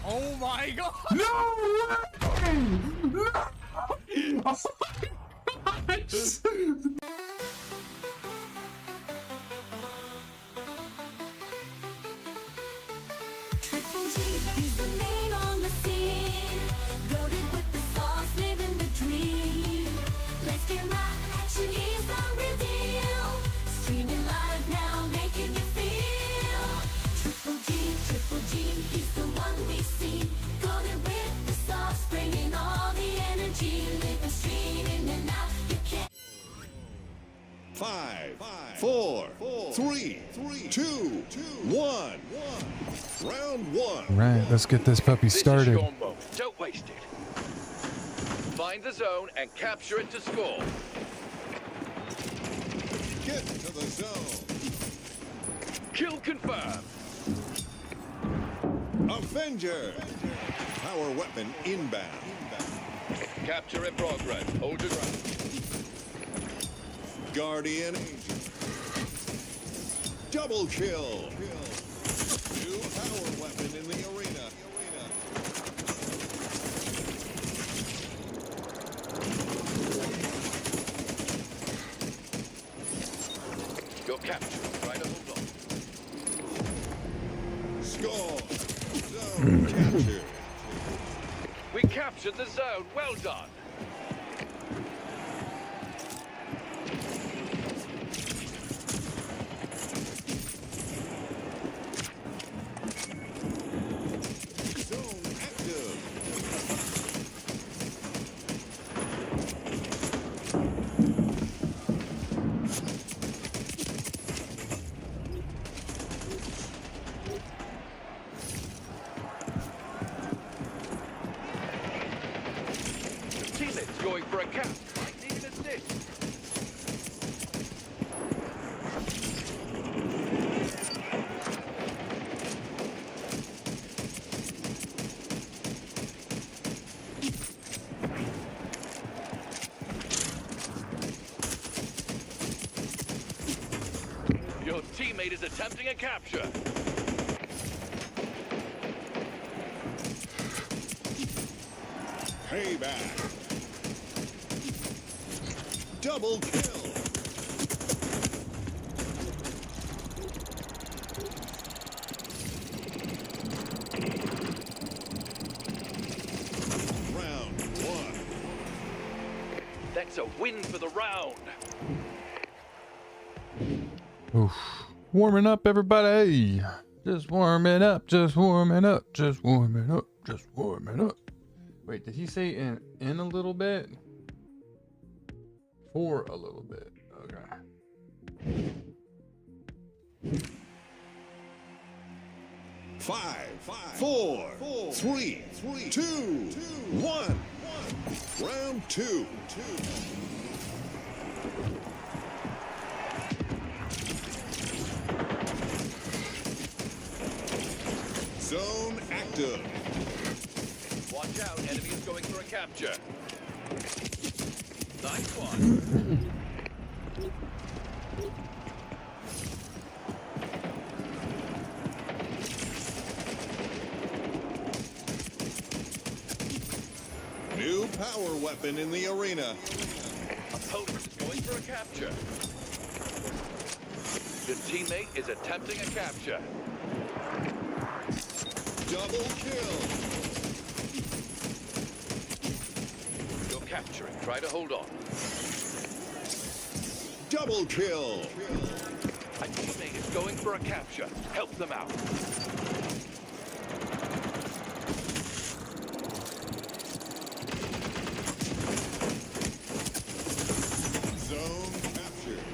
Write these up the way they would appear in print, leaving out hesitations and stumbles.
Oh my god! No way! No! Oh my gosh! Trplggg is the name on the scene. Loaded with the sauce, living the dream. Let's get right, action is the real deal. Streaming live now, making you feel. Trplggg is the one we see. Loaded with the sauce, bringing all the energy. Living, streaming, and now you can't. 5, 4, 3, 2, 1. Round 1. Right, let's get this puppy This is started. your moment. Don't waste it. Find the zone and capture it to score. Get to the zone. Kill confirmed. Avenger. Power weapon inbound. Capture in progress. Hold your ground. Guardian agent. Double kill. New power weapon in the arena. You're captured. Try to hold on. Score. Zone captured. We captured the zone. Well done. Zone active. Teammates going for a cap. Might need an assist. Your teammate is attempting a capture. Payback. Double kill. Round 1. That's a win for the round. Oof. Warming up, everybody. Just warming up, just warming up, just warming up, just warming up. Wait, did he say in a little bit? For a little bit. Okay. 5, 4, 3, 2, 1. Round 2. Zone active. Watch out, enemy is going for a capture. Nice one. New power weapon in the arena. Opponent is going for a capture. Your teammate is attempting a capture. Double kill. You're capturing. Try to hold on. Double kill. A teammate is going for a capture. Help them out. Zone captured.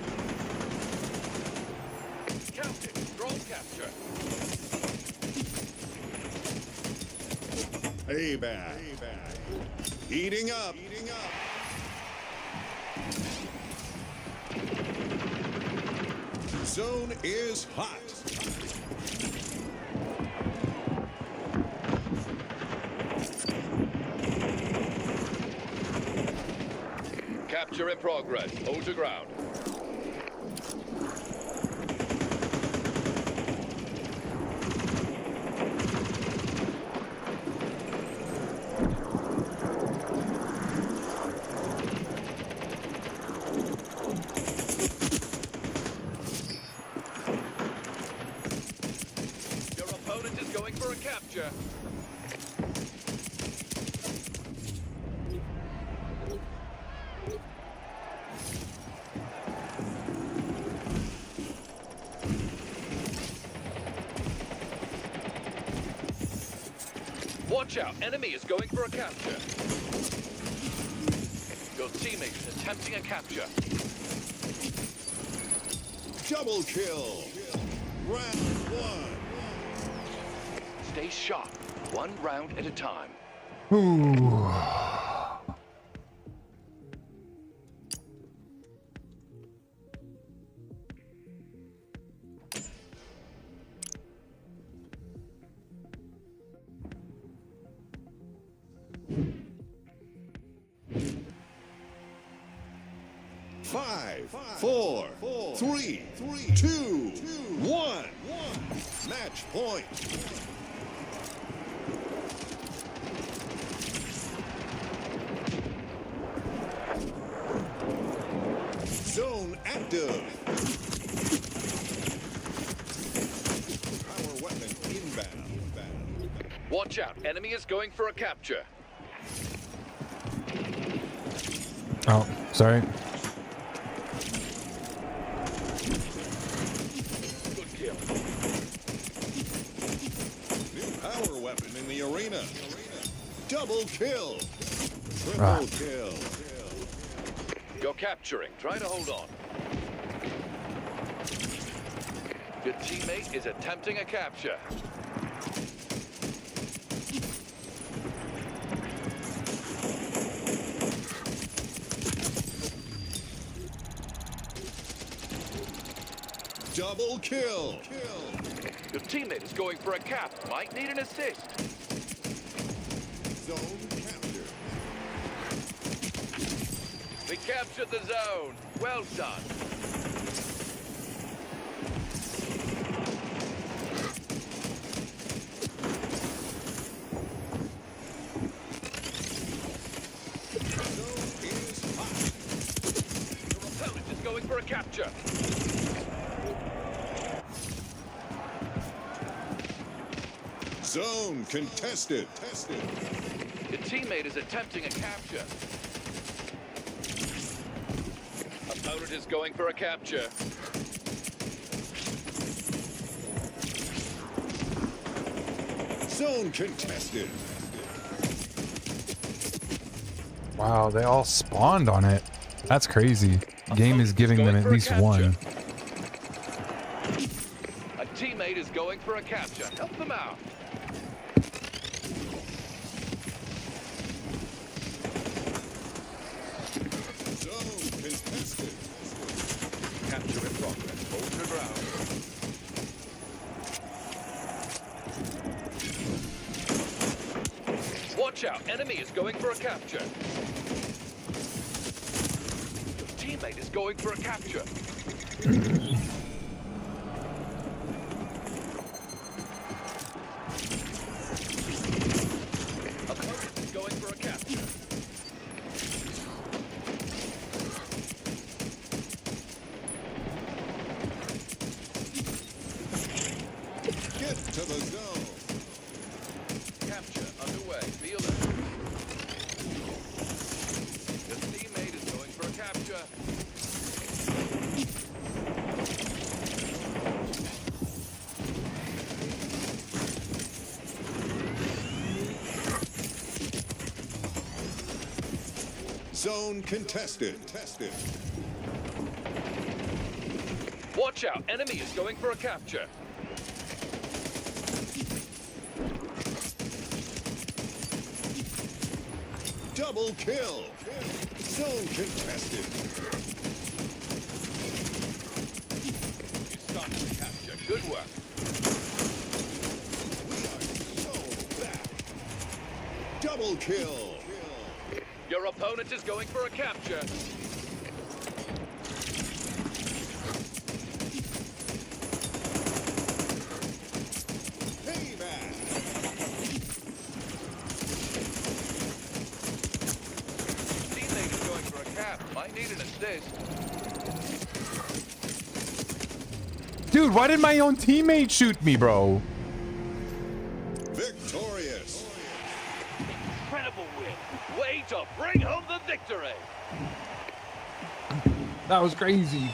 Count it. Strong capture. Payback. Heating up. Zone is hot. Capture in progress. Hold your ground. Opponent is going for a capture. Watch out, enemy is going for a capture. Your teammate is attempting a capture. Double kill. Round one. Stay sharp, one round at a time. Ooh. Five, four, three, two, one. Match point. Zone active. Power weapon inbound. Watch out, enemy is going for a capture. Oh, sorry. Good kill. New power weapon in the arena. Double kill. Ah. Triple kill. You're capturing. Try to hold on. Your teammate is attempting a capture. Double kill. Your teammate is going for a cap. Might need an assist. Zone capture. We captured the zone. Well done. Zone is hot. Your opponent is going for a capture. Zone contested. Your teammate is attempting a capture. Opponent is going for a capture. Zone contested. Wow, they all spawned on it. That's crazy. Game is giving them at least one. A teammate is going for a capture. Help them out. Zone contested. Capture in progress. Hold your ground. Watch out. Enemy is going for a capture. Your teammate is going for a capture. Opponent is going for a capture. Get to the zone. Capture underway. Be alert. Your teammate is going for a capture. Zone contested. Watch out. Enemy is going for a capture. Double kill. Zone contested. You started the capture. Good work. We are so back. Double kill. Your opponent is going for a capture. Payback. Teammate is going for a cap. Might need an assist. Dude, why did my own teammate shoot me, bro? Incredible win. Way to bring home the victory. That was crazy.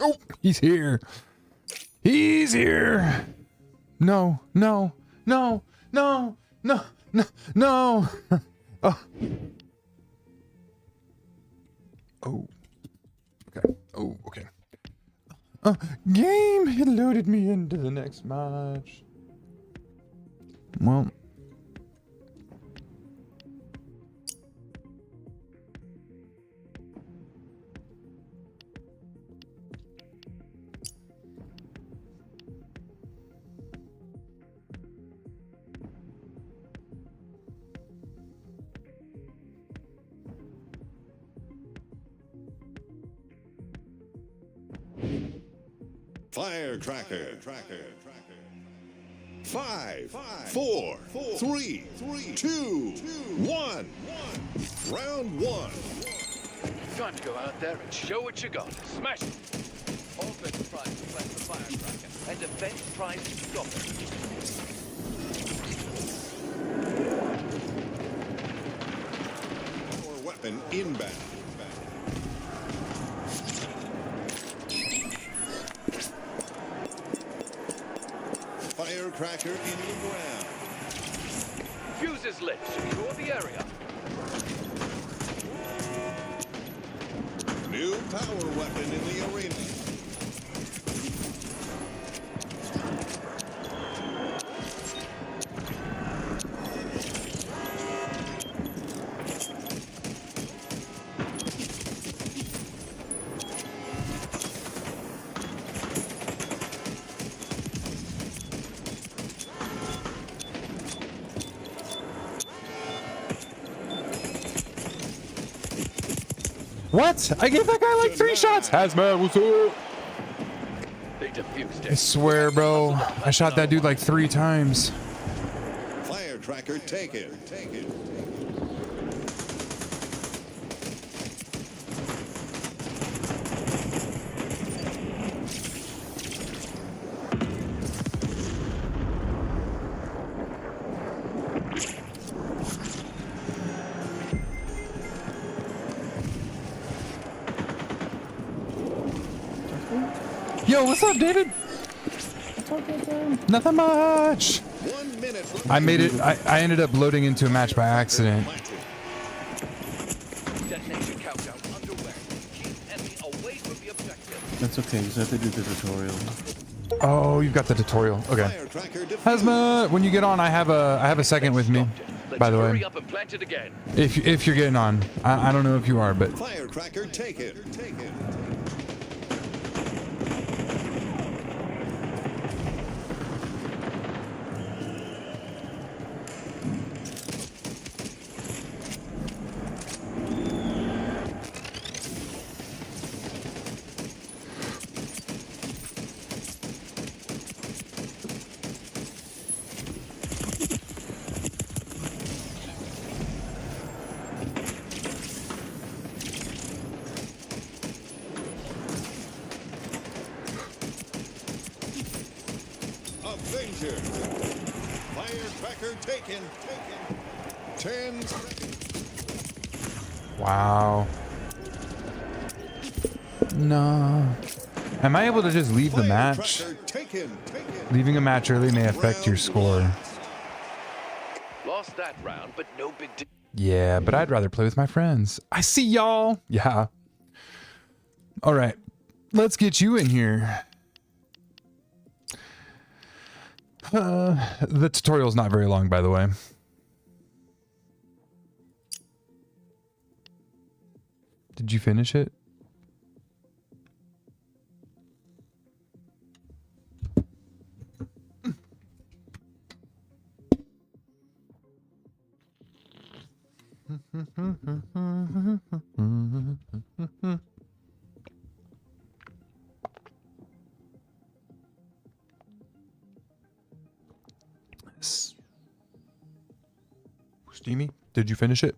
Oh, he's here. He's here. No, no, no, no, no, no, no. Oh. Oh. Okay. Oh, okay. Game, it loaded me into the next match. Well. Firecracker. 5, 4, 3, 2, 1. Round 1. Time to go out there and show what you got. Smash it. Offense tries to plant the firecracker, and defense tries to stop it. Our weapon inbound. Firecracker in the ground. Fuse is lit. Secure the area. New power weapon in the arena. What? I gave that guy like 3 shots. Hazmat, what's up? They defused it. I swear, bro. I shot that dude like 3 times. Firecracker taken. Yo, what's up, David? Nothing much. 1 minute. I made it. I ended up loading into a match by accident. Detonation countdown underway. Keep enemy away from the objective. That's okay, you just have to do the tutorial. Oh, you've got the tutorial. Okay. Firecracker defused. Hazmat, when you get on, I have a second with me. Let's By the hurry way, up and plant it again. if you're getting on, I don't know if you are, but Firecracker taken. Avenger. Firecracker taken. 10 seconds. wow. No. Am I able to just leave the match? Firecracker taken. Leaving a match early may affect your score. Lost that round, but no big deal. Yeah, but I'd rather play with my friends. I see y'all. Yeah. All right. Let's get you in here. The tutorial's not very long, by the way. Did you finish it? Steamy, did you finish it?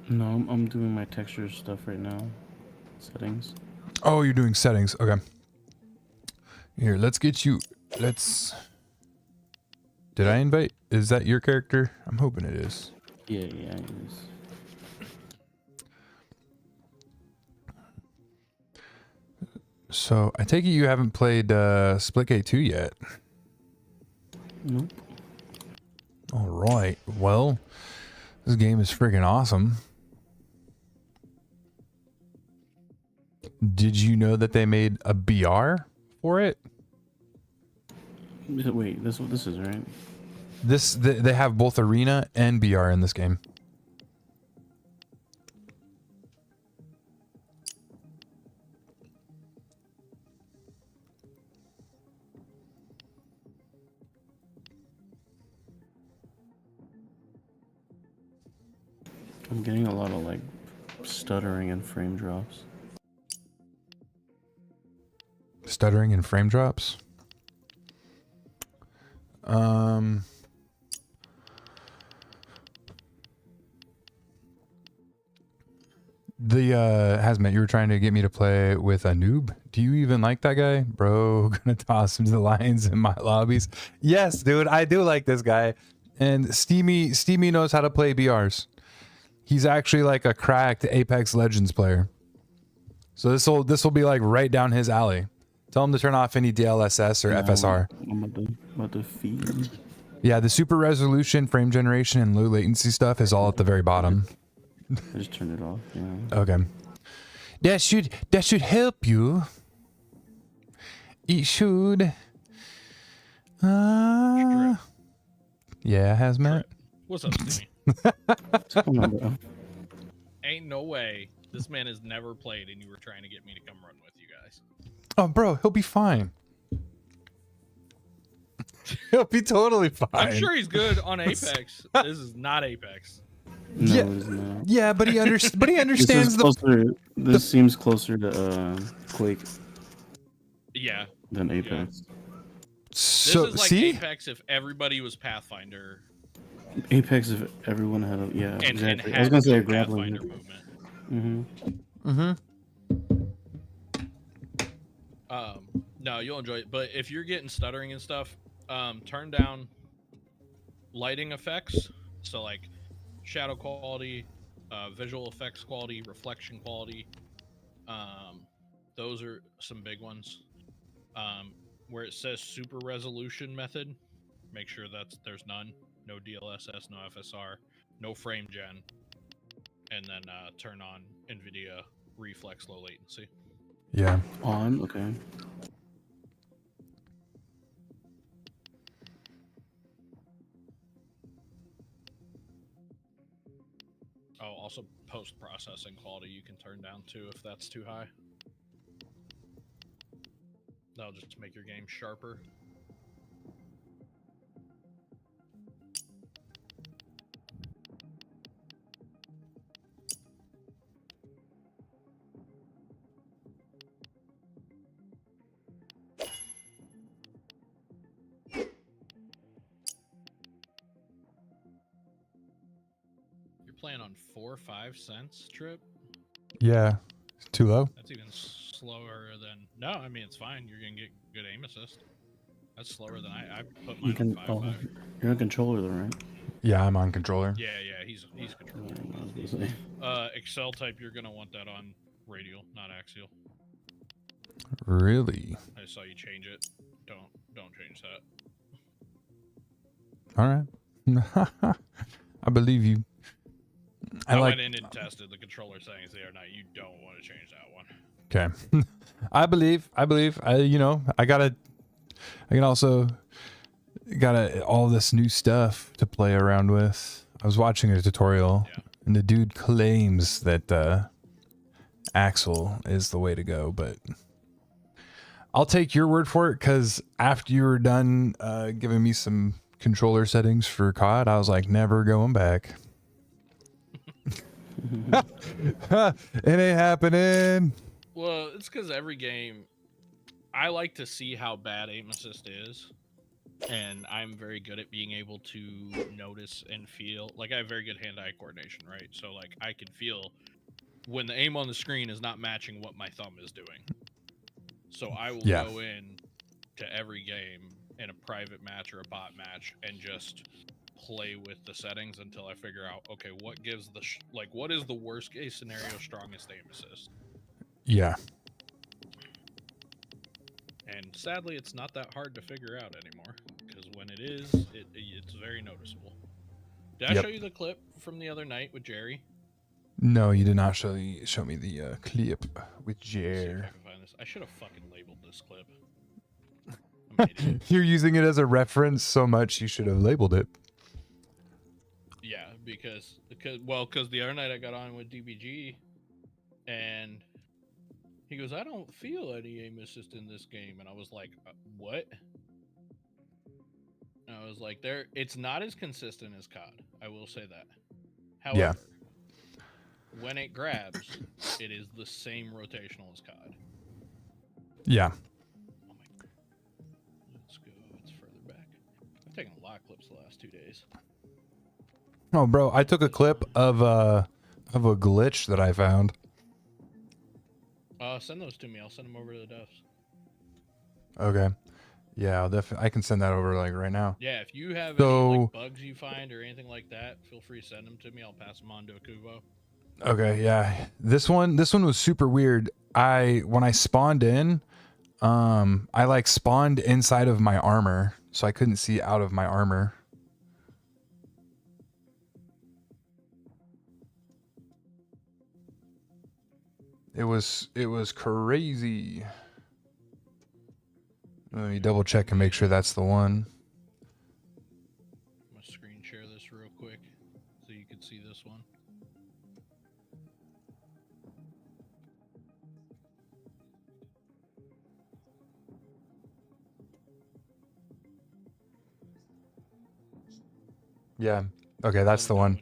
No, I'm doing my texture stuff right now. Settings. Oh, you're doing settings. Okay. Here, let's get you. Let's. Did I invite? Is that your character? I'm hoping it is. Yeah, it is. So I take it you haven't played Splitgate 2 yet. Nope. All right. Well, this game is freaking awesome. Did you know that they made a BR for it? Wait, this is what this is, right? They have both arena and BR in this game. I'm getting a lot of like stuttering and frame drops. Stuttering and frame drops. The Hazmat, you were trying to get me to play with a noob. Do you even like that guy? Bro, gonna toss him to the lions in my lobbies. Yes, dude, I do like this guy. And Steamy knows how to play BRs. He's actually like a cracked Apex Legends player. So this will be like right down his alley. Tell him to turn off any DLSS or FSR. I'm about to feed. Yeah, the super resolution, frame generation, and low latency stuff is all at the very bottom. I just turned it off. Yeah. Okay. That should help you. It should. Yeah, Hazmat. What's up, Steamy? Come on, bro. Ain't no way this man has never played and you were trying to get me to come run with you guys. Oh, bro, he'll be fine. He'll be totally fine. I'm sure he's good on Apex. This is not Apex. No, Yeah. it's not. Yeah, but he understands This is the. closer. This seems closer to Quake Yeah. than Apex. This So is like see, Apex if everybody was Pathfinder Apex, if everyone had a and exactly. had I was gonna say a good grappling. Pathfinder movement. Mm-hmm. No, you'll enjoy it. But if you're getting stuttering and stuff, turn down lighting effects. So like shadow quality, visual effects quality, reflection quality. Those are some big ones. Where it says super resolution method, make sure there's none. No DLSS, no FSR, no frame gen. And then turn on NVIDIA reflex low latency. yeah. On, okay. Oh, also post-processing quality you can turn down too if that's too high. That'll just make your game sharper. You're playing on 4 or 5 cents, Trip? Yeah. Too low. That's even slower than... No, I mean, it's fine. You're going to get good aim assist. That's slower than I put mine You can. on 5.5. You're on controller though, right? Yeah, I'm on controller. Yeah, he's controller. I was gonna say. Excel type, you're going to want that on radial, not axial. Really? I saw you change it. Don't change that. All right. I believe you. I like. went in and tested the controller settings there. Now you don't want to change that one. Okay. I believe. I can also got all this new stuff to play around with. I was watching a tutorial, and the dude claims that Axel is the way to go, but I'll take your word for it, because after you were done giving me some controller settings for COD, I was like, never going back. It ain't happening. Well, it's because every game, I like to see how bad aim assist is, and I'm very good at being able to notice and feel. Like I have very good hand-eye coordination, right? So like I can feel when the aim on the screen is not matching what my thumb is doing. So I will Yeah. go in to every game in a private match or a bot match and just play with the settings until I figure out, okay, what gives the what is the worst case scenario strongest aim assist? Yeah. And sadly, it's not that hard to figure out anymore because when it is, it's very noticeable. Did I Yep. show you the clip from the other night with Jerry? No, you did not show me the clip with Let's see if I Jer. can find this. I should have fucking labeled this clip. I'm an idiot. You're using it as a reference so much you should have labeled it. Yeah, because the other night I got on with DBG, and he goes, "I don't feel any aim assist in this game," and I was like, "What?" And I was like, it's not as consistent as COD. I will say that. However, Yeah. when it grabs, it is the same rotational as COD. Yeah. Oh my! Let's go. It's further back. I've taken a lot of clips the last 2 days. Oh, bro, I took a clip of a glitch that I found. Send those to me. I'll send them over to the devs. Okay. Yeah, I'll definitely. I can send that over like right now. Yeah, if you have any So- like, bugs you find or anything like that, feel free to send them to me. I'll pass them on to Akubo. Okay, yeah. This one was super weird. When I spawned in, I like spawned inside of my armor, so I couldn't see out of my armor. It was crazy. Let me double check and make sure that's the one. I'm gonna screen share this real quick so you can see this one. Yeah. Okay, that's the one.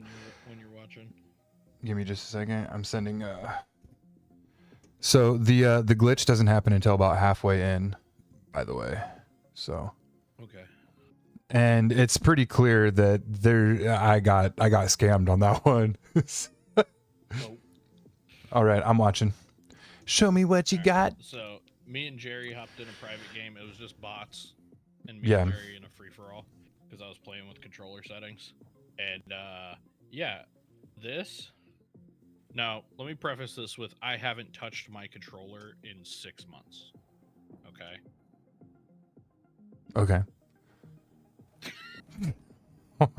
When you're watching. Give me just a second. I'm sending So the glitch doesn't happen until about halfway in, by the way. So Okay. and it's pretty clear that I got scammed on that one. Nope. All right, I'm watching. Show me what you got. So me and Jerry hopped in a private game. It was just bots, and me Yeah. and Jerry in a free for all because I was playing with controller settings. And yeah, this. Now let me preface this with I haven't touched my controller in 6 months. Okay. Okay.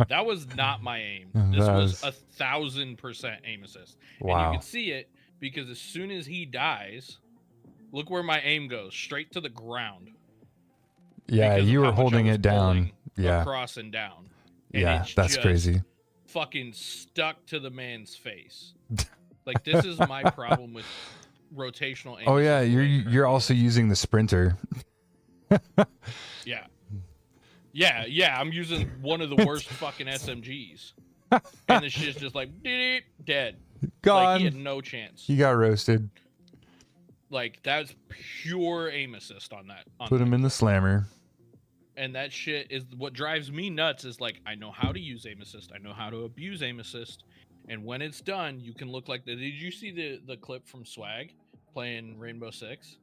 That was not my aim. This was That's- 1,000% aim assist. And Wow. you can see it because as soon as he dies, look where my aim goes, straight to the ground. Yeah, because of you how were much I holding was it down. pulling Yeah. across and down. And Yeah, it's that's just crazy. Fucking stuck to the man's face. Like this is my problem with rotational aim. Oh yeah, assist you're laser. you're also using the sprinter. Yeah. Yeah, I'm using one of the worst fucking SMGs. And this shit's just like dead. Like Gone. he had no chance. He got roasted. Like that's pure aim assist on that. Put him in the slammer. And that shit is what drives me nuts. Is like I know how to use aim assist. I know how to abuse aim assist. And when it's done, you can look like the. Did you see the clip from Swag playing Rainbow Six?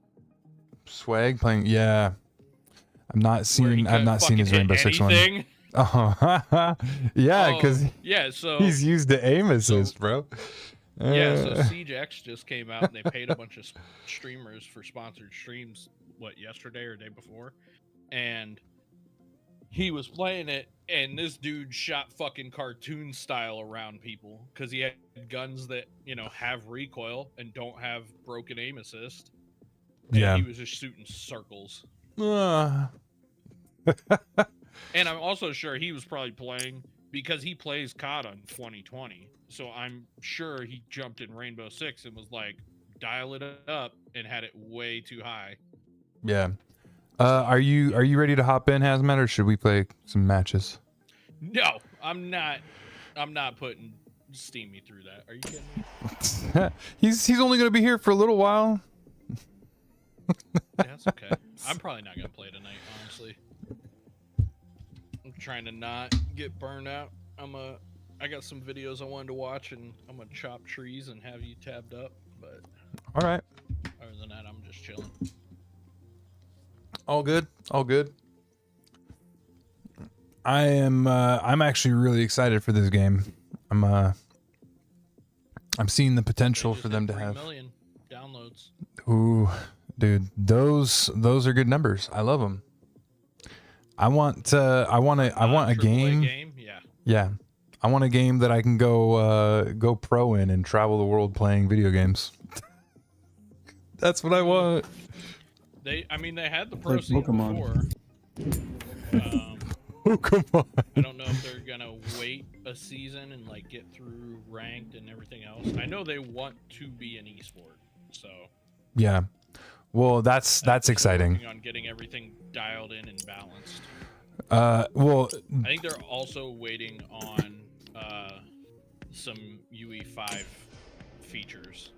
Swag playing. Yeah. I'm not Where he seeing. I've couldn't not seen his fucking Rainbow hit Six one. anything? Oh, yeah, because yeah, so he's used the aim assist, bro. yeah, so Uh, Siege X just came out and they paid a bunch of streamers for sponsored streams. What, yesterday or day before? And he was playing it, and this dude shot fucking cartoon style around people because he had guns that have recoil and don't have broken aim assist. And Yeah. he was just shooting circles. And I'm also sure he was probably playing because he plays COD on 2020. So I'm sure he jumped in Rainbow Six and was like, dial it up and had it way too high. Yeah. Are you ready to hop in, Hazmat, or should we play some matches? No, I'm not putting steam me through that. Are you kidding me? He's only gonna be here for a little while. Yeah, that's okay. I'm probably not gonna play tonight, honestly. I'm trying to not get burned out. I got some videos I wanted to watch, and I'm gonna chop trees and have you tabbed up. But All right. other than that, I'm just chilling. All good. All good. I'm actually really excited for this game. I'm seeing the potential They for just them hit to 3 have. million downloads. Ooh, dude, those are good numbers. I love them. I want a AAA game. Yeah. Yeah, I want a game that I can go pro in and travel the world playing video games. That's what I want. They had the Like pro scene Pokemon. before. Oh, come on. I don't know if they're gonna wait a season and like get through ranked and everything else. I know they want to be an esport, so Yeah. Well, that's exciting. working on getting everything dialed in and balanced. Well, I think they're also waiting on some UE5 features.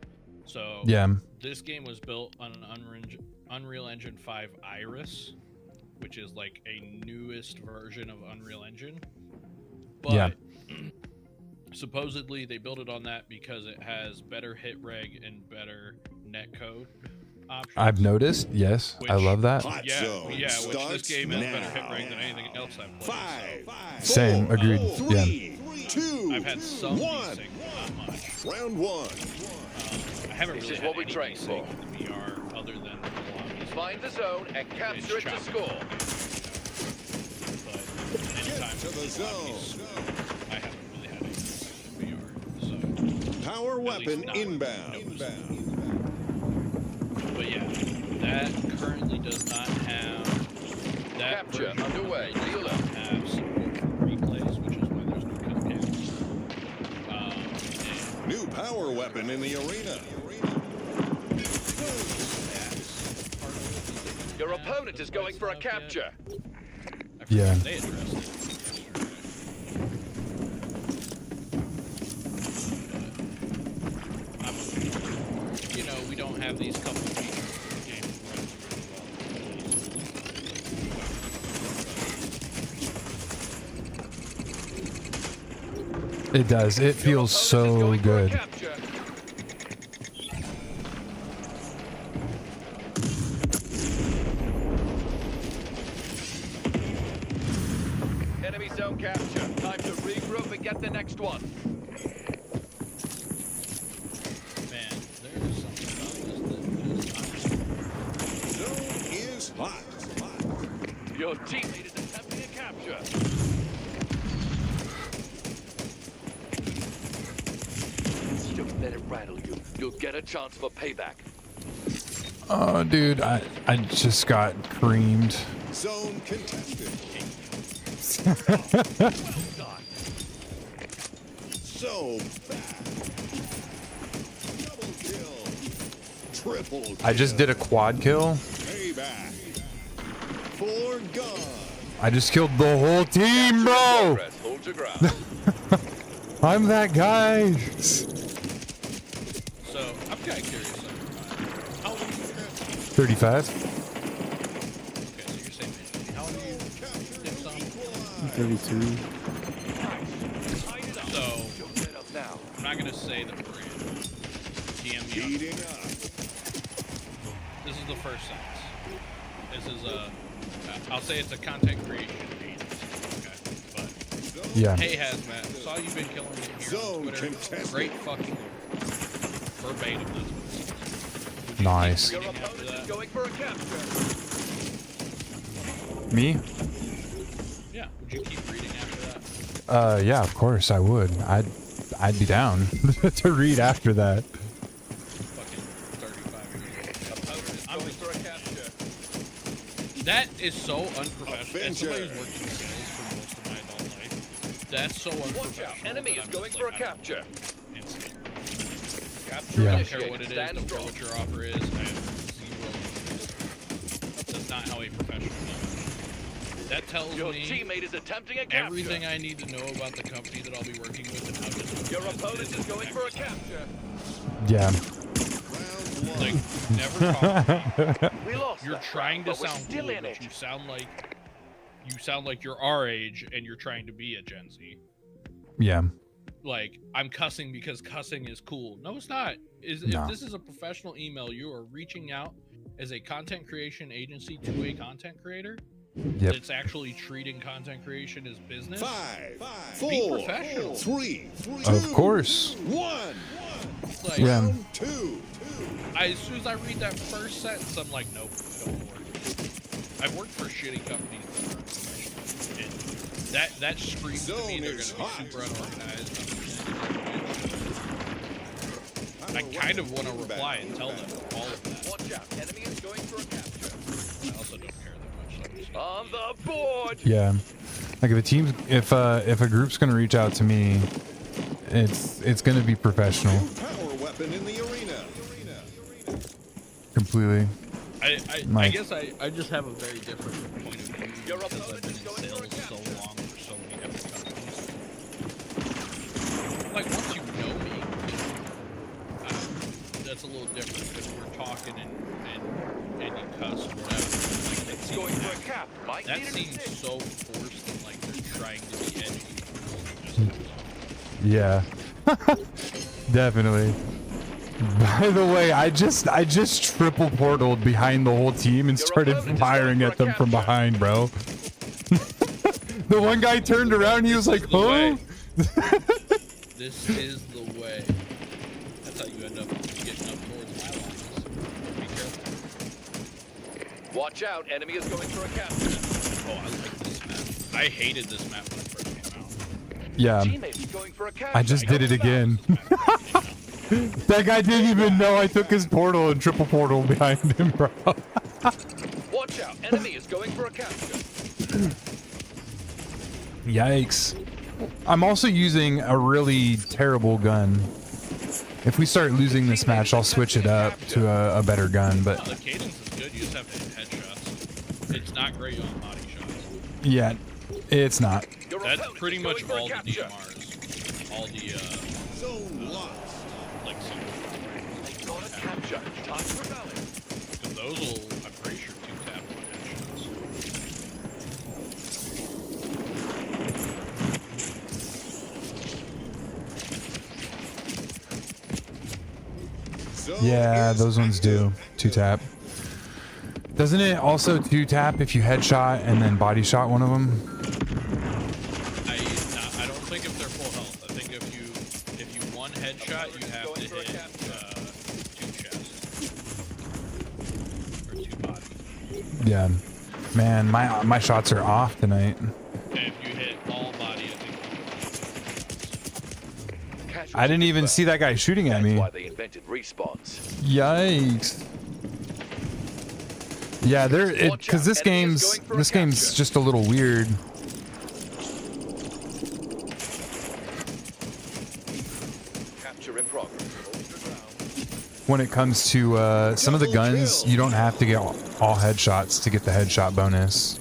So yeah. this game was built on an Unreal Engine 5 Iris, which is like a newest version of Unreal Engine. But Yeah. supposedly they built it on that because it has better hit reg and better netcode options. I've noticed. Yes, I Which- love that. Hot Yeah, zone which this starts game has better hit now. reg than anything else I've played. 5, Same, 4, agreed. Yeah. 3, 2, So I've had some 1. desync, but not much. Round 1. I haven't This really is had what we any trained desync for. in the VR other than the lobbies. Find the zone and capture it to choppy. score. But anytime to the in lobbies, zone. I haven't really had any desync in VR. So, Power weapon not inbound. but yeah, that currently does not have that Capture version underway. does Deal not up. have support for replays, which is why there's no kill cams. And New power weapon in the arena. Your opponent is going for a capture. I forgot Yeah. they addressed it yesterday. You know, we don't have these couple features in the game that runs really well. It does. It feels so good. Enemy zone capture. Time to regroup and get the next one. Man, there is something about this that just Zone is hot. Your teammate is attempting a capture. Don't let it rattle you. You'll get a chance for payback. Oh, dude, I just got creamed. Zone contested. Well done. So bad. Double kill. Triple kill. I just did a quad kill. Payback. 4 gone. I just killed the whole team, bro. Progress. Hold your ground. I'm that guy. So I'm kind of curious. How old are you, Chris? 35. Okay, so you're saying how old are you? Dip some? 32. So Don't let up now. I'm not gonna say the brand. DM me. on- Heating up. This is the first sentence. This is I'll say it's a content creation agency. Okay, but Yeah. hey, Hazmat, saw you've been killing it here Zone on Twitter. contested. Great fucking verbatim. This Nice. Your Reading after opponent is that? going for a capture. Me? Yeah. Would you keep reading after that? Yeah, of course I would. I'd be down to read after that. Fucking 35 years old. Opponent is going for a capture. That is so unprofessional. As somebody Avenger. who's worked in sales for most of my adult life, that's so Watch unprofessional. out. Enemy that is I'm going just for a like, I don't capture. know. Insane. Capture Yeah. I don't care what initiated. it is. Stand Don't care strong. what your offer is. I have zero interest. That's not how a professional does it. That tells Your me teammate is attempting a capture. everything I need to know about the company that I'll be working with and how to do Your business opponent is going for a capture. Yeah. Round Like, one. never talk about. We lost. You're that trying round, to but we're sound still cool, in but it. you sound like you're our age and you're trying to be a Gen Z. Yeah. Like, I'm cussing because cussing is cool. No, it's not. If No. this is a professional email, you are reaching out as a content creation agency to a content creator Yep. that's actually treating content creation as business. 5, Be 4, professional. 3, Of course. 1. Like, Yeah. Round 2. as soon as I read that first sentence, I'm like, nope, don't work. I've worked for shitty companies that are professional. And that screams to me Zone they're is going to hot. be super unorganized. I kind of want to reply and tell them all of that. Watch out. Enemy is going for a capture. I also don't care that much. So I'm just gonna- On the board. Yeah. Like if a group's gonna reach out to me, it's gonna be professional. Power weapon in the arena. Completely. I Mike. guess I just have a very different point of view Your because I've opponent been is in going for a sales so capture. long for so many different companies. Like, once you know me, that's a little different because we're talking and you cuss or whatever. Like, that It's going seems, for a cap. Might that need an seems assist. so forced and like they're trying to be edgy. Yeah. Definitely. By the way, I just triple portaled behind the whole team and Your started opponent is firing going at for a them from capture. behind, bro. The one guy turned around and he was like, the huh? way. This is the way. That's how you end up getting up towards my lines. Be careful. Watch out. Enemy is going for a capture. Oh, I like this map. I hated this map when it first came out. Yeah. Teammate is going for a capture. I just did it again. This map when it came out. That guy didn't even know I took his portal and triple portal behind him, bro. Watch out. Enemy is going for a capture. Yikes. I'm also using a really terrible gun. If we start losing this match, I'll switch it up to a better gun, but The cadence is good. You just have to hit headshots. It's not great on body shots. yeah, it's not. Your That's opponent pretty is much going all for a the capture. DMRs. All the, Zone lost. like, super. Got a capture. Time for rally. Because those will, I'm pretty sure, 2-tap on headshots. Zone Yeah, is those ones do. active. 2-tap. Doesn't it also 2-tap if you headshot and then body shot one of them? I don't think if they're full health. I think if you one headshot, you have to hit 2 chests or 2 body. Yeah. Man, my shots are off tonight. And if you hit all body, I think. I didn't even see that guy shooting at That's me. why they invented respawns. Yikes. Yeah, because this game's just a little weird. Capture in progress. Hold your ground. When it comes to some of the guns, you don't have to get all headshots to get the headshot bonus.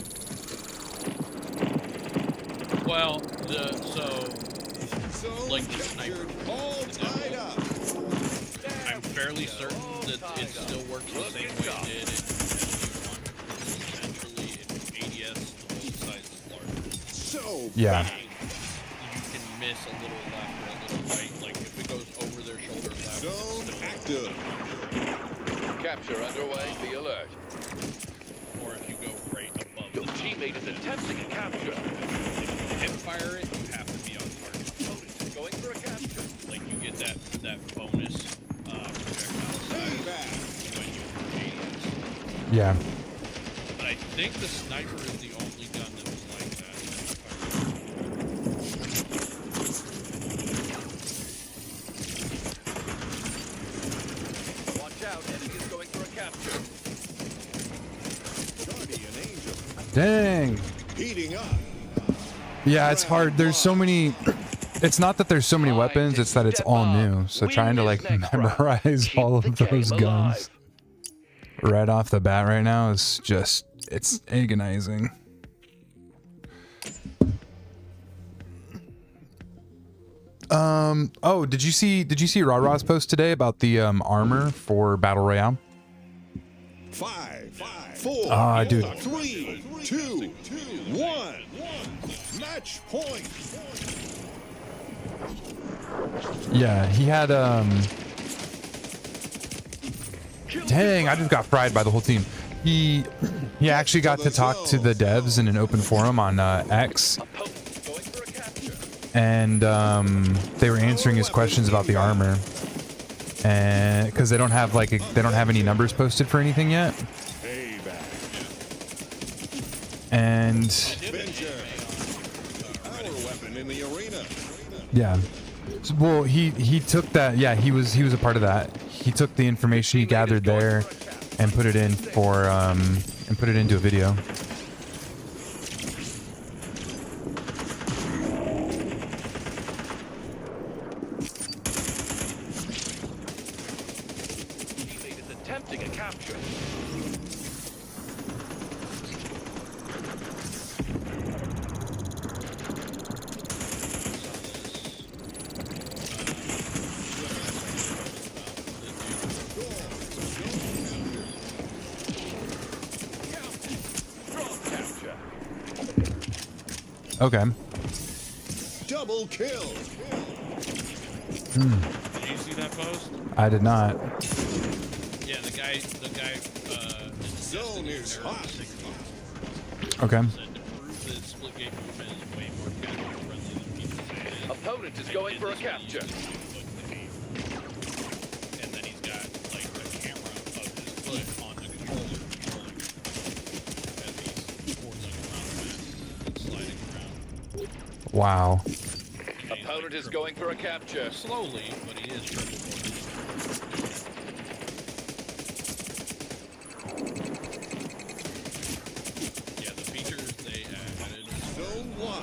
Well, Zone like the sniper. captured. All tied up. I'm fairly certain that it still works the same way it did in SG1. Essentially, in ADS, the bullet size is larger. So Yeah. You can miss a little left or a little right. Like, if it goes over their shoulder left, zone it's still active. Capture underway. Be alert. or if you go right above Your the top. teammate is attempting a capture. Hip fire it, you have to be on target. Opponent is going for a capture. Like, you get that bonus projectile size Back. when you ADS. Yeah. But I think the sniper is the only gun that was like that. Watch out. Enemy is going for a capture. Guardian Angel. Dang. Heating up. Yeah, it's hard. There's so many. It's not that there's so many weapons, it's that it's all new. So trying to like memorize all of those guns right off the bat right now is just, it's agonizing. Oh, did you see Ra's post today about the armor for Battle Royale? 5, 4, Dude. 3, 2, 1. Match point. Yeah, he had dang, I just got fried by the whole team. He actually got to talk to the devs in an open forum on X, and they were answering his questions about the armor, and because they don't have any numbers posted for anything yet. And Our weapon in the arena. yeah, well, he took that. Yeah, he was a part of that. He took the information he gathered there and put it in for and put it into a video. Teammate is attempting a capture. Capture. Okay. Double kill. Did you see that post? I did not. Yeah, the guy, Zone is hot. Okay. said to prove that Splitgate movement is way more casual friendly than people say it is. Opponent is going for a capture. And then he's got like a camera of his foot on the controller controlling as he's forcing around the map and sliding around. Wow. Opponent is going for a capture. Slowly, but he is triple focused. Yeah, the features they added. Zone 1.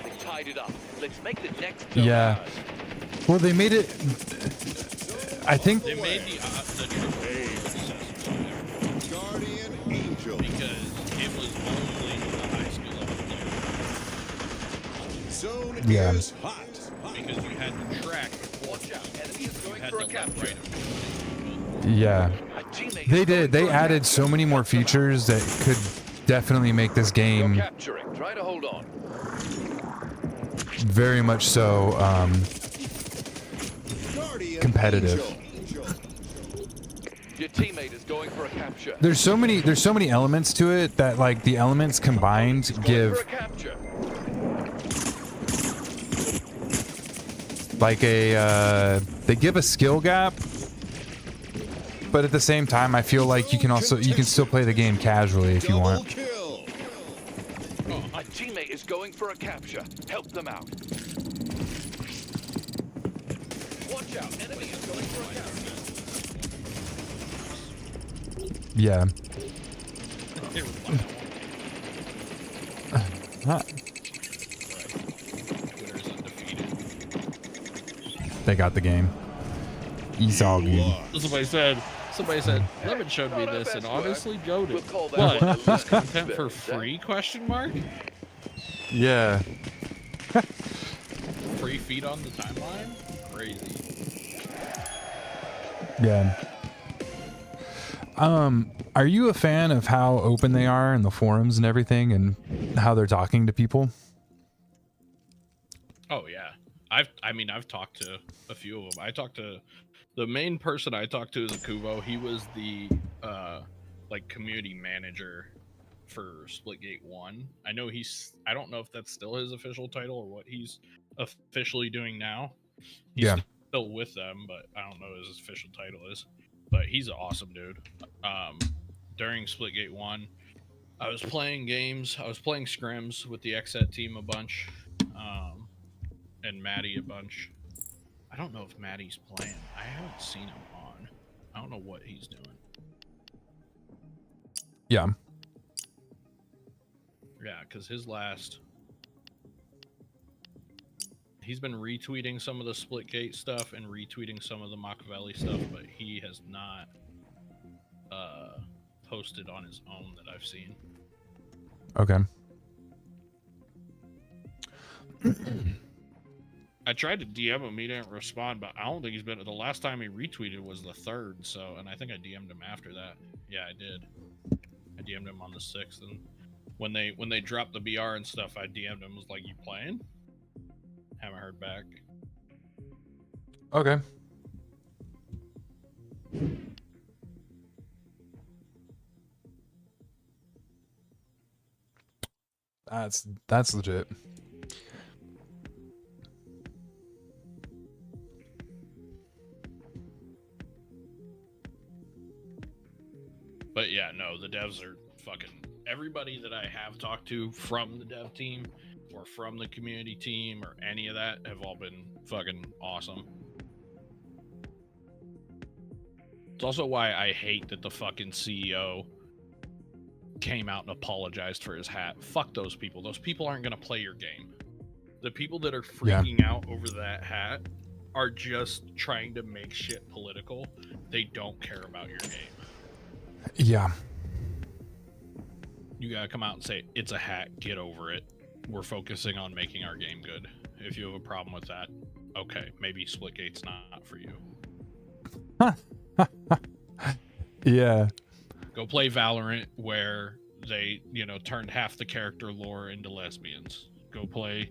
They tied it up. Let's make the next. Yeah. Well, they made it. I think. They made the triple focus Guardian Angel. because it was only the high skill level players. Zone Yeah. is hot. Because you had to track, Watch out. Enemy is you going had for to a left capture. right. Yeah. A teammate They is did. going They for a added capture. so many more features that could definitely make this You're game capturing. Try to hold on. very much so Guardian competitive. Angel. Your teammate is going for a capture. There's so many elements to it that like the elements combined Going for give a capture. like a they give a skill gap, but at the same time I feel like you can still play the game casually if you Double want. kill. A teammate is going for a capture. Help them out. Watch out. Enemy is going for a capture. Yeah. They were playing Huh. Twitter's undefeated. They got the game. It's all good. Somebody said, Lemon showed me Not our this and best work. honestly goaded. We'll call that What? one the This least content for expensive, free? Question mark? Yeah. Free feed on the timeline? Crazy. Yeah. Are you a fan of how open they are in the forums and everything and how they're talking to people? Oh yeah. I've talked to a few of them. I talked to the main person I talked to is Akuvo. He was the like community manager for Splitgate 1. I don't know if that's still his official title or what he's officially doing now. He's Yeah. still with them, but I don't know what his official title is. But he's an awesome dude. During Splitgate 1, I was playing games. I was playing scrims with the XSET team a bunch. And Maddie a bunch. I don't know if Maddie's playing. I haven't seen him on. I don't know what he's doing. Yeah. Yeah, because he's been retweeting some of the Splitgate stuff and retweeting some of the Machiavelli stuff, but he has not posted on his own that I've seen. Okay. I tried to DM him, he didn't respond, but I don't think he's been. The last time he retweeted was the 3rd, so, and I think I DM'd him after that. Yeah, I did. I DM'd him on the 6th, and when they dropped the BR and stuff, I DM'd him, was like, "You playing?" Haven't heard back. Okay. That's legit. But yeah, no, the devs are fucking. Everybody that I have talked to from the dev team or from the community team or any of that have all been fucking awesome. It's also why I hate that the fucking CEO came out and apologized for his hat. Fuck those people. Those people aren't going to play your game. The people that are freaking out over that hat are just trying to make shit political. They don't care about your game. Yeah. You gotta come out and say, it's a hat, get over it. We're focusing on making our game good. If you have a problem with that, okay, maybe Splitgate's not for you. Yeah. Go play Valorant where they, turned half the character lore into lesbians. Go play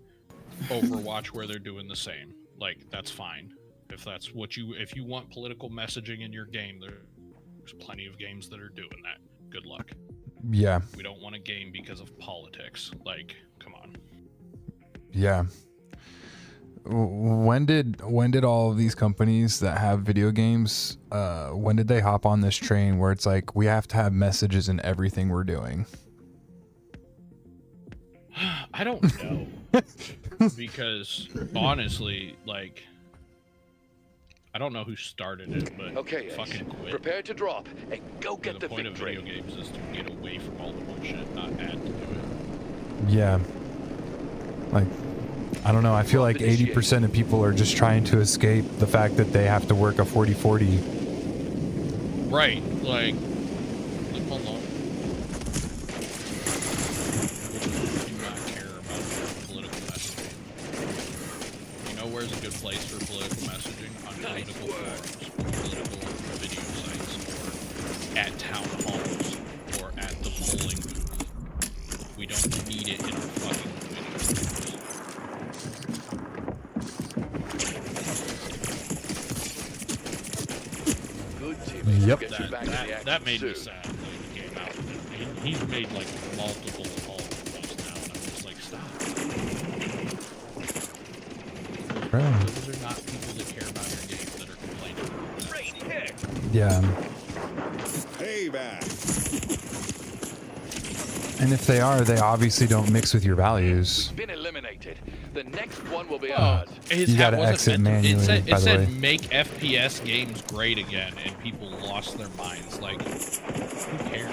Overwatch where they're doing the same. Like, that's fine. If that's what if you want political messaging in your game, there's plenty of games that are doing that. Good luck. Yeah. We don't want a game because of politics. Like, come on. Yeah. When did all of these companies that have video games, when did they hop on this train where it's like, we have to have messages in everything we're doing? I don't know. Because honestly, like, I don't know who started it, but Okay, Ace, fucking quit. prepare to drop and go get The the point of victory. video games is to get away from all the bullshit, not add to it. Yeah. Like, I don't know. I feel like 80% of people are just trying to escape the fact that they have to work a 40/40. Right, like, leave them alone. Do not care about political messaging. You know where's a good place for political messaging? On political forums, political video sites, or at town halls, or at the polling booth. We don't need it in our fucking videos. Good teammates Yep. get you back in the action That made me soon. sad when he came out. He's made like multiple apologies now, and I'm just like, stop. Right. Those are not people that care about your game that are complaining. Great pick. Yeah. Payback. And if they are, they obviously don't mix with your values. Been eliminated. The next one will be Oh, ours. his You hat gotta wasn't exit meant to- manually, by It the said way. make FPS games great again, and people lost their minds. Like, who cares?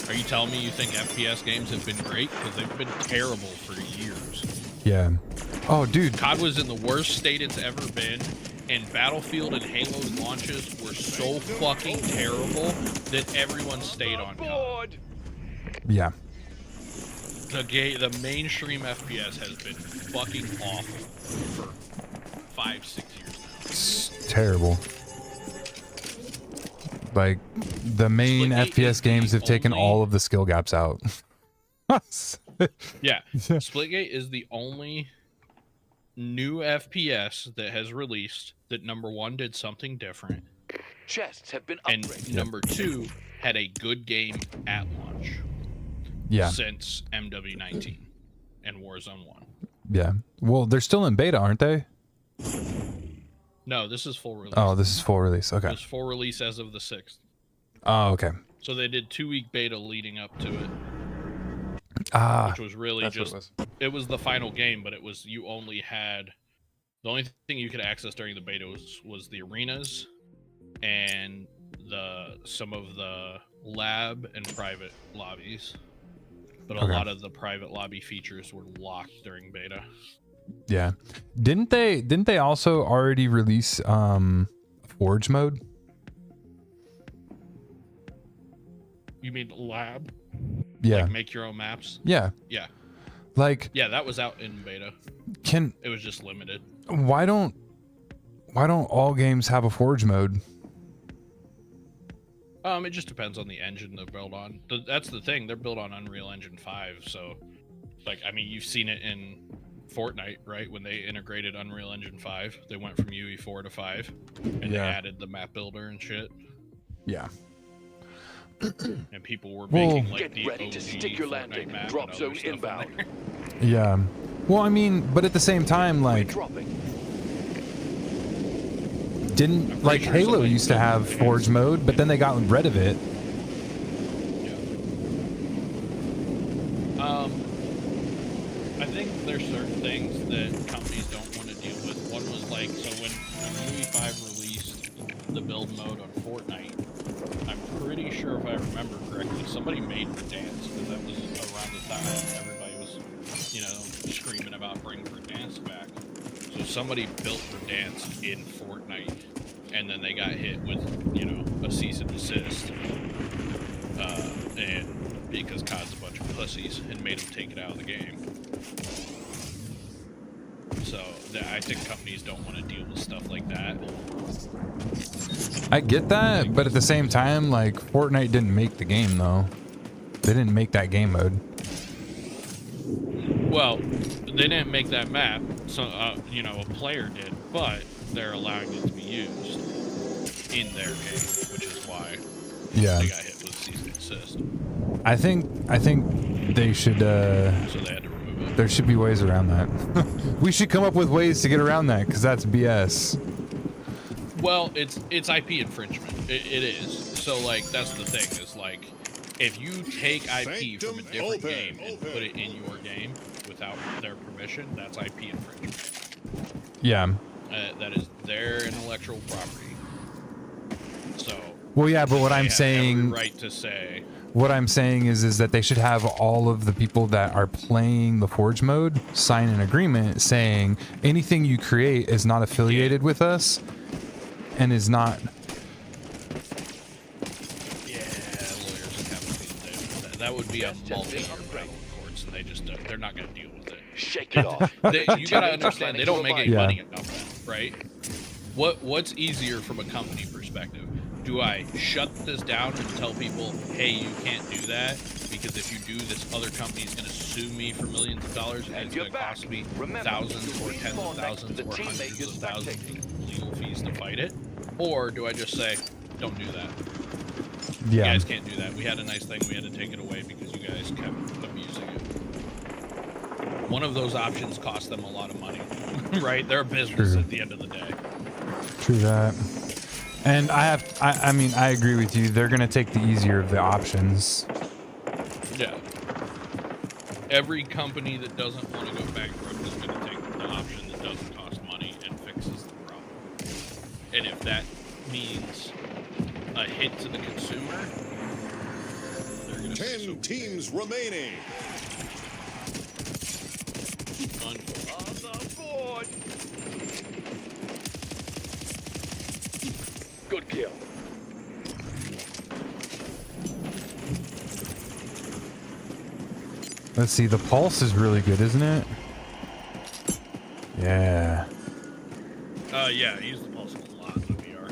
Are you telling me you think FPS games have been great? Because they've been terrible for years. Yeah. Oh, dude. COD was in the worst state it's ever been, and Battlefield and Halo's launches were so fucking terrible that everyone stayed on COD. Board. Yeah. The mainstream FPS has been fucking awful for 5-6 years now. It's terrible. Like, the main Splitgate is FPS games the have taken only- all of the skill gaps out. Yeah, Splitgate is the only new FPS that has released that number one did something different, Chests have been and upgraded. number two had a good game at launch Yeah. since MW19 and Warzone 1. Yeah. Well, they're still in beta, aren't they? No, this is full release. Oh, this is full release. Okay. It was full release as of the 6th. Oh, okay. So they did 2-week beta leading up to it, Ah, which was really that's just what it was the final game, but you only had the only thing you could access during the beta was the arenas and some of the lab and private lobbies. But a Okay. lot of the private lobby features were locked during beta. yeah. Didn't they also already release Forge mode? You mean lab? Yeah. Like make your own maps? Yeah. Yeah. Like, Yeah, that was out in beta. It was just limited. Why don't all games have a forge mode? It just depends on the engine they're built on. That's the thing. They're built on Unreal Engine 5, so like I mean, you've seen it in Fortnite, right? When they integrated Unreal Engine 5, they went from UE4 to 5, and they added the map builder and shit. Yeah. And people were making like Get the ready OG to stick your Fortnite landing. map Drop and zone other stuff in inbound. there. Yeah. Well, I mean, but at the same time, like, Dropping. didn't like sure Halo somebody used to built have it. forge mode, but then they got rid of it. I think there's certain things that companies don't want to deal with. One was like, so when UE5 released the build mode on Fortnite, I'm pretty sure if I remember correctly, somebody made Verdansk, because that was around the time everybody was, you know, screaming about bring Verdansk back. So somebody built Verdansk in Fortnite, and then they got hit with, you know, a cease and desist. And because COD's a bunch of pussies and made them take it out of the game. So I think companies don't want to deal with stuff like that. I get that, but at the same time, like, Fortnite didn't make the game though. They didn't make that game mode. Well, they didn't make that map, so you know, a player did, but they're allowing it to be used in their game, which is why they got hit with cease and desist. I think they should. So they had to remove it. There should be ways around that. We should come up with ways to get around that, because that's BS. Well, it's IP infringement. It is. So like that's the thing is like if you take IP from a different game and put it in your game without their permission, that's IP infringement. Yeah. That is their intellectual property. So. Well, yeah, but what they I'm have saying. every right to say. What I'm saying is that they should have all of the people that are playing the Forge mode sign an agreement saying anything you create is not affiliated with us and is not. Yeah, lawyers would have to deal with that. That would be a multi-year battle in courts, and they're not going to deal with it. Shake it off. You got to understand, they don't make any Yeah. money off that, right? What's easier from a company perspective? Do I shut this down and tell people, hey, you can't do that because if you do, this other company is going to sue me for millions of dollars and it's going to cost me thousands or tens of thousands or hundreds of thousands in legal fees to fight it? Or do I just say, don't do that? You Yeah. guys can't do that. We had a nice thing. We had to take it away because you guys kept abusing it. One of those options cost them a lot of money, right? They're a business True. at the end of the day. True that. And I mean, I agree with you. They're going to take the easier of the options. Yeah. Every company that doesn't want to go bankrupt is going to take the option that doesn't cost money and fixes the problem. And if that means a hit to the consumer, they're going to 10 teams remaining. On the board. Good kill. Let's see. The pulse is really good, isn't it? Yeah. Yeah, I use the pulse a lot in the VR.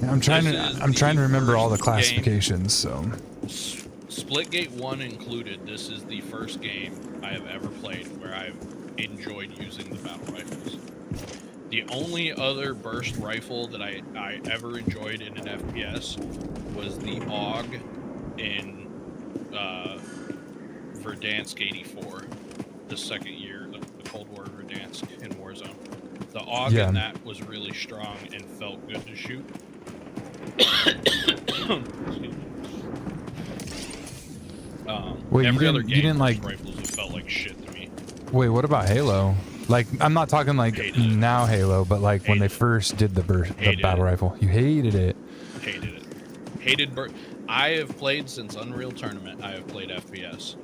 I'm trying This to. is I'm trying to the remember all the first game. classifications. So. Splitgate 1 included, this is the first game I have ever played where I've enjoyed using the battle rifles. The only other burst rifle that I ever enjoyed in an FPS was the AUG in Verdansk 84, the second year, the Cold War Verdansk in Warzone. The AUG in that was really strong and felt good to shoot. Excuse me. Wait, every you other didn't- game you didn't like- rifles have felt like shit to me. Wait, what about Halo? Like, I'm not talking like Hated it. now Halo, but like when they Hated it. first did the Hated battle it. rifle. You hated it. Hated it. I have played since Unreal Tournament. I have played FPS.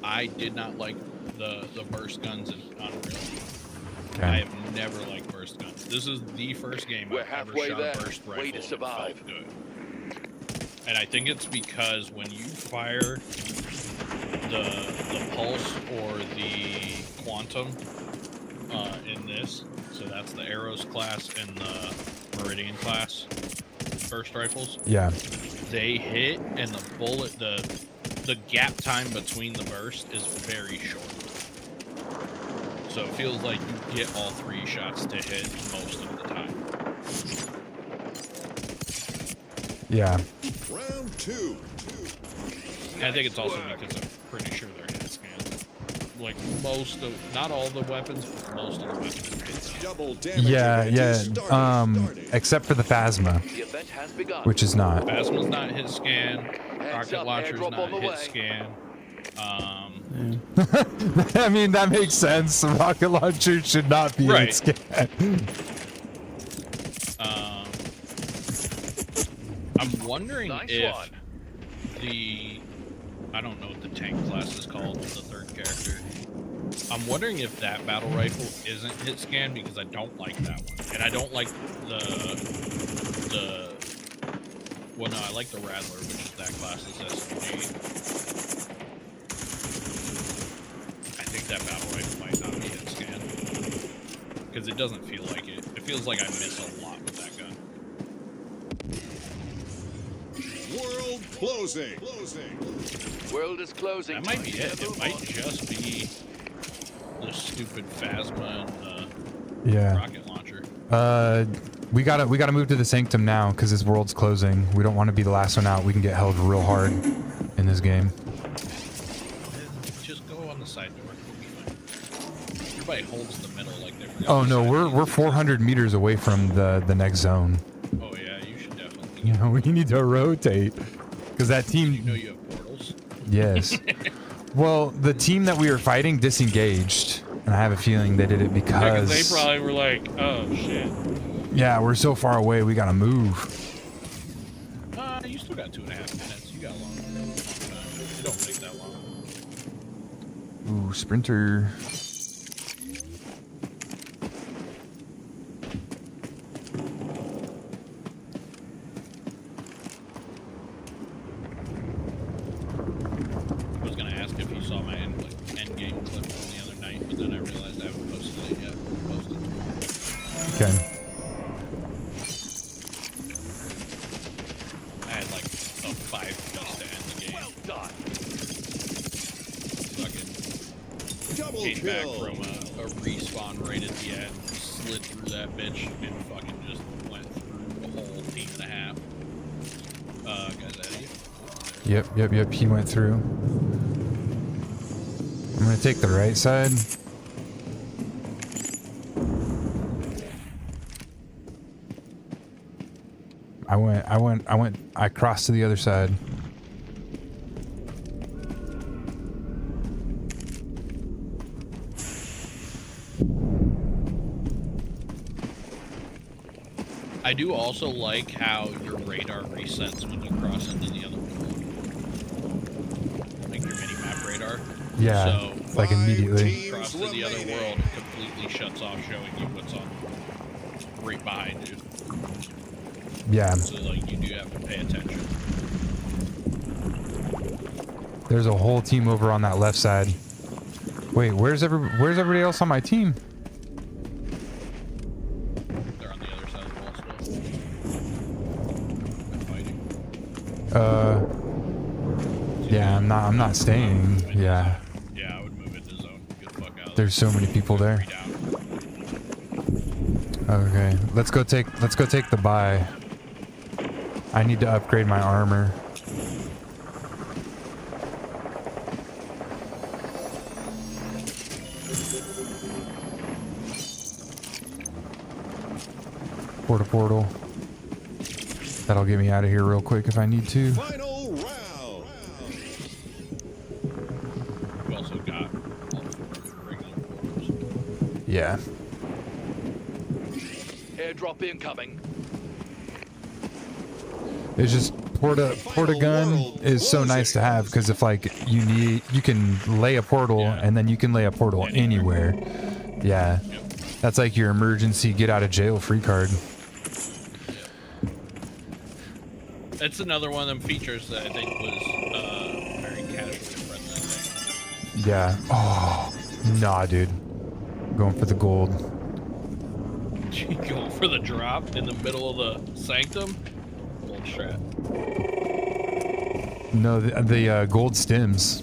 I did not like the burst guns in Unreal. Okay. I have never liked burst guns. This is the first game We're I've ever halfway shot there. a burst rifle Way to and it survive. felt good. And I think it's because when you fire the pulse or the quantum in this. So that's the arrows class and the meridian class burst rifles. Yeah. They hit, and the bullet, the gap time between the burst is very short. So it feels like you get all 3 shots to hit most of the time. Yeah. Round 2. And I think it's also because I'm pretty sure they're hit scan. Like not all the weapons, but most of the weapons are hit scan. Double damage. Yeah, event yeah. is starting. Except for the Phasma, The event has begun. which is not. Phasma's not hit scan. Heads Rocket up, launcher's airdrop not on the hit way. scan. I mean, that makes sense. Rocket launcher should not be Right. hit scan. I'm wondering Nice if one. I don't know what the tank class is called, the 3rd character. I'm wondering if that battle rifle isn't hit scan because I don't like that one. And I don't like well, no, I like the Rattler, which is that class's SMG. I think that battle rifle might not be hit scan. Because it doesn't feel like it. It feels like I miss a lot with that gun. World closing. World is closing. That might be Time it. to It move might on. just be the stupid Phasma and the Yeah. rocket launcher. We gotta move to the Sanctum now because this world's closing. We don't want to be the last one out. We can get held real hard in this game. Just go on the side door. We'll be fine. Everybody holds the middle like they forgot. Oh the no, side we're door. 400 meters away from the next zone. Oh yeah, you should definitely. You know, we need to rotate because that team. You know you have portals. Yes. Well, the team that we were fighting disengaged, and I have a feeling they did it because they probably were like, oh shit. yeah, we're so far away. We gotta move. You still got 2.5 minutes. You got a long time. It don't take that long. Ooh, sprinter. I was gonna ask if you saw my end game clip from the other night, but then I realized I haven't posted it yet. Posted. Okay. I had like a 5 just to end the game. Well done. Fucking Double came back kill. from a respawn right at the end, slid through that bitch, and fucking just went through a whole team and a half. Guys, out of you. Yep. He went through. I'm gonna take the right side. I crossed to the other side. I do also like how your radar resets when you cross into the other world. Like your mini-map radar. Yeah, So, like immediately. Teams cross to the other remaining. world, it completely shuts off showing you what's on right behind you. Yeah, So like you do have to pay attention. there's a whole team over on that left side. Wait, where's everybody else on my team? They're on the other side of the wall still. They're fighting. Yeah, I'm not staying. Yeah, Yeah, I would move into zone. Get the fuck out of there's so many people there. Three down. Okay, let's go take the buy. I need to upgrade my armor. Portal. That'll get me out of here real quick if I need to. Final round. We've also got all 4 regular portals. Yeah. Airdrop incoming. It's just porta gun is so nice to have because if like you can lay a portal and then you can lay a portal anywhere. Yeah. That's like your emergency get out of jail free card. It's another one of them features that I think was very casually friendly. Yeah. Oh, nah, dude. Going for the gold. You going for the drop in the middle of the sanctum? Gold strat. No, the gold stems.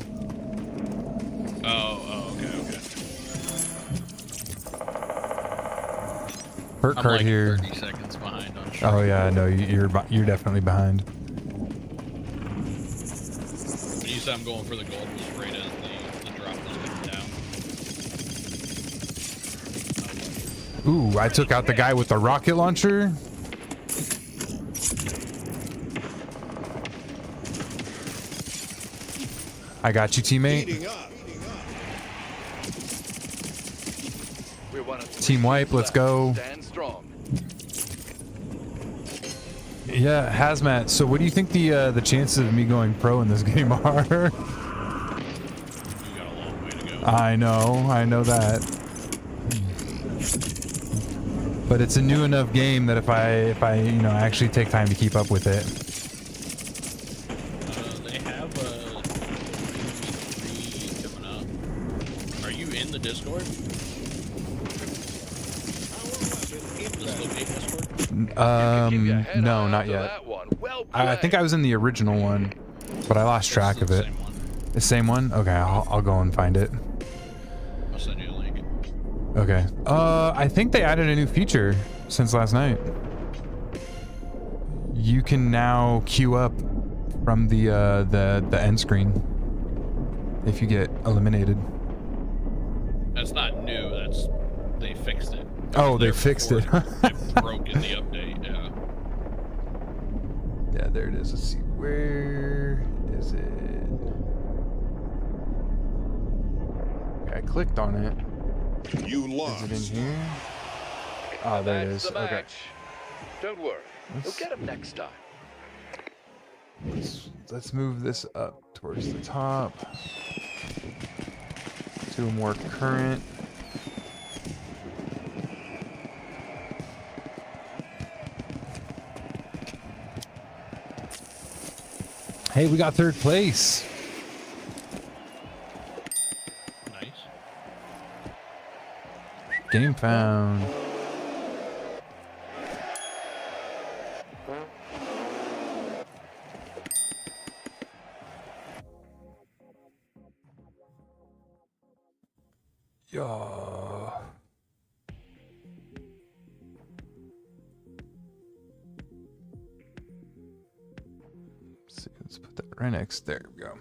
Oh, okay. Perk I'm card like here. 30 seconds behind on stream. Oh yeah, no, you're definitely behind. When you said I'm going for the gold was right as the drop was coming down. Ooh, I took out the guy with the rocket launcher. I got you, teammate. Heating up. We're one of Team wipe, let's go. Stand strong. Yeah, Hazmat. So, what do you think the chances of me going pro in this game are? You got a long way to go. I know that. But it's a new enough game that if I actually take time to keep up with it. They have a 3 coming up. Are you in the Discord? This locate Discord? No, not yet. I think I was in the original one, but I lost track of it. Same one. The same one? Okay, I'll go and find it. I'll send you a link. Okay. I think they added a new feature since last night. You can now queue up from the end screen if you get eliminated. That's not new. They fixed it. Oh, they fixed it. It broke in the update. Yeah. Yeah, there it is. Let's see. Where is it? Okay, I clicked on it. You Is lost. it in here? Oh, there it That's is. the Okay. match. Don't worry. We'll get him next time. Let's move this up towards the top to a more current. Hey, we got 3rd place. Nice. Game found. Yeah. Let's put that right next. There we go.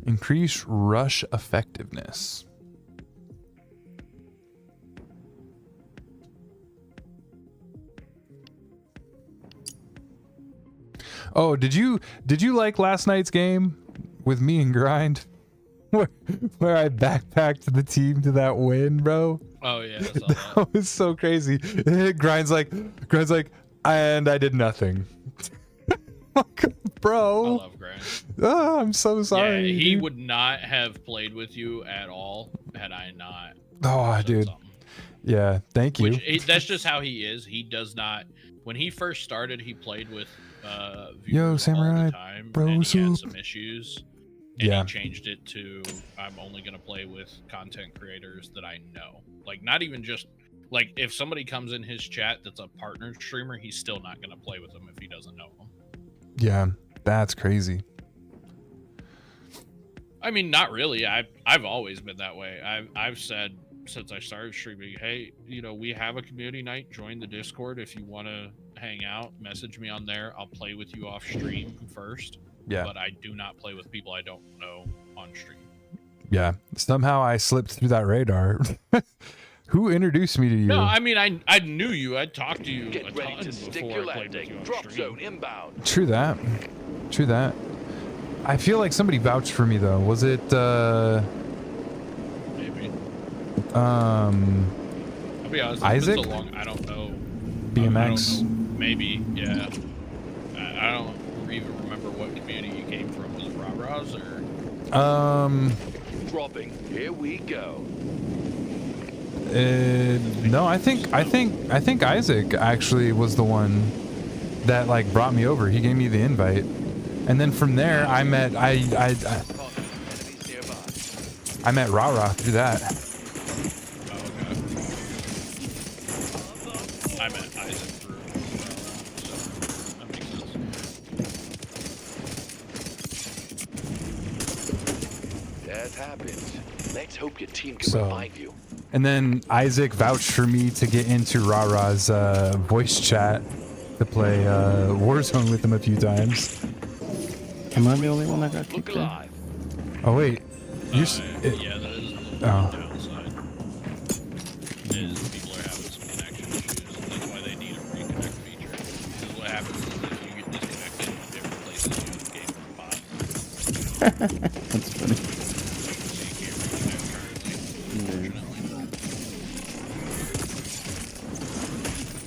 Increase rush effectiveness. Oh, did you like last night's game with me and Grind? Where I backpacked the team to that win, bro? Oh yeah, I saw That that. was so crazy. Grind's like, and I did nothing. Bro. I love Grant. Oh, I'm so sorry. Yeah, he dude. would not have played with you at all had I not. Oh, said dude. something. Yeah, thank you. That's just how he is. He does not. When he first started, he played with viewers Yo, all Samurai, the time, bro, and he had soup. some issues. And Yeah. he changed it to I'm only gonna play with content creators that I know. Like not even just like if somebody comes in his chat that's a partner streamer, he's still not gonna play with them if he doesn't know them. Yeah, that's crazy. I mean, not really. I've always been that way. I've said since I started streaming, hey, we have a community night. Join the Discord if you want to hang out. Message me on there. I'll play with you off stream first. Yeah. But I do not play with people I don't know on stream. Yeah. Somehow I slipped through that radar. Who introduced me to you? No, I mean I knew you. I talked to you a Get ready ton to stick before your I played with landing. you on Drop stream. zone inbound. True that. True that. I feel like somebody vouched for me though. Was it Maybe. I'll I'll be honest. Isaac? It's been so long. I don't know. BMX? I don't know. Maybe. Yeah. I don't even remember what community you came from. Was it Rah-Rahs or? Dropping. Here we go. No, I think Isaac actually was the one that like brought me over. He gave me the invite, and then from there I met Enemies nearby. I met Rara through that. Oh, okay. I met Isaac through. So that makes sense. That happens. Let's hope your team can So- revive you. And then Isaac vouched for me to get into Rara's voice chat to play Warzone with him a few times. Am I the only one that got Look kicked in? alive. Oh wait, Yeah, that is a little Oh. downside. Is people are having some connection issues. That's why they need a reconnect feature. Because what happens is if you get disconnected, it replaces you with game from bot. That's funny. So you can't reconnect currently, unfortunately.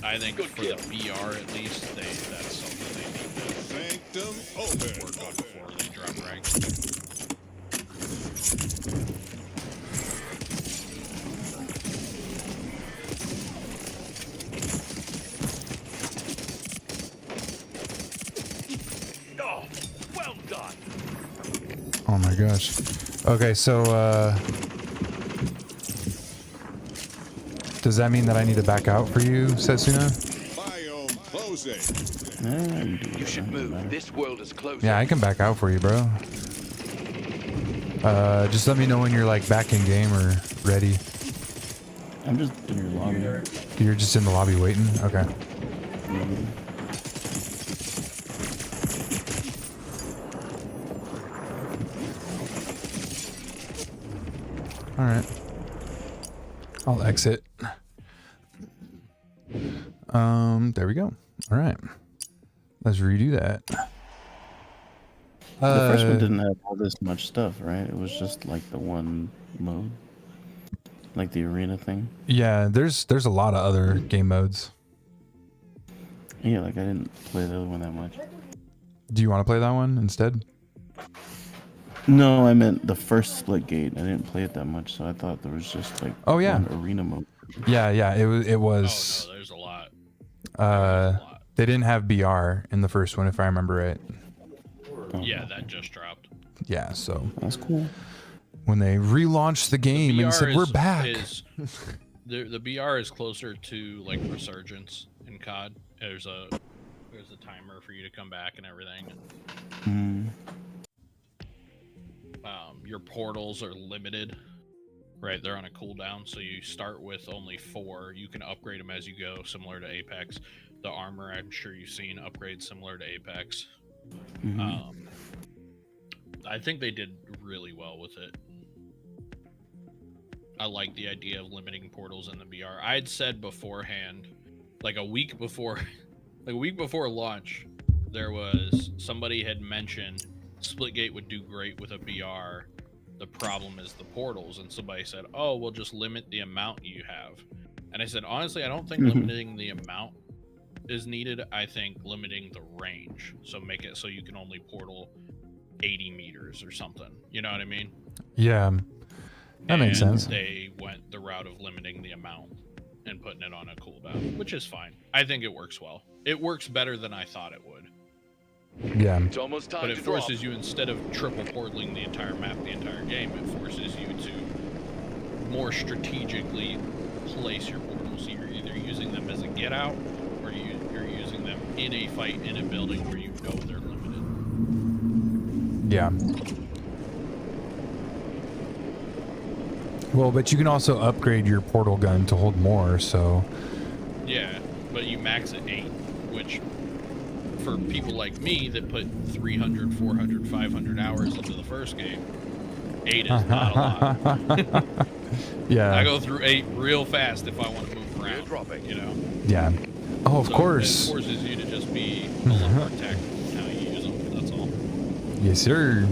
I think Good for kill. the VR at least, that's something they need Sanctum to open. work on before they drop rank. Oh, well done. oh my gosh. Okay, so does that mean that I need to back out for you, Setsuna? Biome closing. You should move. This world is closing. Yeah, I can back out for you, bro. Just let me know when you're like back in game or ready. I'm just in your lobby. You're just in the lobby waiting? Okay. Alright. I'll exit. There we go. Alright. Let's redo that. The first one didn't have all this much stuff, right? It was just like the one mode, like the arena thing. Yeah, there's a lot of other game modes. Yeah, like I didn't play the other one that much. Do you want to play that one instead? No, I meant the first Splitgate. I didn't play it that much, so I thought there was just like Oh, yeah. one arena mode. Yeah, it Oh was. no, there's a lot. They didn't have BR in the first one, if I remember right. Oh, Yeah, that just dropped. Yeah, so that's cool. when they relaunched the game and BR said we're back. The BR is closer to like Resurgence in COD. There's a timer for you to come back and everything. Your portals are limited, right? They're on a cooldown, so you start with only 4. You can upgrade them as you go, similar to Apex. The armor, I'm sure you've seen upgrades similar to Apex. I think they did really well with it. I like the idea of limiting portals in the BR. I'd said beforehand, like a week before launch, there was somebody had mentioned Splitgate would do great with a BR. The problem is the portals, and somebody said, "Oh, we'll just limit the amount you have." And I said, honestly, I don't think limiting the amount is needed. I think limiting the range, so make it so you can only portal 80 meters or something. You know what I mean? Yeah, that makes And sense. They went the route of limiting the amount and putting it on a cooldown, which is fine. I think it works well. It works better than I thought it would. Yeah, It's almost time But it to drop. forces you, instead of triple portaling the entire map, the entire game, it forces you to more strategically place your portals. So you're either using them as a get out, or you're using them in a fight in a building where you know they're limited. yeah. Well, but you can also upgrade your portal gun to hold more, so Yeah, but you max at 8, which for people like me that put 300, 400, 500 hours into the first game, 8 is not a lot. yeah. I go through 8 real fast if I want to move You're around, dropping. you know? Yeah. Oh, of So course. It forces you to just be a lot more tactical in how you use them, that's all. Yes, sir.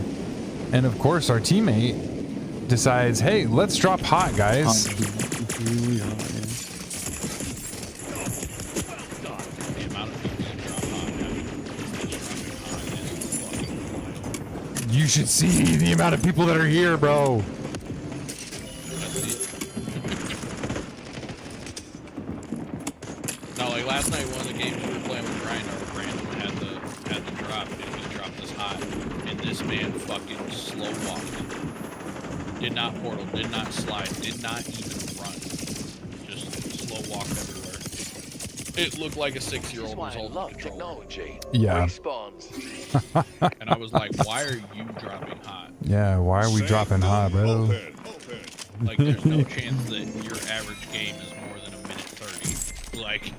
And of course, our teammate decides, hey, let's drop hot, guys. Really hot, yeah. The amount of people that drop hot now is dropping hot is fucking wild. You should see the amount of people that are here, bro. last night, one of the games we were playing with Brian, our random had the drop, and we dropped this hot, and this man fucking slow walked. Did not portal, did not slide, did not even run. Just slow walked everywhere. It looked like a 6-year-old was Why I holding love the controller. technology. Yeah. Respawns. And I was like, why are you dropping hot? Yeah, why are we Save dropping the hot, bro? Open. Like, there's no chance that your average game is more than a minute 30. Like,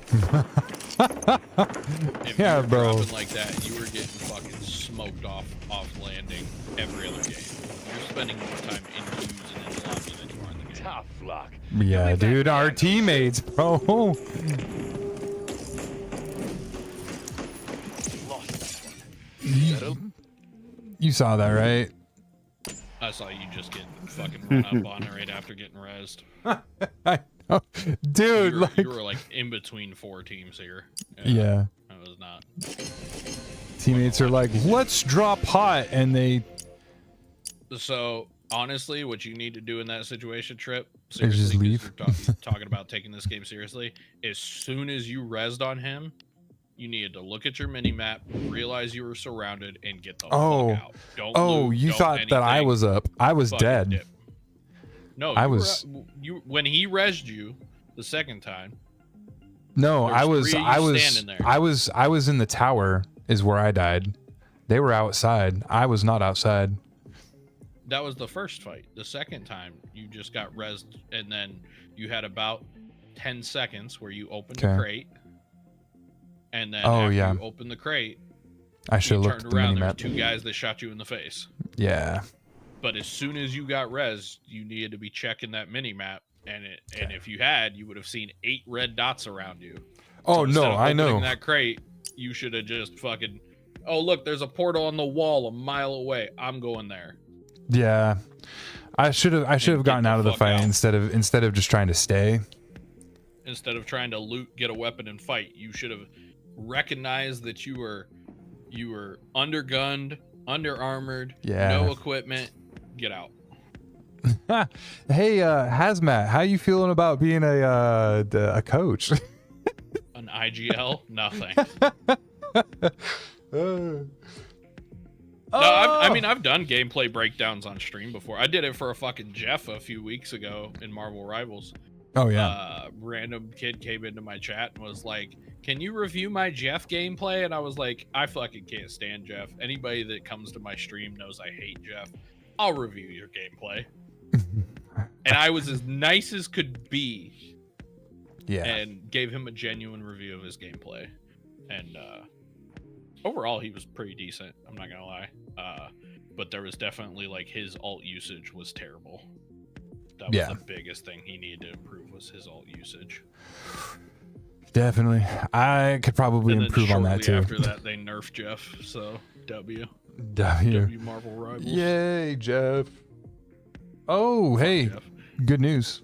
if Yeah, you were bro. dropping like that, you were getting fucking smoked off landing every other game. You're spending more time in queues and in the lobby than you are in the game. Tough luck. Yeah, dude, our teammates, bro. Lost that one. You saw that, right? I saw you just get fucking run up on right after getting rezzed. I know. Dude, You like, were like in between 4 teams here. yeah. That was not. Teammates are like, let's drop hot, and they So honestly, what you need to do in that situation, Trip, Is just seriously, 'cause leave. you're talking about taking this game seriously. As soon as you rezzed on him, you needed to look at your mini map, realize you were surrounded, and get the fuck out. Don't oh, loot, you don't thought that I anything, was up. I was fucking dead. dip. No, I you were- was- you when he rezzed you the second time. No, There's I was, three of I you was, standing there. I was in the tower is where I died. They were outside. I was not outside. That was the first fight. The second time, you just got rezzed, and then you had about 10 seconds where you opened the Okay. crate, and then Oh, after yeah. you opened the crate, I should you have looked turned at the around. mini There's map. 2 guys that shot you in the face. Yeah. But as soon as you got rezzed, you needed to be checking that mini map, and if you had, you would have seen 8 red dots around you. Oh So instead no, of I opening know. that crate, you should have just fucking. Oh look, there's a portal on the wall a mile away. I'm going there. Yeah. I should have get gotten the out of the fuck fight out. instead of just trying to stay. Instead of trying to loot, get a weapon, and fight, you should have recognized that you were undergunned, under armored, Yeah. no equipment. Get out. Hey, Hazmat, how you feeling about being a coach? An IGL, nothing. No, I mean I've done gameplay breakdowns on stream before. I did it for a fucking Jeff a few weeks ago in Marvel Rivals. Oh yeah. Random kid came into my chat and was like, "Can you review my Jeff gameplay?" And I was like, "I fucking can't stand Jeff. Anybody that comes to my stream knows I hate Jeff. I'll review your gameplay." And I was as nice as could be, Yeah. and gave him a genuine review of his gameplay. And overall, he was pretty decent. I'm not gonna lie. But there was definitely like his alt usage was terrible. That was Yeah. the biggest thing he needed to improve was his alt usage. Definitely. I could probably And then improve on that too. shortly after that, they nerfed Jeff. So W W. Marvel Rivals. Yay, Jeff. Oh, Fuck hey, Jeff. good news.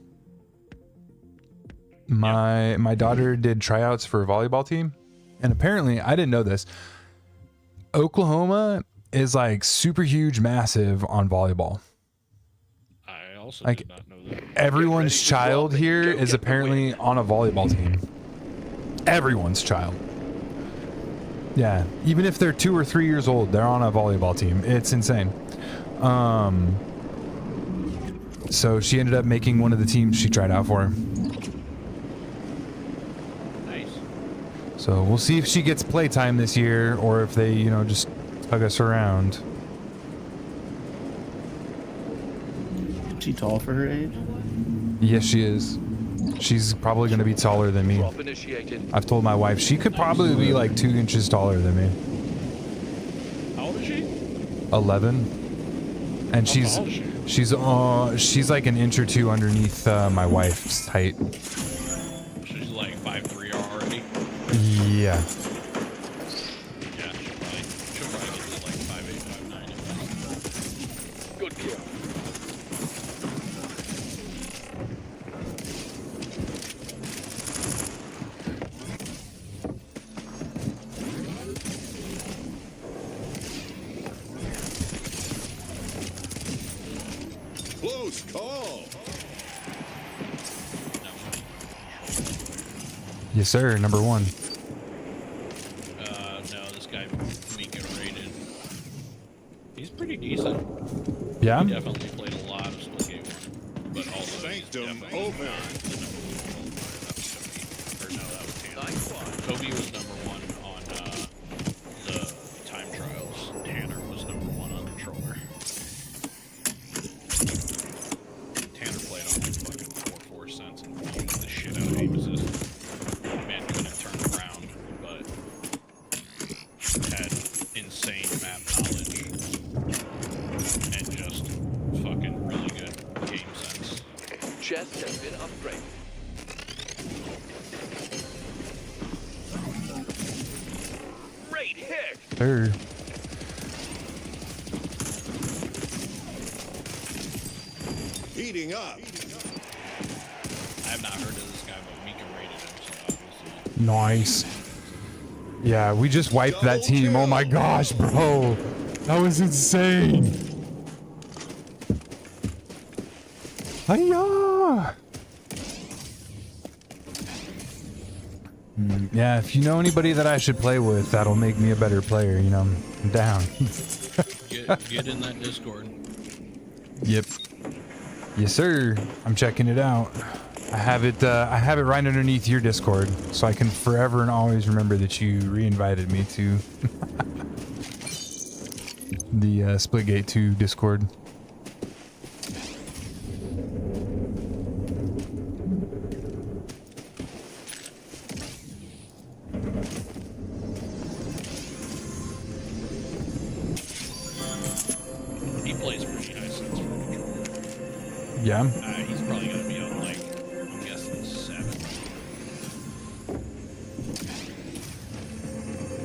My daughter did tryouts for a volleyball team, and apparently I didn't know this. Oklahoma is like super huge, massive on volleyball. I also Like, did not know that. Everyone's to child drop it. here Go is get the apparently win. on a volleyball team. Everyone's child. Yeah, even if they're 2 or 3 years old, they're on a volleyball team. It's insane. So she ended up making one of the teams she tried out for. Nice. So we'll see if she gets playtime this year or if they, just tug us around. Is she tall for her age? Yes, she is. She's probably going to be taller than me. Drop initiated. I've told my wife she could probably be like 2 inches taller than me. How old is she? 11. And she's tall is she? she's like an inch or 2 underneath my wife's height. She's like 5'3" already. Yeah. Yeah, she'll probably get to like 5'8", 5'9". Good kill. Close call. Yes, sir. Number 1. Yeah? He definitely played a lot of Splitgate 1, but also he's Sanctum definitely open. not the number one controller. That was Toby. Or no, that was Tanner. Nice one. Toby was number one on the time trials. Tanner was number one on controller. Tanner played on like fucking 4 cents and beat the shit out of aim assist. Man couldn't turn around, but had insane map knowledge and just fucking really good game sense. Chest has been upgraded. Great hit! Sir. Heating up. I have not heard of this guy, but Mika rated him, so obviously. Nice. Yeah, we just wiped that team. Oh my gosh, bro. That was insane. Hiya! Yeah, if you know anybody that I should play with, that'll make me a better player, you know, I'm down. Get in that Discord. Yep. Yes, sir. I'm checking it out. I have it right underneath your Discord, so I can forever and always remember that you re-invited me to the Splitgate 2 Discord. He plays pretty high sense for controller. Yeah. He's probably gonna be on like, I'm guessing 7.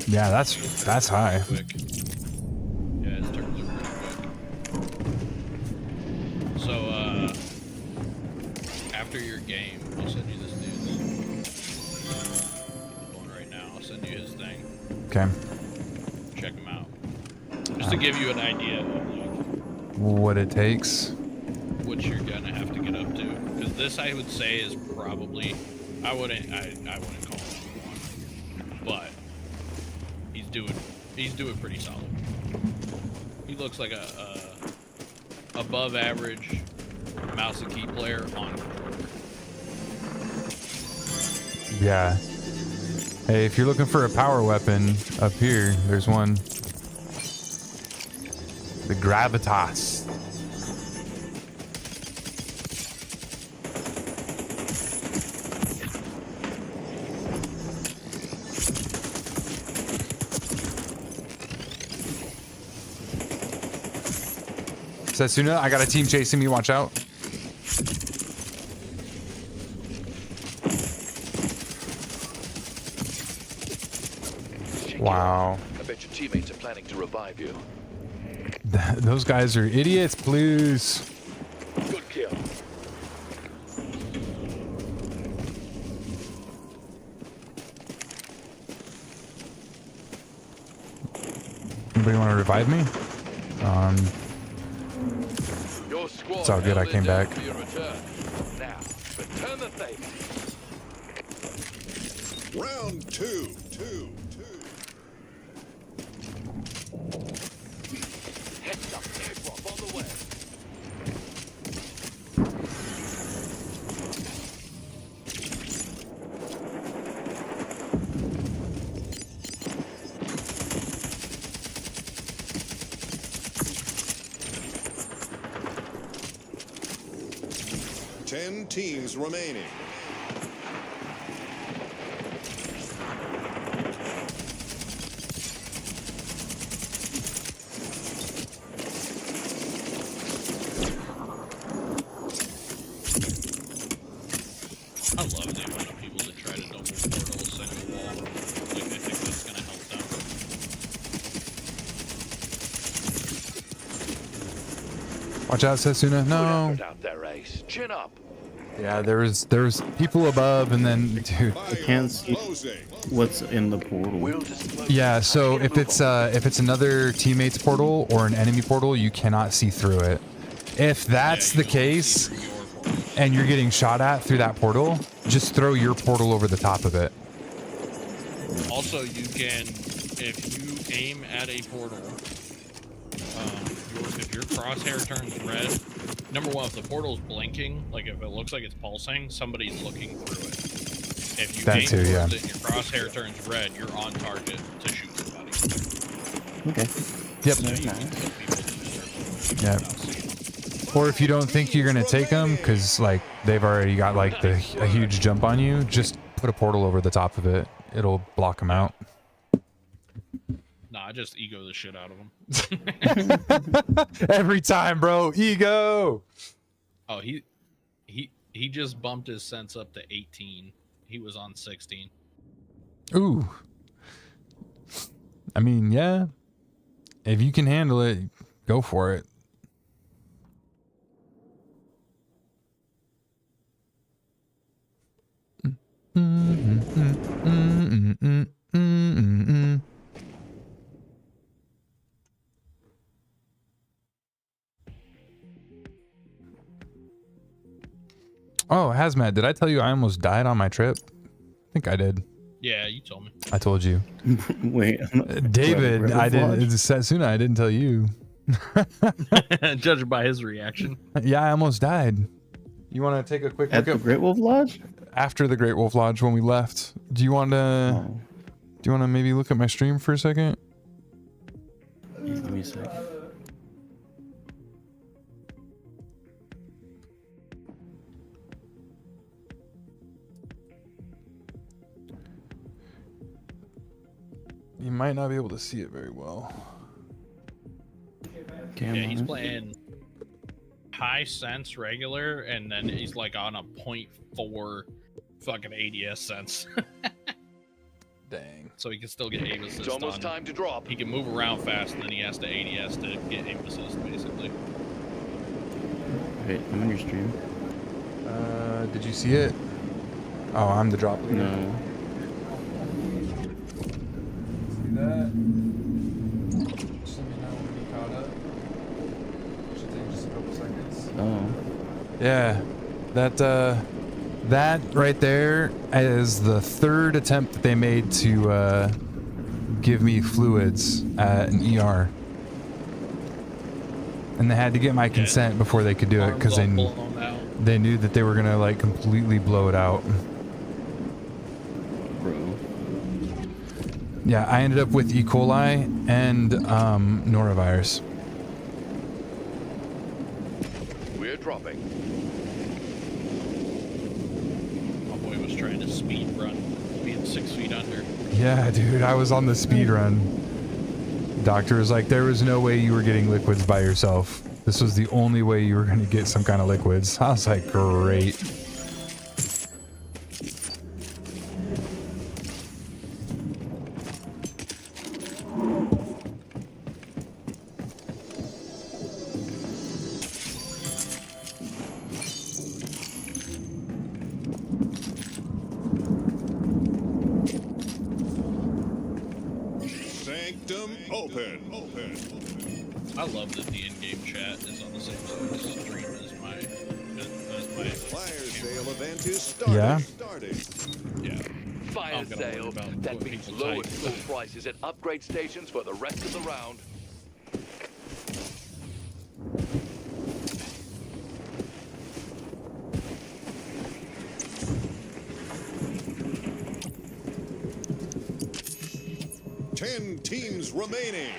Yeah, that's high. Quick. Yeah, his turns are pretty quick. So, after your game, I'll send you this dude's one right now. I'll send you his thing. Okay. Check him out. Just to give you an idea of like What it takes. what you're gonna have to get up to. Because this, I would say, is probably I wouldn't call him number one, but he's doing pretty solid. He looks like a above average mouse and key player on controller. Yeah. Hey, if you're looking for a power weapon up here, there's one. The Gravitas. Setsuna, I got a team chasing me, watch out. Wow. I bet your teammates are planning to revive you. Those guys are idiots, please. Good kill. Anybody want to revive me? Your squad It's all good, I held it came down back. for your return. Now, return the favor. Round two. Heads up, airdrop on the way. Ten teams remaining. I love the amount of people that try to double portal a second wall. Like, I think that's gonna help them. Watch out, Setsuna. Good No. effort out there, Ace. Chin up. Yeah, there's people above, and then, dude. Fire can't see- closing. What's in the portal? We'll disclose. Yeah, so if it's another teammate's portal or an enemy portal, you cannot see through it. If that's Yeah, the you can only see case, through your portal. and you're getting shot at through that portal, just throw your portal over the top of it. Also, if you aim at a portal, if your crosshair turns red, number one, if the portal's blinking, like if it looks like it's pulsing, somebody's looking through it. If you That aim too, towards yeah. it and your crosshair turns red, you're on target to shoot somebody. Okay. Yep. So you can kill people that just Yeah. without seeing them. Or if you don't think you're gonna take them, because like they've already got like a huge jump on you, just put a portal over the top of it. It'll block them out. Nah, I just ego the shit out of them. Every time, bro. Ego. Oh, he just bumped his sense up to 18. He was on 16. Ooh. I mean, yeah. If you can handle it, go for it. Oh, Hazmat, did I tell you I almost died on my trip? I think I did. Yeah, you told me. I told you. Wait. David, Red I Lodge? didn't. Satsuna, I didn't tell you. Judging by his reaction. Yeah, I almost died. You want to take a quick At look the Great Wolf Lodge? after the Great Wolf Lodge when we left? Do you want to? Oh, Do you want to maybe look at my stream for a second? give me a sec. You might not be able to see it very well. Okay, Yeah, I'm he's on it. playing high sense regular, and then he's like on a 0.4 fucking ADS sense. Dang. So he can still get aim assist It's almost on. time to drop. He can move around fast, and then he has to ADS to get aim assist, basically. Wait, I'm on your stream. Did you see it? Oh, I'm the drop leader. No. See that? Just let me know when you caught up. Should take just a couple seconds. Oh. Yeah, that right there is the third attempt that they made to give me fluids at an ER, and they had to get my consent before they could do it because Arms all blown out. they knew that they were gonna like completely blow it out. Bro. Yeah, I ended up with E. coli and norovirus. We're dropping. My boy was trying to speed run, being 6 feet under. Yeah, dude, I was on the speed run. Doctor was like, there was no way you were getting liquids by yourself. This was the only way you were going to get some kind of liquids. I was like, great. Sanctum open. I love that the in-game chat is on the same stream as my Fire sale event is starting. Yeah? yeah. Fire I'm gonna worry sale. about That what means people lower type. fuel prices at upgrade stations for the rest of the round. Ten teams remaining.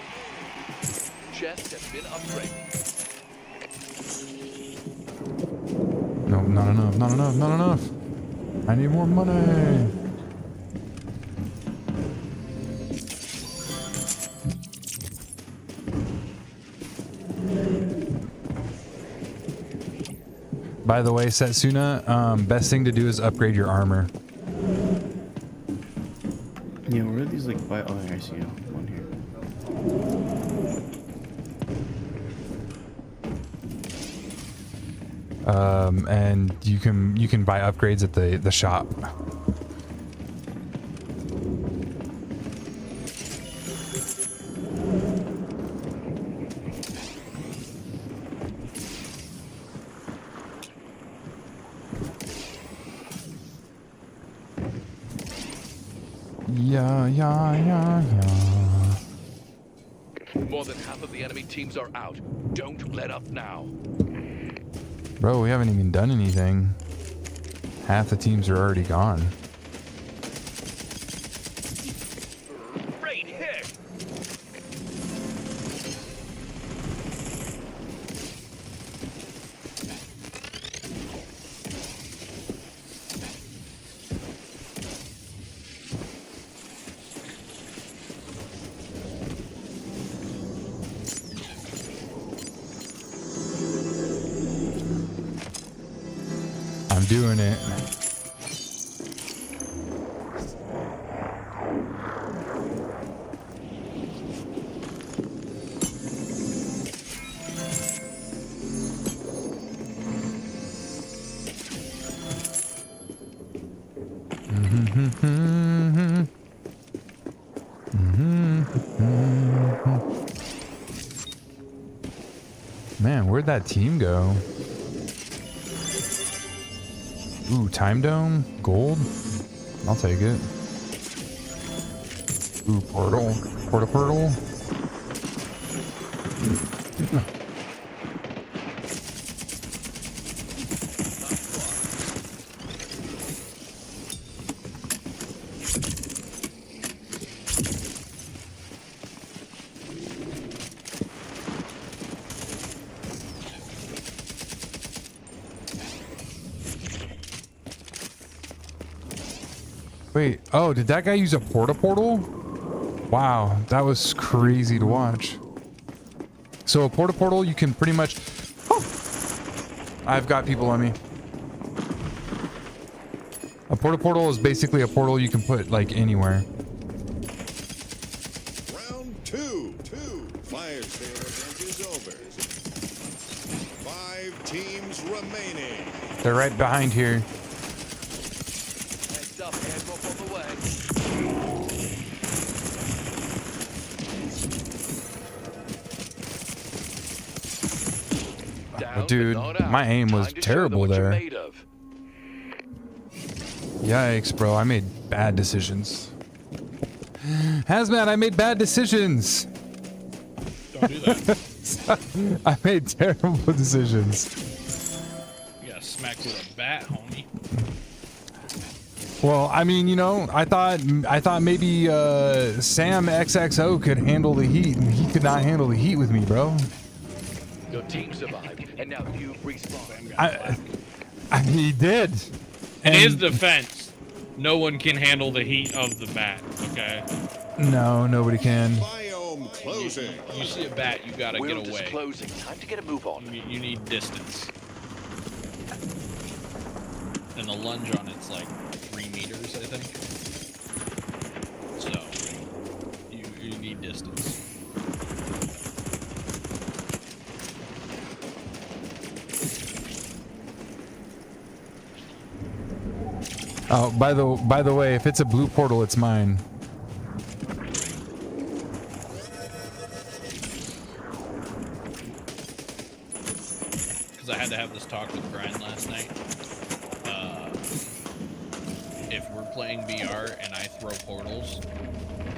Chests have been upgraded. No, not enough, not enough, not enough. I need more money. By the way, Setsuna, best thing to do is upgrade your armor. Yeah, where are these like by? Oh, I see one here. And you can buy upgrades at the shop. Yeah. More than half of the enemy teams are out. Don't let up now. Bro, we haven't even done anything. Half the teams are already gone. Great hit! I'm doing it. Man, where'd that team go? Ooh, time dome, gold. I'll take it. Ooh, portal, portal. Wait, oh, did that guy use a portal? Wow, that was crazy to watch. So a portal, you can pretty much... Oh, I've got people on me. A portal is basically a portal you can put like anywhere. Round two. Fire sale event is over. 5 teams remaining. They're right behind here. Heads up, airdrop on the way. Down, Dude, but not out. my aim was Time to show them terrible what you're there. made of. Yikes, bro, I made bad decisions. Hazmat, I made bad decisions. Don't do that. I made terrible decisions. You got smacked with a bat, homie. Well, I mean, you know, I thought maybe Sam XXO could handle the heat, and he could not handle the heat with me, bro. Your team survived, and now you've respawned. I mean, he did. In his And defense, no one can handle the heat of the bat, okay? no, nobody can. Biome closing. You see a bat, you gotta World get is away. closing. Time to get a move on. You need distance. And the lunge on it's like 3 meters, I think. So, you need distance. Oh, by the way, if it's a blue portal, it's mine. Because I had to have this talk with Brian last night. If we're playing VR and I throw portals,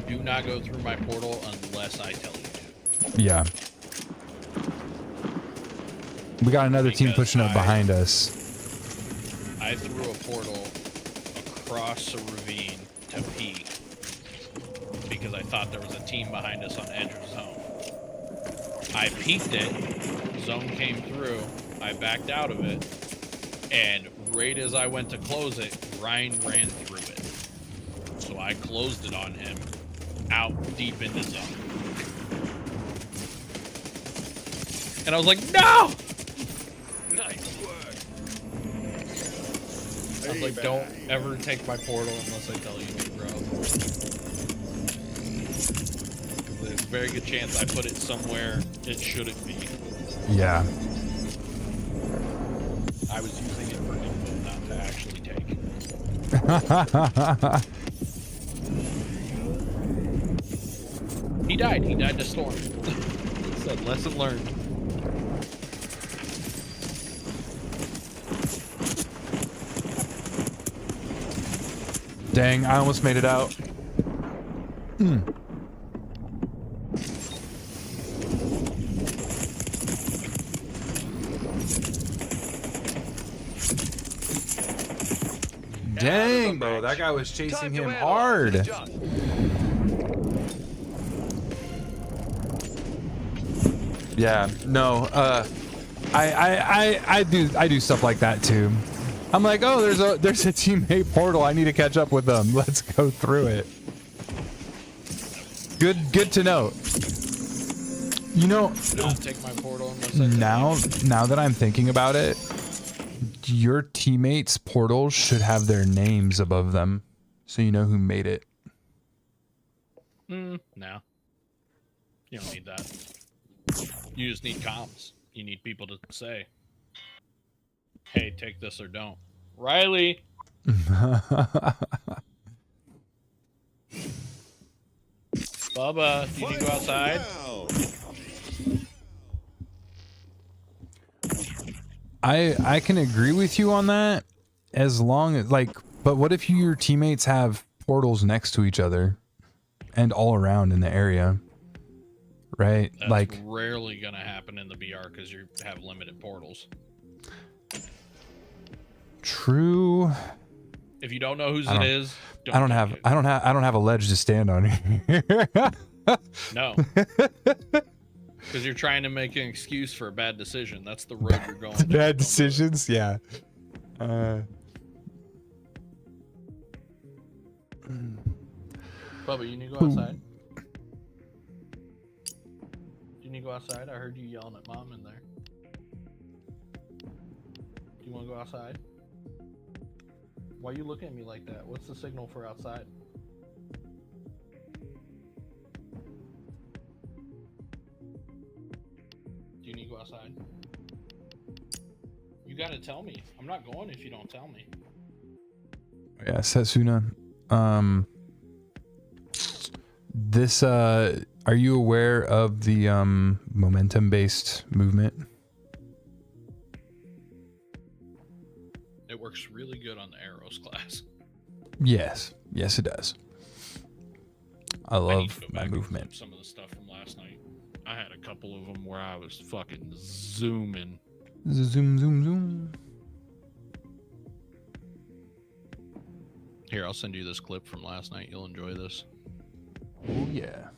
do not go through my portal unless I tell you to. Yeah. We got another team Because pushing up behind us. I threw a portal across a ravine to peek because I thought there was a team behind us on edge of zone. I peeked it, zone came through, I backed out of it, and right as I went to close it, Ryan ran through it. So I closed it on him, out deep into zone. And I was like, no! Nice work. I was like, don't ever take my portal unless I tell you to, bro. 'Cause there's a very good chance I put it somewhere it shouldn't be. Yeah. I was using it for info, not to actually take. He died. He died to storm. Said lesson learned. Dang, I almost made it out. Dang, bro, that guy was chasing him hard. Yeah, no, I do stuff like that too. I'm like, oh, there's a teammate portal. I need to catch up with them. Let's go through it. Good to know. You know, Not take my portal now that I'm thinking about it, your teammates' portals should have their names above them, so you know who made it. No. You don't need that. You just need comms. You need people to say, hey, take this or don't. Riley! Bubba, do you need to go outside? I can agree with you on that, as long as, like, but what if your teammates have portals next to each other and all around in the area? Right? That's like rarely gonna happen in the BR because you have limited portals. True. If you don't know whose it is, I don't have a ledge to stand on here. No. Because you're trying to make an excuse for a bad decision. That's the road you're going. Bad decisions, yeah. Bubba, you need to go outside. You need to go outside. I heard you yelling at mom in there. Do you want to go outside? Why are you looking at me like that? What's the signal for outside? Do you need to go outside? You gotta tell me. I'm not going if you don't tell me. Yeah, Setsuna. This are you aware of the momentum based movement? It works really good on the arrows class. Yes. Yes, it does. I I need love to go my back and movement. flip some of the stuff from last night. I had a couple of them where I was fucking zooming. Zoom, zoom, zoom. Here, I'll send you this clip from last night. You'll enjoy this. Oh yeah.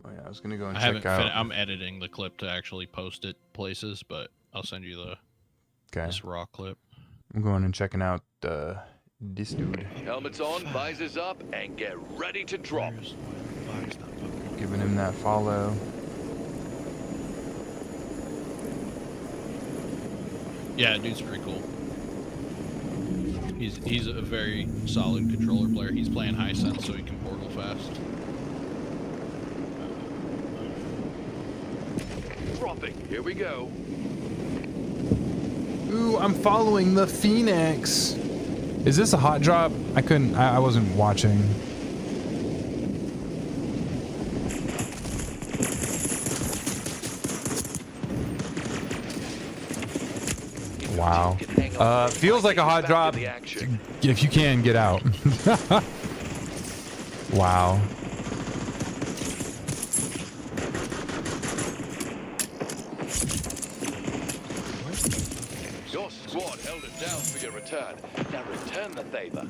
Oh yeah, I was gonna go and I check haven't. out. I'm editing the clip to actually post it places, but I'll send you this raw clip. I'm going and checking out this dude. Helmets on, visors up, and get ready to drop. Giving him that follow. Yeah, dude's pretty cool. He's a very solid controller player. He's playing high sense, so he can portal fast. Dropping. Here we go. Ooh, I'm following the Phoenix. Is this a hot drop? I wasn't watching. Wow. Feels like a hot drop. If you can, get out. Wow. Your squad held it down for your return. Now return the favor.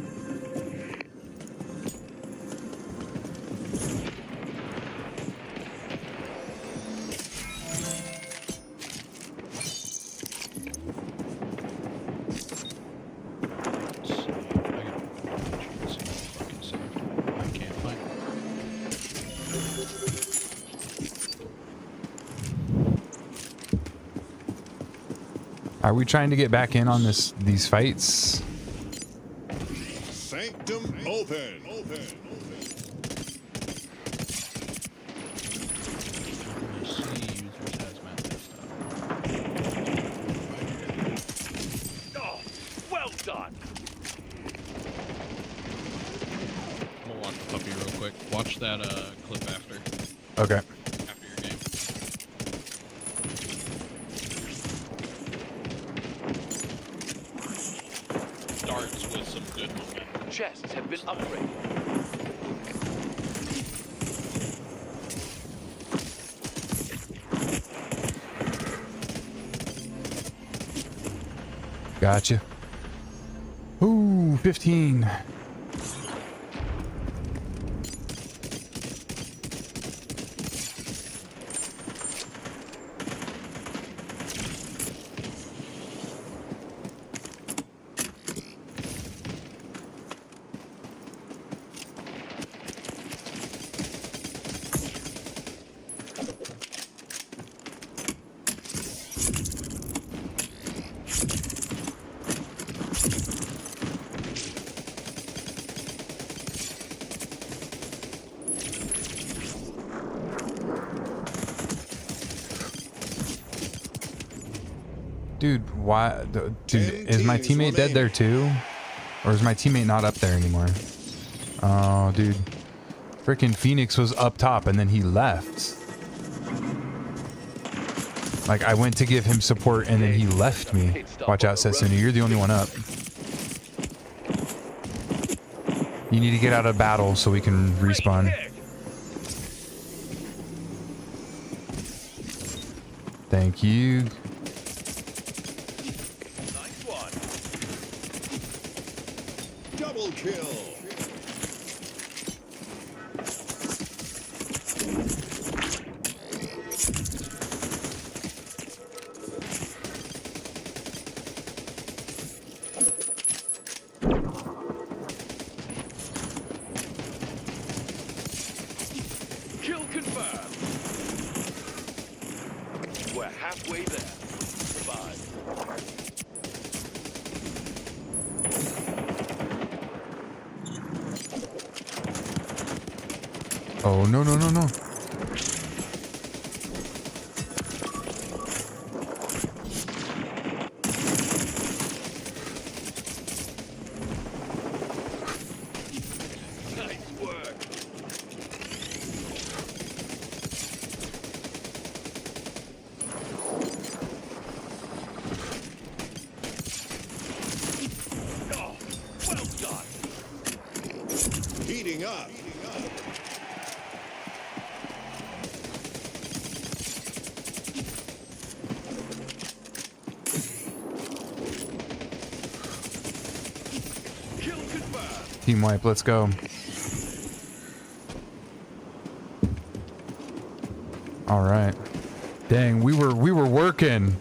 Are we trying to get back in on these fights? Sanctum open. Oh, well done. I'm gonna watch the puppy real quick. Watch that clip after. Okay. After your game. Starts with some good momentum. Chests have been upgraded. Gotcha. Ooh, 15. Dude, why? Dude, is my teammate dead there too? Or is my teammate not up there anymore? Oh, dude. Freaking Phoenix was up top and then he left. Like, I went to give him support and then he left me. Watch out, Setsunu. You're the only one up. You need to get out of battle so we can respawn. Thank you. Double kill. Kill confirmed. We're halfway there. Survive. Oh, no, no, no, no. Nice work. Oh, well done. Heating up. Kill confirmed. Team wipe, let's go. All right. Dang, we were working.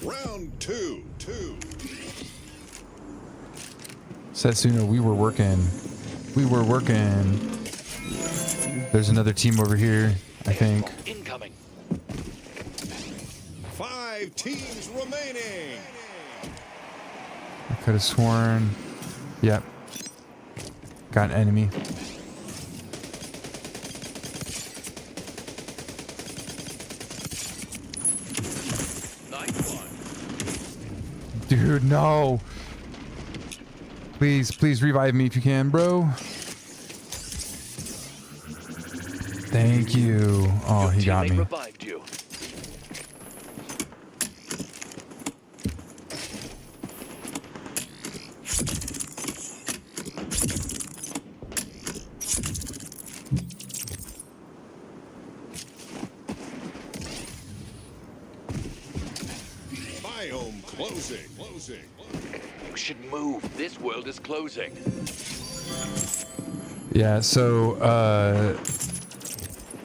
Round two. Setsuna, we were working. We were working. There's another team over here, I think. Incoming. 5 teams remaining. I could have sworn. Yep. Got an enemy. Nice one. Dude, no. Please revive me if you can, bro. Thank you. Oh, he got Teammate me. revived you. Biome closing. You should move. This world is closing. Yeah, so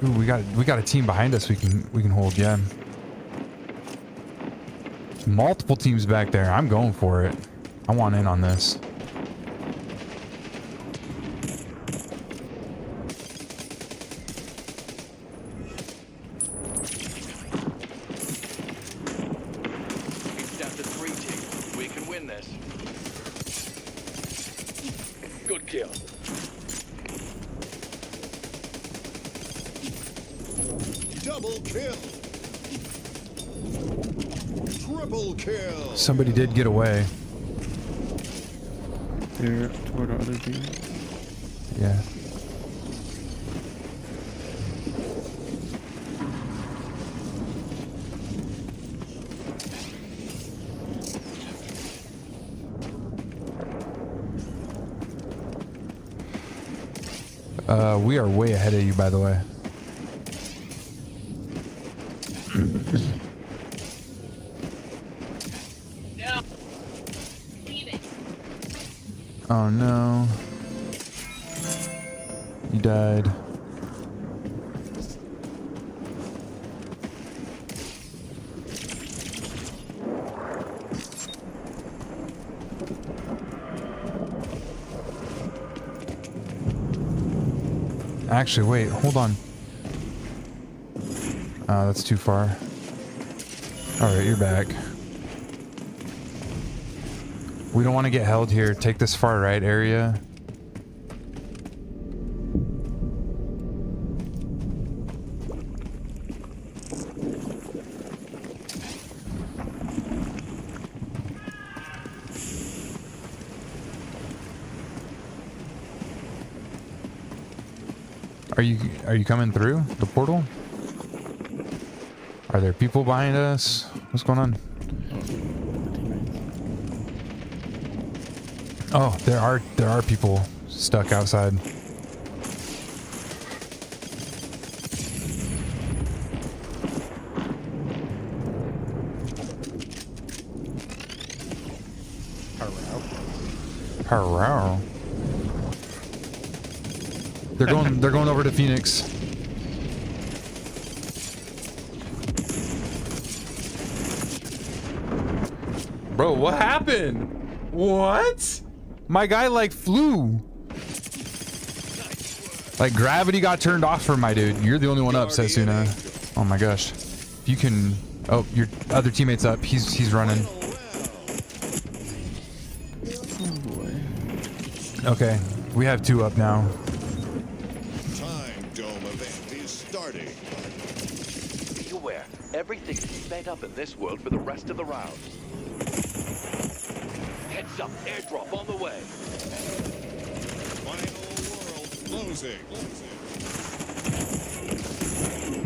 ooh, we got a team behind us we can hold, yeah. Multiple teams back there. I'm going for it. I want in on this. It's down to 3 teams. We can win this. Good kill. Double kill. Triple kill. Somebody did get away. They're toward our other team. Yeah. We are way ahead of you, by the way. No. Leave it. Oh no. You died. Actually, wait, hold on. Oh, that's too far. Alright, you're back. We don't want to get held here. Take this far right area. Are you coming through the portal? Are there people behind us? What's going on? Oh, there are people stuck outside. Hello. They're going over to Phoenix. Bro, what happened? What? My guy like flew. Like gravity got turned off for my dude. You're the only one up, Setsuna. Oh my gosh. If you can. Oh, your other teammate's up. He's running. Oh boy. Okay, we have 2 up now. Time dome event is starting. Be aware, everything is sped up in this world for the rest of the round. Heads up, airdrop on the way. Final world closing.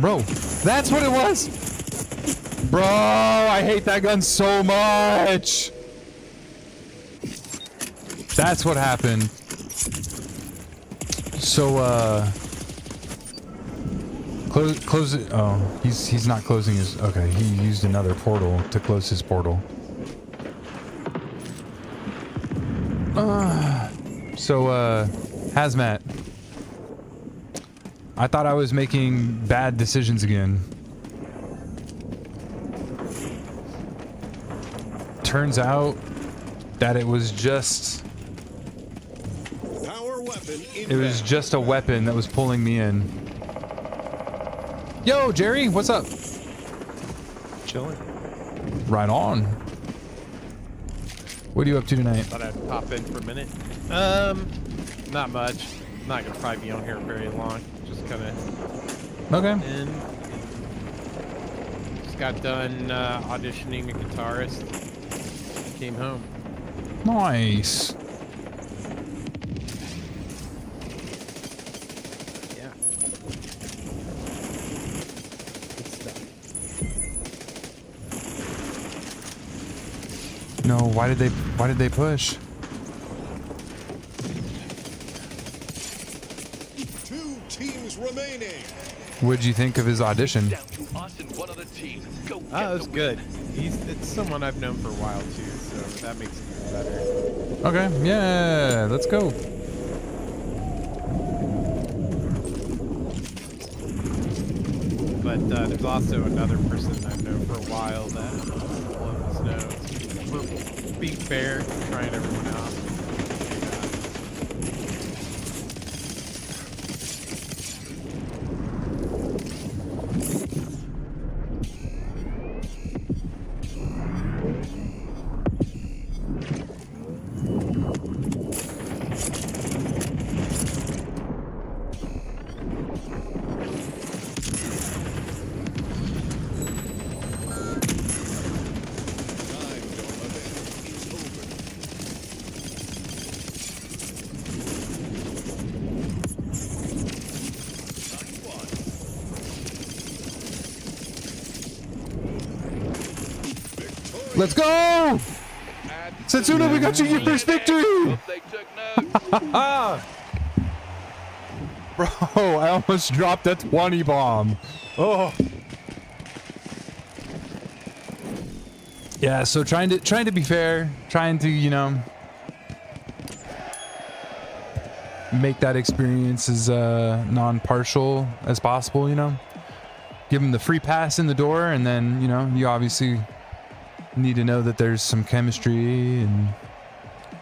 Bro, that's what it was. Bro, I hate that gun so much. That's what happened. So, close it. Oh, he's not closing his. Okay, he used another portal to close his portal. So, Hazmat. I thought I was making bad decisions again. Turns out that it was just. Power weapon It was just a weapon that was pulling me in. Yo, Jerry, what's up? Chilling. Right on. What are you up to tonight? Thought I'd pop in for a minute. Not much. Not gonna probably be on here very long. Just kind of Okay. in. Just got done auditioning a guitarist. Came home. Nice. Yeah. Good stuff. No, why did they push? 2 teams remaining. What'd you think of his audition? Down to us and one other team. Go get Oh, the it's good. It's someone I've known for a while too, so that makes it even better. Okay, yeah, let's go. But there's also another person I've known for a while that knows. We're being fair, trying everyone out. Time dome event is over. Nice one. Victorious. Let's go! Setsuna, we got you your first victory! Hope they took notes. Bro, I almost dropped a 20 bomb. Oh. Yeah, so trying to be fair, trying to, you know, make that experience as non-partial as possible, you know. Give them the free pass in the door, and then, you know, you obviously need to know that there's some chemistry and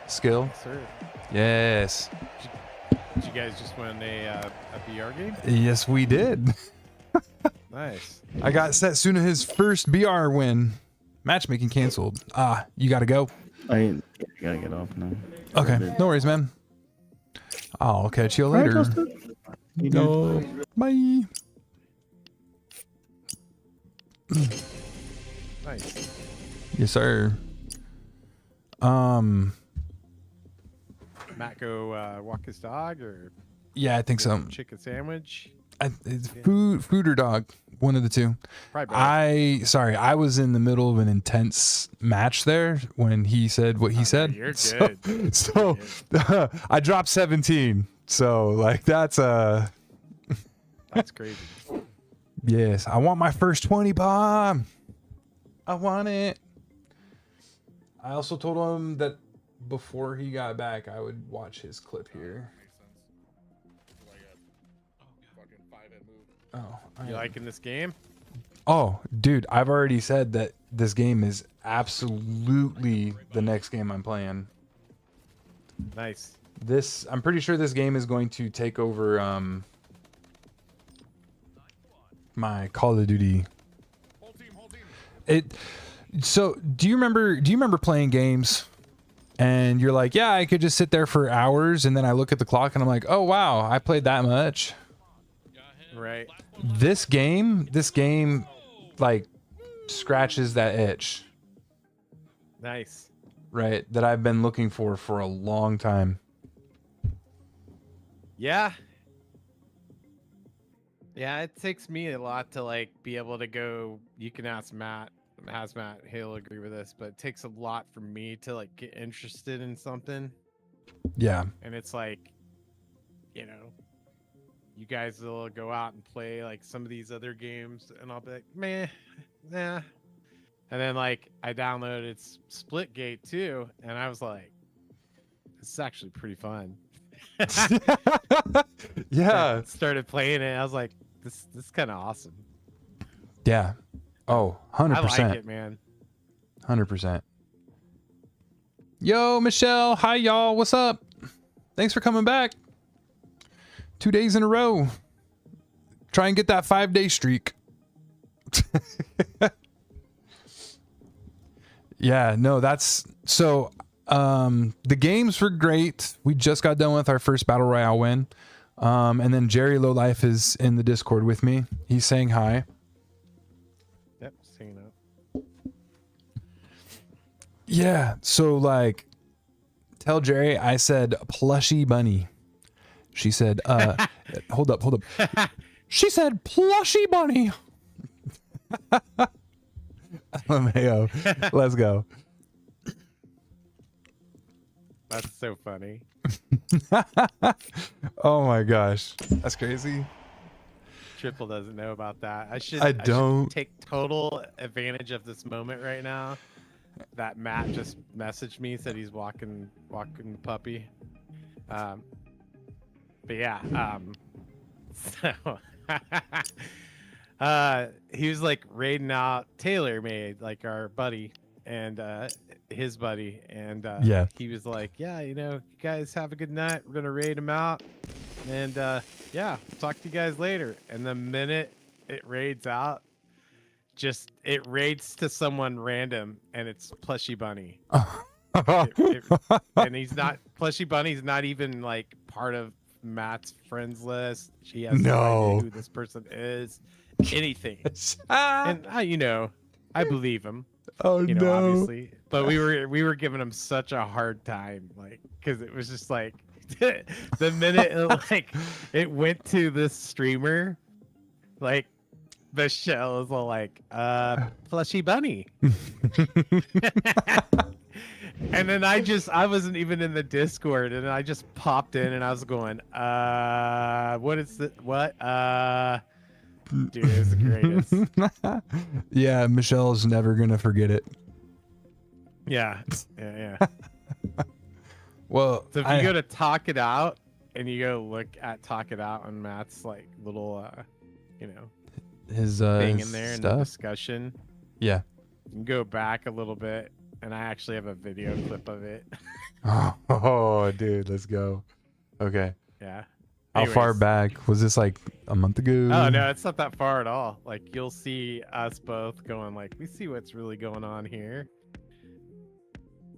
skill. Yes, sir. Yes. Did you guys just win a BR game? Yes, we did. Nice. I got Setsuna his first BR win. Matchmaking canceled. You gotta go. I gotta get off now. Okay, no worries, man. I'll catch you All right, later. Justin. You No, bye. Nice. Yes, sir. Matt go walk his dog or Yeah, I think so. chicken sandwich? It's food or dog, one of the two. Probably both. I was in the middle of an intense match there when he said what he said. You're So- good. So, I dropped 17. So like that's That's crazy. yes, I want my first 20 bomb. I want it. I also told him that before he got back, I would watch his clip here. Oh, You liking this game? oh, dude, I've already said that this game is absolutely the next game I'm playing. Nice. I'm pretty sure this game is going to take over my Call of Duty. So do you remember playing games and you're like, yeah, I could just sit there for hours, and then I look at the clock and I'm like, oh wow, I played that much. Right. This game like scratches that itch, Nice. right? That I've been looking for a long time. Yeah. Yeah, it takes me a lot to like be able to go. You can ask Matt, Hazmat, he'll agree with this, but it takes a lot for me to like get interested in something. Yeah. And it's like, you know, you guys will go out and play like some of these other games, and I'll be like, meh, nah. And then like I downloaded Splitgate too, and I was like, this is actually pretty fun. Yeah. Started playing it. I was like, this is kind of awesome. Yeah. Oh, 100%. I like it, man. 100%. Yo, Michelle. Hi, y'all. What's up? Thanks for coming back. 2 days in a row. Try and get that 5-day streak. Yeah, no, that's so. The games were great. We just got done with our first battle royale win. And then Jerry Lowlife is in the Discord with me. He's saying hi. Yep, singing up. Yeah, so like, tell Jerry I said plushy bunny. She said, hold up. She said plushy bunny. LMAO. Let's go. That's so funny. Oh my gosh. That's crazy. Triple doesn't know about that. I should take total advantage of this moment right now. That Matt just messaged me, said he's walking the puppy. But yeah, so he was like raiding out TaylorMade, like our buddy and his buddy, and Yeah. he was like, yeah, you know, you guys have a good night. We're gonna raid him out, and yeah, talk to you guys later. And the minute it raids out, it raids to someone random, and it's Plushy Bunny. And he's not Plushy Bunny's not even like part of Matt's friends list. She has no idea who this person is, anything. And you know, I believe him. Oh you know, no! Obviously, but we were giving him such a hard time, like, because it was just like the minute it went to this streamer, like Michelle is all like, Plushy Bunny. And then I wasn't even in the Discord, and I just popped in, and I was going, what is it? What? Dude, it's the greatest. Yeah, Michelle's never gonna forget it. Yeah. Well, So if you go to Talk It Out and you go look at Talk It Out on Matt's like little, his thing in there in the stuff. discussion, Yeah. you can go back a little bit, and I actually have a video clip of it. Oh, dude, let's go. Okay. Yeah. How far Anyways. back was this? Like a month ago? Oh no, it's not that far at all. Like you'll see us both going like, we see what's really going on here,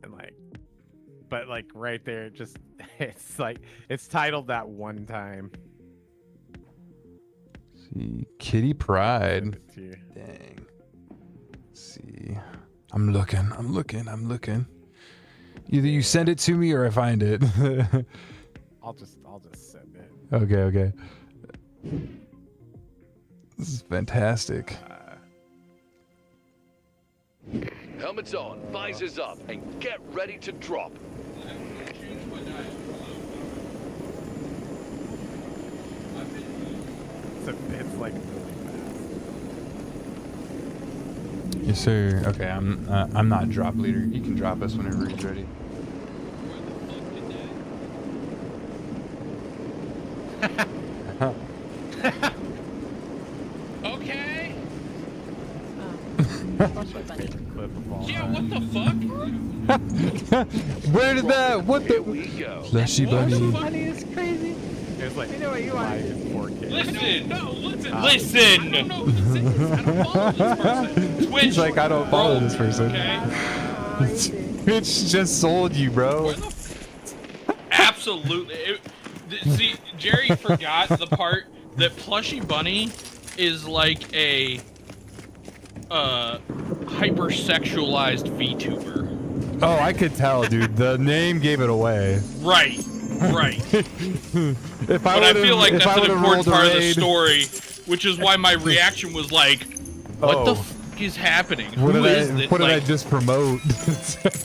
and like, but like right there, just it's like it's titled that one time. See, Kitty Pride. Send it to you. Dang. Let's see. I'm looking. Either you send it to me or I find it. I'll just send it. Okay. This is fantastic. Helmets on, visors up, and get ready to drop. It's like Yes, sir. Okay, I'm not drop leader. He can drop us whenever he's ready. Okay. clip of all Yeah, that. what the fuck? Where did that? What Here the? we go. Fleshy bunny. It's crazy. It's like, you know what you want? 4K. Listen, no, listen. I don't know who this is. I don't follow this person. Twitch. He's like, I don't follow this person. Okay. Twitch just sold you, bro. Absolutely. See, Jerry forgot the part that Plushy Bunny is like a hypersexualized VTuber. Oh, I could tell, dude. The name gave it away. Right. If But I feel like if that's I an would've important rolled a part of the raid- story, which is why my reaction was like, "What the Oh. fuck is happening? What Who did is I? this?" What did I Like, just promote?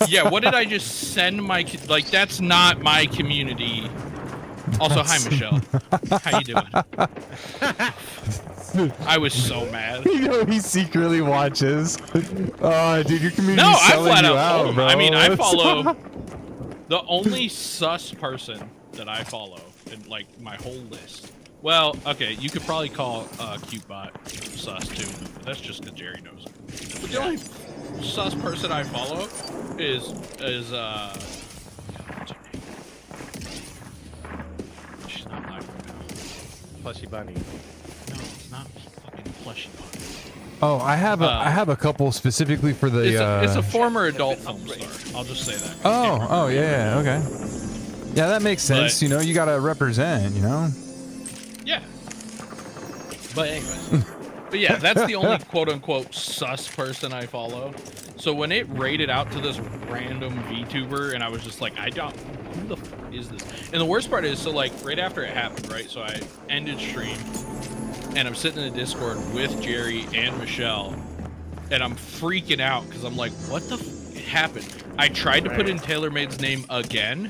yeah, what did I just send my like? That's not my community. Also, hi Michelle. How you doing? I was so mad. You know he secretly watches. Oh, dude, your community's No, I selling flat you out out, told him. bro. I mean, I follow the only sus person that I follow in like my whole list. Well, okay, you could probably call CuteBot sus too. But that's just because Jerry knows him. But the only sus person I follow is what's her name? She's not live right now. Plushy bunny. No, it's not fucking Plushy Bunny. Oh, I have a couple specifically for the. It's a former adult film star. I'll just say that. Oh, yeah, okay. Yeah, that makes sense. But- You know, you gotta represent. You know. Yeah. But anyways. But yeah, that's the only quote-unquote sus person I follow. So when it rated out to this random VTuber, and I was just like, who the fuck is this? And the worst part is, so like, right after it happened, right? So I ended stream, and I'm sitting in the Discord with Jerry and Michelle, and I'm freaking out, because I'm like, what the happened? I tried to put in TaylorMade's name again.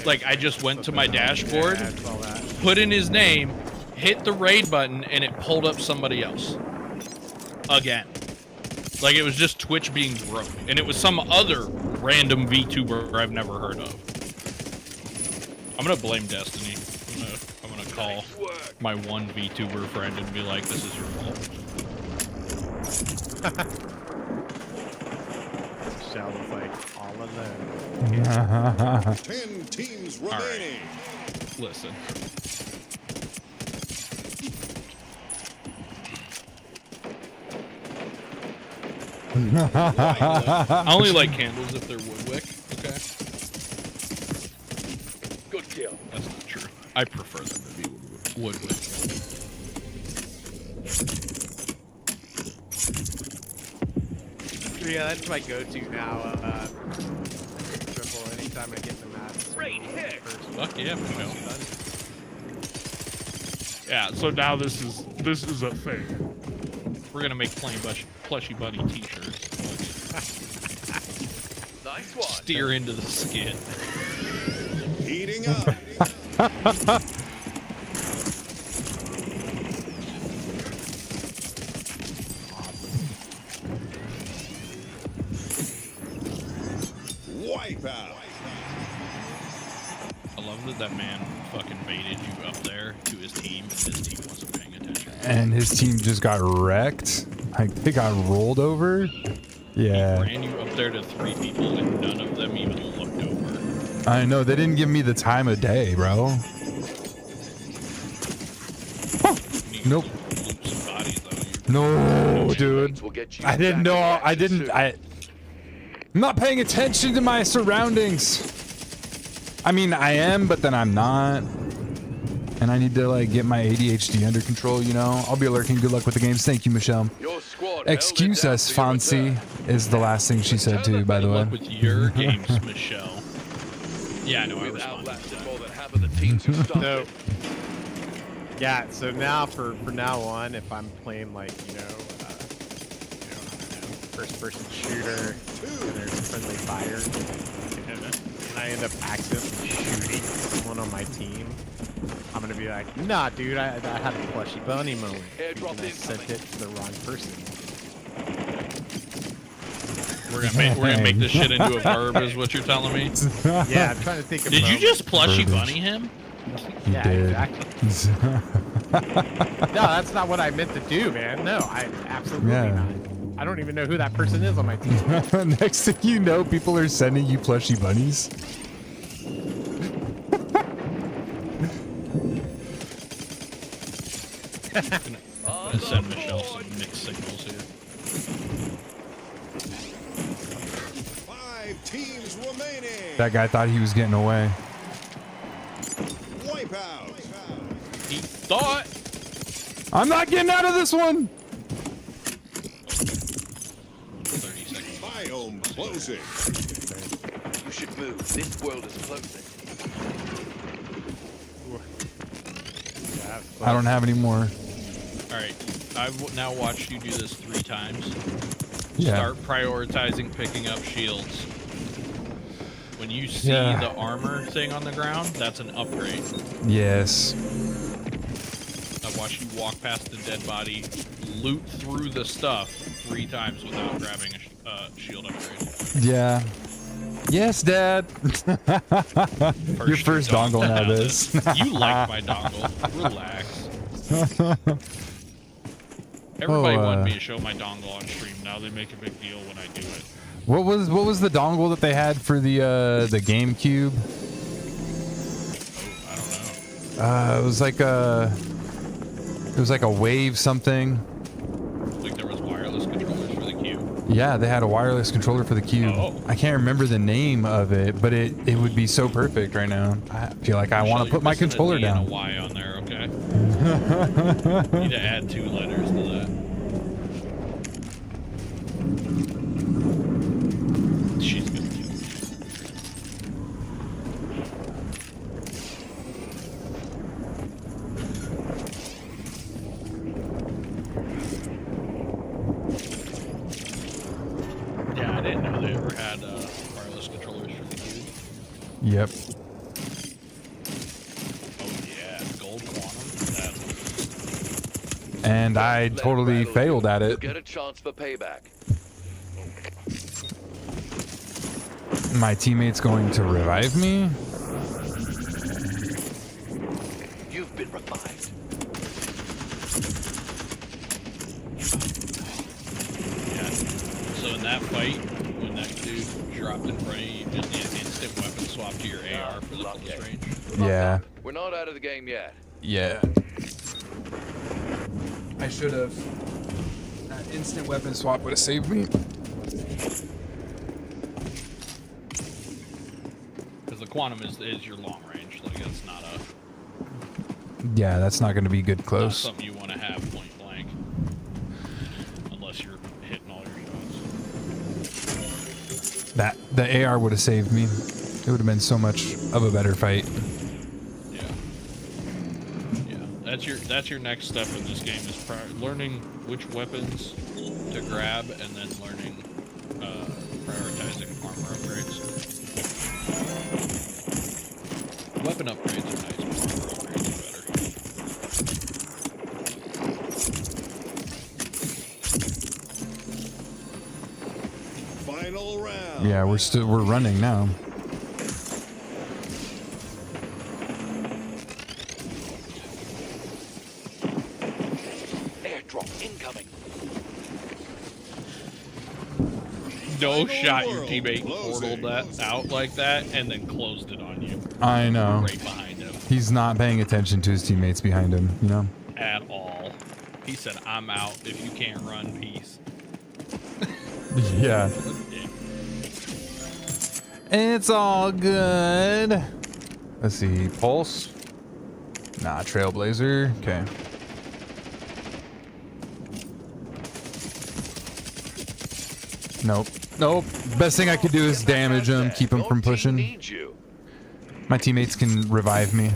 Like, I just went to my dashboard, Yeah, I saw that. put in his name, hit the raid button, and it pulled up somebody else. Again. Like, it was just Twitch being broke. And it was some other random VTuber I've never heard of. I'm gonna blame Destiny. I'm gonna call my one VTuber friend and be like, this is your fault. Michelle was like, all of them. 10 teams right. remaining. Listen. I only like candles if they're woodwick, okay? Good kill. That's not true. I prefer them to be woodwick. Yeah, that's my go-to now. Triple anytime I get in the match. Great hit. Fuck yeah, Michelle. Yeah, so now this is a thing. We're gonna make plain plushy bunny t-shirts. Nice one. Steer into the skin. Heating up. Wipeout. I love that that man fucking baited you up there to his team, and his team wasn't paying attention. And his team just got wrecked. Like they got rolled over. He Yeah. ran you up there to 3 people, and none of them even looked over. I know. They didn't give me the time of day, bro. You Nope. loot some bodies, though. No, dude. I didn't know. I'm not paying attention to my surroundings. I mean, I am, but then I'm not. And I need to like get my ADHD under control, you know? I'll be lurking. Good luck with the games. Thank you, Michelle. Your squad Excuse held it us, down for your Fonzie, return. is the last thing she said too, by the Good way. luck with your games, Michelle. Yeah, I know. I We've responded to outlasted that. more than half of the teams who started. So, yeah, so now for now on, if I'm playing like, I don't know, first person shooter, and there's friendly fire, and I end up accidentally shooting someone on my team, I'm gonna be like, nah, dude, I had a plushy bunny moment. Airdrop And I sent incoming. it to the wrong person. We're gonna make this shit into a verb, is what you're telling me. Yeah, I'm trying to think of Did you moments. just plushy Verbiage. bunny him? He Yeah, did. exactly. No, that's not what I meant to do, man. No, I absolutely Yeah. not. I don't even know who that person is on my team. Next thing you know, people are sending you plushy bunnies. Gonna send Michelle some mixed signals here. 5 teams remaining. That guy thought he was getting away. Wipeout. He thought. I'm not getting out of this one. 30 seconds. Biome closing. You should move. This world is closing. I don't have any more. All right, I've now watched you do this 3 times. Yeah. Start prioritizing picking up shields. When you see Yeah. the armor thing on the ground, that's an upgrade. Yes. I've watched you walk past the dead body, loot through the stuff 3 times without grabbing a shield upgrade. Yeah. Yes, Dad. Your first dongle now, this. You like my dongle. Relax. Everybody wanted me to show my dongle on stream. Now they make a big deal when I do it. What was the dongle that they had for the GameCube? Oh, I don't know. It was like a wave something. Like there was wireless controllers for the Cube. Yeah, they had a wireless controller for the Cube. Oh. I can't remember the name of it, but it would be so perfect right now. I feel like I want to put my controller down. A Y on there, okay? Need to add 2 letters to that. She's good too. Yeah, I didn't know they ever had wireless controllers for the Cube. Yep. Oh yeah, gold quantum. That's And I Let totally rattle failed you. at You'll it. get a chance for payback. My teammate's going to revive me. You've been revived. yeah. So in that fight, when that dude dropped in front of you, you just need an instant weapon swap to your AR for the close range. Yeah. We're not out of the game yet. Yeah. I should have. That instant weapon swap would have saved me. Because the quantum is your long range. Like that's not a Yeah, that's not going to be good not close. something you want to have point blank. Unless you're hitting all your shots. That the AR would have saved me. It would have been so much of a better fight. Yeah. Yeah. That's your next step in this game is learning which weapons to grab and then learning prioritizing armor upgrades. Weapon upgrades are nice, but armor upgrades are better. Final round. Yeah, we're running now. Airdrop incoming. No Final shot your world teammate closing. portaled that out like that and then closed it on you. I know. Right behind him. He's not paying attention to his teammates behind him, you know? At all. He said, I'm out. If you can't run, peace. Yeah. It's all good. Let's see. Pulse? Nah, Trailblazer. Okay. Nope. Nope. Best thing I could do is damage him, keep him from pushing. My teammates can revive me.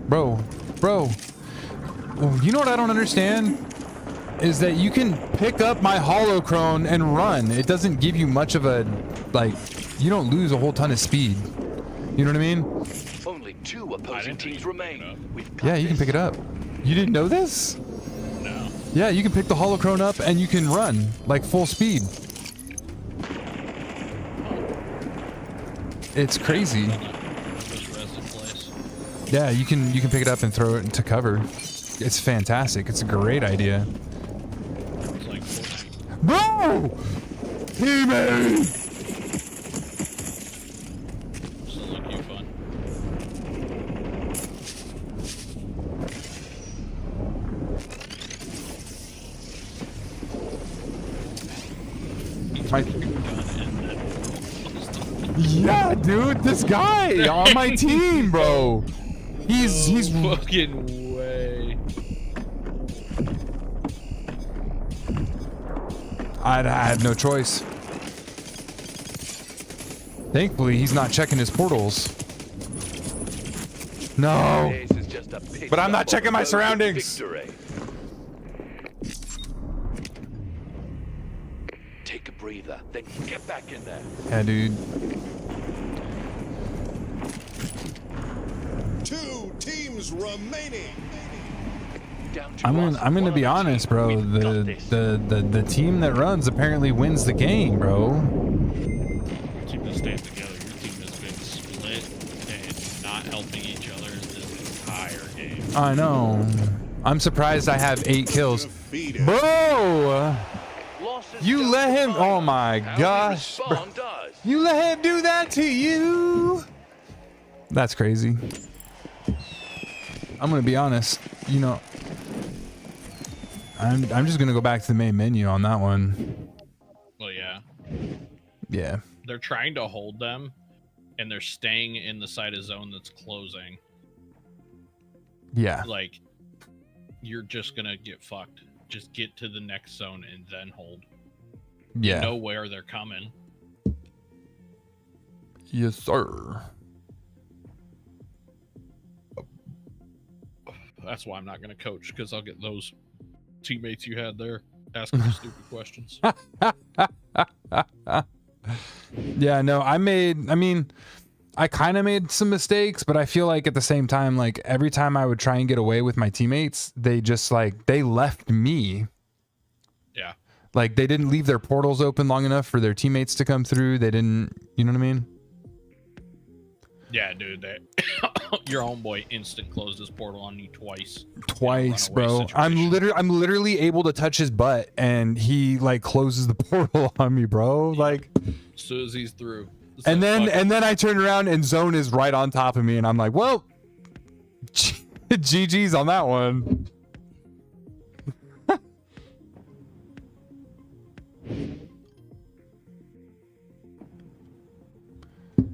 Bro. You know what I don't understand? Is that you can pick up my holocrone and run. It doesn't give you much of a, like, you don't lose a whole ton of speed. You know what I mean? Only 2 opposing teams remain. Yeah, you can pick it up. You didn't know this? No. Yeah, you can pick the holocrone up and you can run, like, full speed. It's crazy. Just resin place. Yeah, you can pick it up and throw it into cover. It's fantastic. It's a great idea. It's like Fortnite. Bro! Teammate! Sounds like you fun. My... Yeah, dude, this guy on my team, bro. He's fucking way. I had no choice. Thankfully, he's not checking his portals. No. But I'm not checking my surroundings. Take a breather, then get back in there. Yeah, dude. 2 teams remaining. I'm gonna be honest, bro. The team that runs apparently wins the game, bro. Team that stands together. Your team has been split and not helping each other this entire game. I know. I'm surprised I have 8 kills. Bro! You let him... Oh my gosh. Bro. You let him do that to you? That's crazy. I'm gonna be honest. You know... I'm just gonna go back to the main menu on that one. Well, yeah. Yeah. They're trying to hold them, and they're staying in the side of zone that's closing. Yeah. Like, you're just gonna get fucked. Just get to the next zone and then hold. Yeah. You know where they're coming. Yes, sir. That's why I'm not gonna coach, because I'll get those teammates you had there asking you stupid questions. Yeah, no, I kind of made some mistakes, but I feel like at the same time, like every time I would try and get away with my teammates, they just like, they left me. Yeah. Like they didn't leave their portals open long enough for their teammates to come through. They didn't, you know what I mean? Yeah, dude, your homeboy instant closed his portal on you twice. Twice, bro. I'm literally able to touch his butt and he like closes the portal on me, bro. Like as soon as he's through. And then I turn around and zone is right on top of me and I'm like, well, GG's on that one.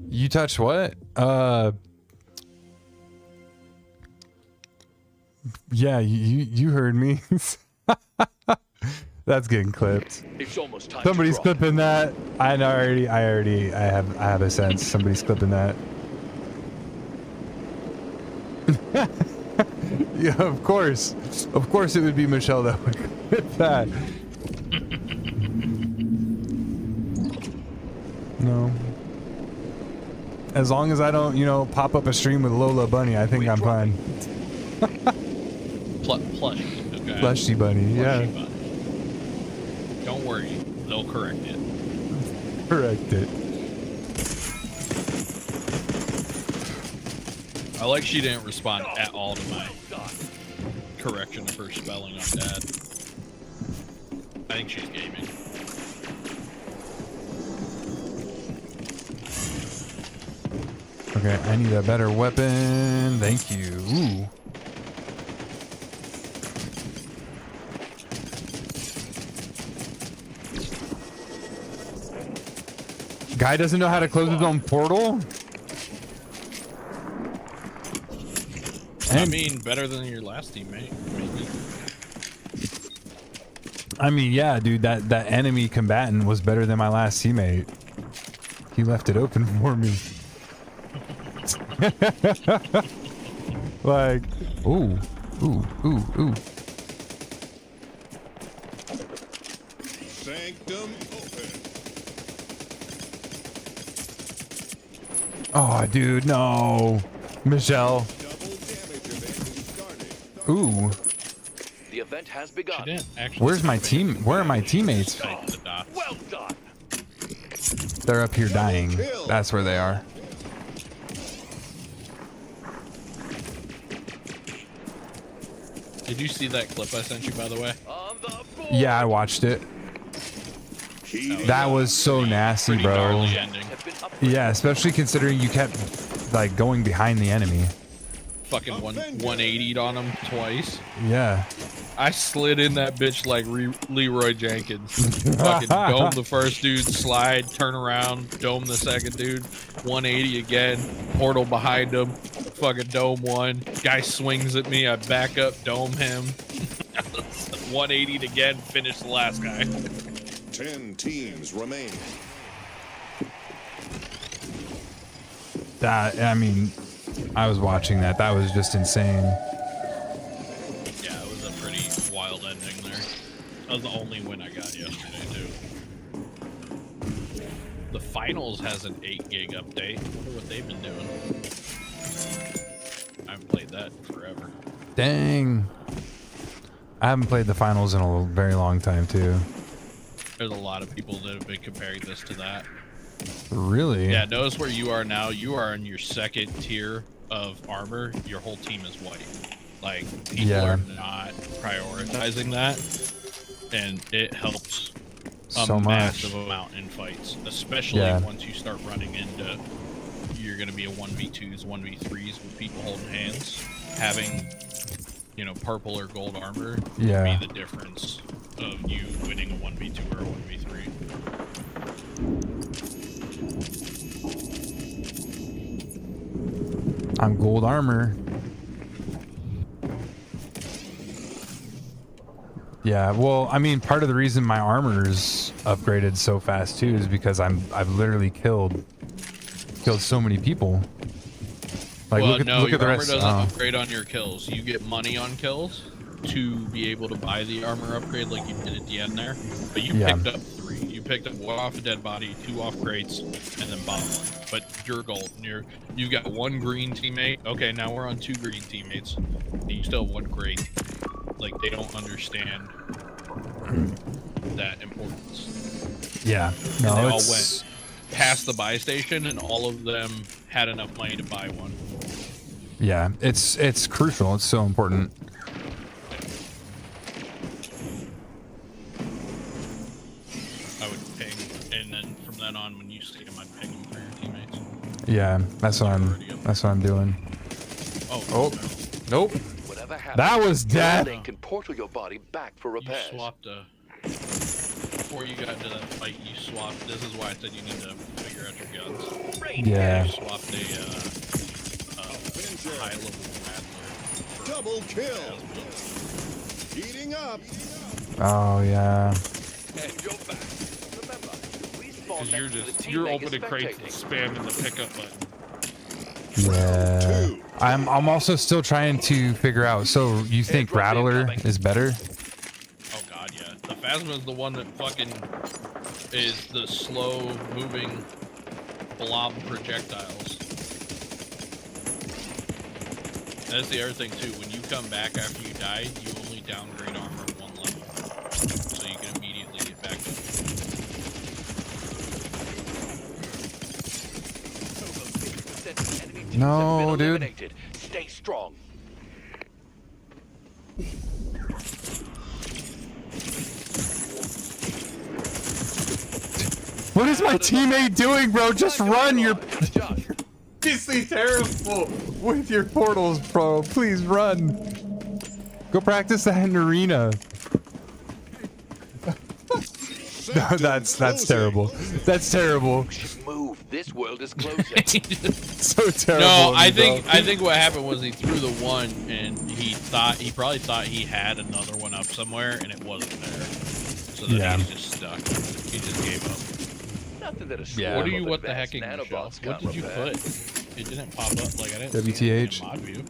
You touched what? Yeah, you heard me. That's getting clipped. It's almost time. Somebody's clipping that. I have a sense somebody's clipping that. Yeah, of course it would be Michelle that would clip that. No. As long as I don't, pop up a stream with Lola Bunny, I think I'm fine. Plushy, okay. Plushy Bunny, yeah. Bunny. Don't worry, they'll correct it. Correct it. I like she didn't respond at all to my correction of her spelling on Dad. I think she's gaming. Okay, I need a better weapon. Thank you. Ooh. Guy doesn't know how to close his own portal? I mean, better than your last teammate, maybe. I mean, yeah, dude, that enemy combatant was better than my last teammate. He left it open for me. Like, ooh, ooh, ooh, ooh. Sanctum open. Oh, dude, no. Michelle. Double damage event starting. Ooh. The event has She begun. didn't actually. Where's my team? Where are my teammates? Type the dots. Well done. They're up here dying. That's where they are. Did you see that clip I sent you, by the way? On the board. Yeah, I watched it. That was so nasty, Pretty bro. gnarly ending. Have been upgraded. Yeah, especially considering you kept like going behind the enemy. Fucking 180'd on him twice. Yeah. I slid in that bitch like Leroy Jenkins. Fucking dome the first dude, slide, turn around, dome the second dude, 180 again, portal behind him, fucking dome one. Guy swings at me, I back up, dome him. 180'd again, finish the last guy. 10 teams remain. That, I mean, I was watching that. That was just insane. Yeah, it was a pretty wild ending there. That was the only win I got yesterday, too. The finals has an 8 GB update. I wonder what they've been doing. I haven't played that in forever. Dang. I haven't played the finals in a very long time, too. There's a lot of people that have been comparing this to that. Really? Yeah, notice where you are now. You are in your second tier of armor. Your whole team is white. Like, people are not prioritizing that. And it helps So massive much. amount in fights. Especially once you start running into, you're going to be a 1v2s, 1v3s with people holding hands. Having, you know, purple or gold armor would be the difference of you winning a 1v2 or a 1v3. I'm gold armor. Yeah, well, I mean, part of the reason my armor's upgraded so fast too is because I've literally killed so many people. Like, well, look at, no, look your at the armor rest. doesn't upgrade on your kills. You get money on kills to be able to buy the armor upgrade like you did at the end there. But you picked up 3. You picked up 1 off a dead body, 2 off crates, and then bought 1. But you're gold. You've got 1 green teammate. Okay, now we're on 2 green teammates. And you still have 1 crate. Like, they don't understand that importance. Yeah. And No, they all it's went past the buy station, and all of them had enough money to buy 1. yeah, it's crucial. It's so important. I would ping, and then from then on, when you see him, I'd ping him for your teammates. Yeah, that's what I'm doing. Oh, Nope. Whatever happens, That was death. Link can portal your body back for you repairs. swapped a. Before you got into that fight, you swapped. This is why I said you need to figure out your guns. Yeah. You swapped a high level Rattler. Double kill. Heating up. Oh yeah. And you're back. Remember, respawn Because next to the team you're Link is opening crates and spectating. spamming the pickup button. Yeah. I'm also still trying to figure out. So you think Rattler is better? Oh god, yeah. The Phasma is the one that fucking is the slow moving blob projectiles. That's the other thing too. When you come back after you died, you only downgrade armor 1 level, so you can immediately get back to teams have been No, dude. eliminated. Stay strong. What is my teammate doing, bro? Just run. You're Adjust. obviously terrible with your portals, bro. Please run. Go practice that in arena. No, that's terrible. That's terrible. Move. This world is closing. So terrible. No, of I me, bro. think what happened was he threw the one and he probably thought he had another one up somewhere and it wasn't there. So then Yeah. he's just stuck. He just gave up. Nothing that a Yeah. What are swarm you of what the advanced hecking nanobots Michelle? can't What did you repair. put? It didn't pop up like I didn't see it WTH? in mod view.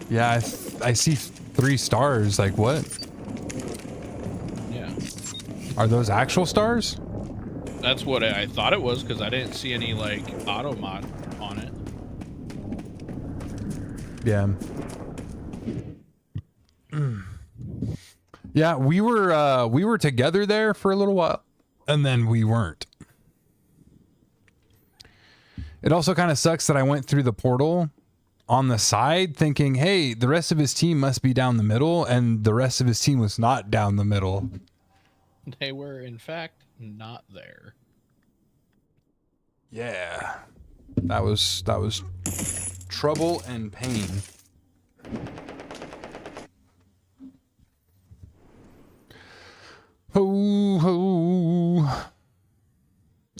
Yeah, I see 3 stars. Like what? Yeah. Are those actual stars? That's what I thought it was because I didn't see any like auto mod on it. Yeah. Yeah, we were together there for a little while, and then we weren't. It also kind of sucks that I went through the portal on the side thinking, hey, the rest of his team must be down the middle, and the rest of his team was not down the middle. They were in fact not there. Yeah. That was trouble and pain. Ho ho.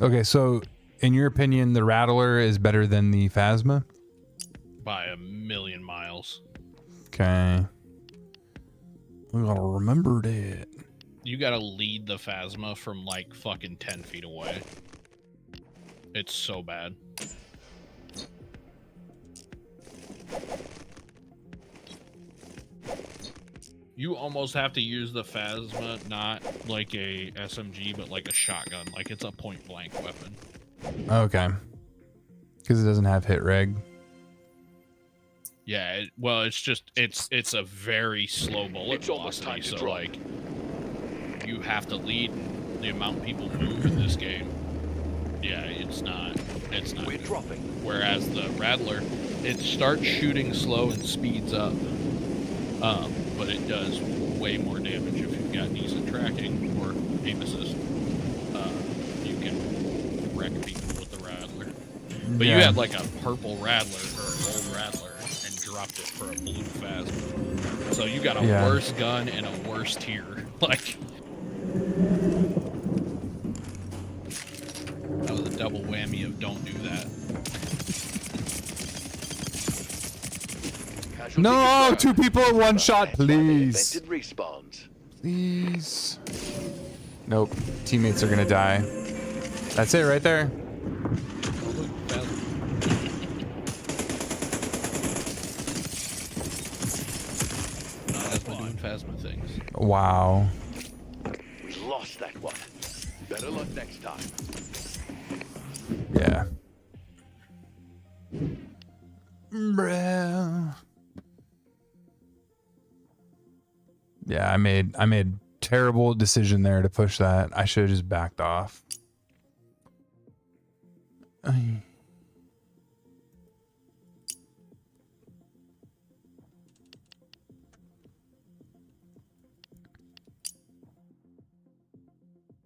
Okay, so in your opinion, the Rattler is better than the Phasma? By a million miles. Okay. We gotta remember that. You gotta lead the Phasma from like fucking 10 feet away. It's so bad. You almost have to use the Phasma, not like a SMG, but like a shotgun. Like it's a point blank weapon. Okay. Because it doesn't have hit reg. Yeah, well, it's just it's a very slow bullet It's almost time velocity, to so drop. like you have to lead the amount people move in this game. Yeah, it's not We're good. dropping. Whereas the Rattler, it starts shooting slow and speeds up, but it does way more damage if you've got decent tracking or aim assist. You can wreck people with the Rattler. But you Yeah. had like a purple Rattler or a gold Rattler and dropped it for a blue Phasma. So you got a Yeah. worse gun and a worse tier. Like that was a double whammy of don't do that. Casualty No, confirmed. 2 people at 1 shot, please. Invented respawns. Please. Nope. Teammates are gonna die. That's it right there. Oh, look, Phasma. Phasma doing Phasma things. Wow. We lost that one. Better luck next time. Yeah. Bruh. Yeah, I made terrible decision there to push that. I should have just backed off.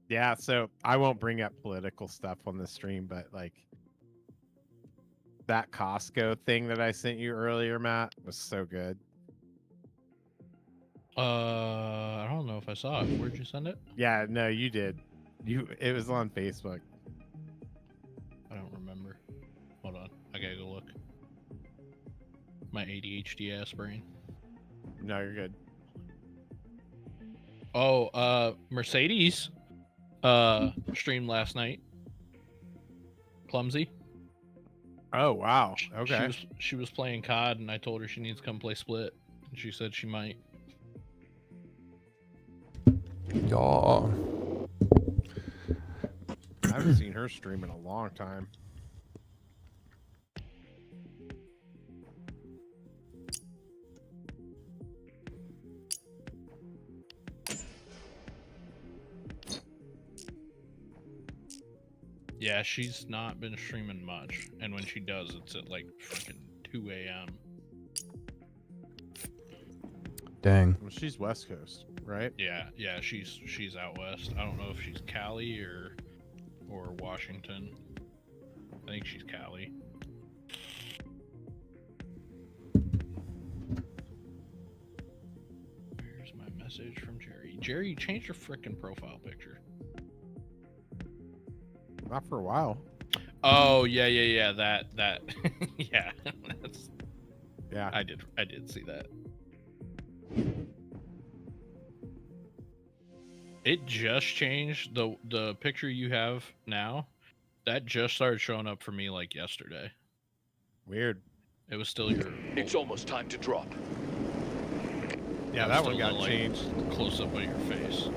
Yeah, so I won't bring up political stuff on the stream, but like that Costco thing that I sent you earlier, Matt, was so good. I don't know if I saw it. Where'd you send it? Yeah, no, you did. It was on Facebook. I don't remember. Hold on. I gotta go look. My ADHD ass brain. No, you're good. Oh, Mercedes streamed last night. Clumsy. Oh wow. Okay. She was playing COD and I told her she needs to come play Split. And she said she might. Y'all. I haven't seen her stream in a long time. Yeah, she's not been streaming much, and when she does, it's at like freaking 2 a.m. Dang. Well, she's West Coast, right? Yeah, she's out west. I don't know if she's Cali or Washington. I think she's Cali. Here's my message from Jerry. Jerry, you changed your frickin' profile picture. Not for a while. Oh yeah, that yeah. That's, Yeah. I did see that. It just changed. The picture you have now, that just started showing up for me like yesterday. Weird. It was still your. It's almost time to drop. Yeah, it was that one still got the, like, changed. Close up of your face.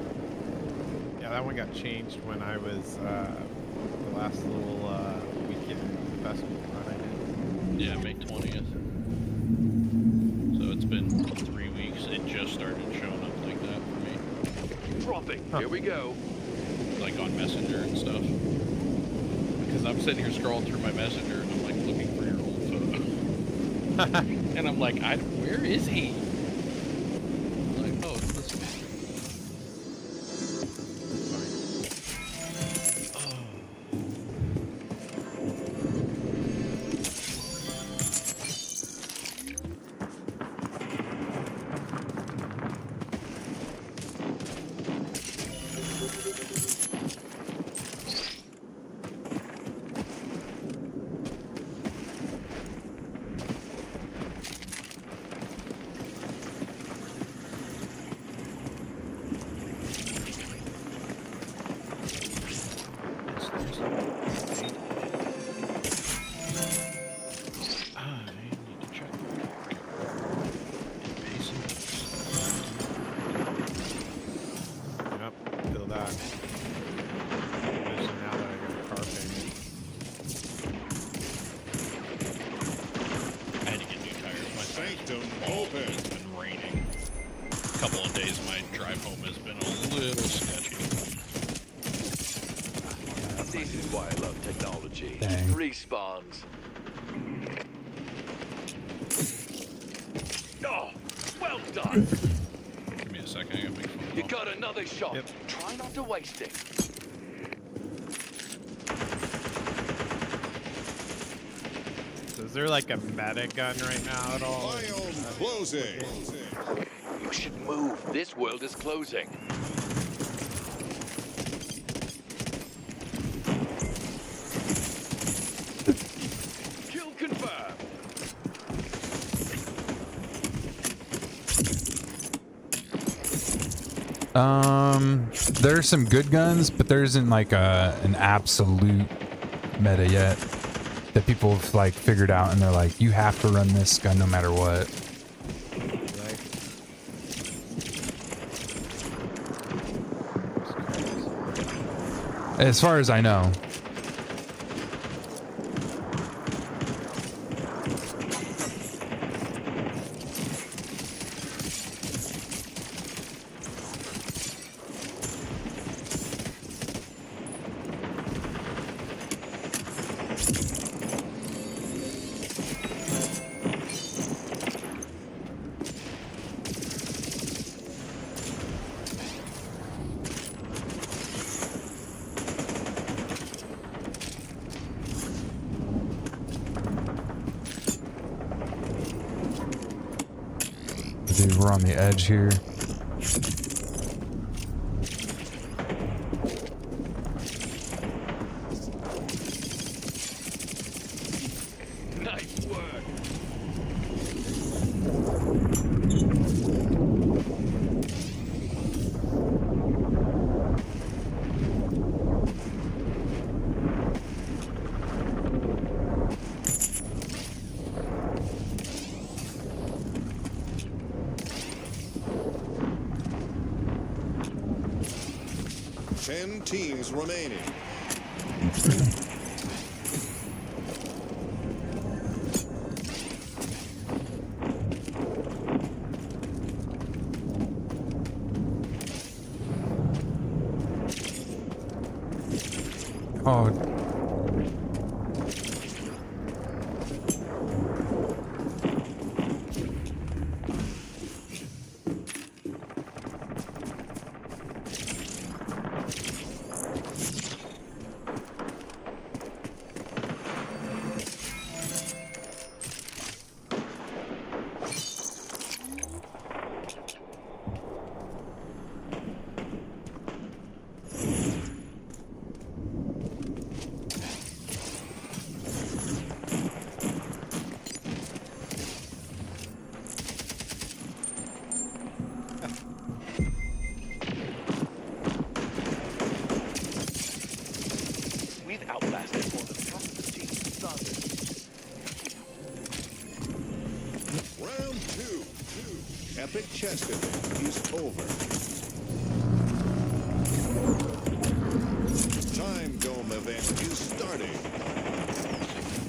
Yeah, that one got changed when I was the last little weekend festival run I did. Yeah, May 20th. So it's been 3 weeks. It just started showing up like that for me. Dropping. Here we go. Like on Messenger and stuff. Because I'm sitting here scrolling through my Messenger and I'm like looking for your old photo. And I'm like, where is he? I'm like, oh, it's this one. Yep, feel that. Especially now that I got a car payment. I had to get new tires. My Sanctum tires. open. It's been raining. A couple of days, my drive home has been a little sketchy. This is why I love technology. Dang. Respawns. Oh, well done. Give me a second. I gotta make a phone You call. got another shot. Yep. Try not to waste it. So is there like a meta gun right now at all? Biome closing. You should move. This world is closing. Kill confirmed. There's some good guns, but there isn't like an absolute meta yet that people have like figured out, and they're like, you have to run this gun no matter what. As far as I know. Dude, we're on the edge here. Nice work. Ten teams remaining. Oh, Chesterton is over. Time Dome event is starting.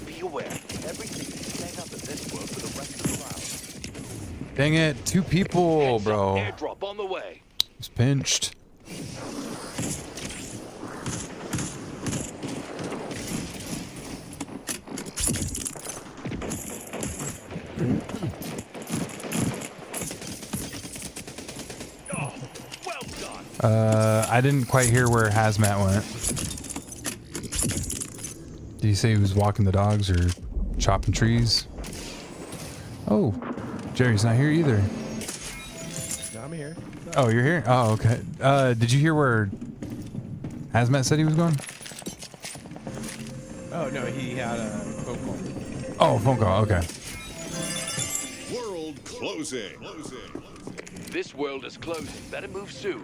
Be aware, everything is set up in this world for the rest of the round. Dang it, 2 people, Heads up, bro. airdrop on the way. He's pinched. Oh, well done. I didn't quite hear where Hazmat went. Did he say he was walking the dogs or chopping trees? Oh, Jerry's not here either. No, I'm here. Oh, you're here? Oh, okay. Did you hear where Hazmat said he was going? Oh no, he had a phone call. Oh, phone call. Okay. World closing. This world is closing. Better move soon.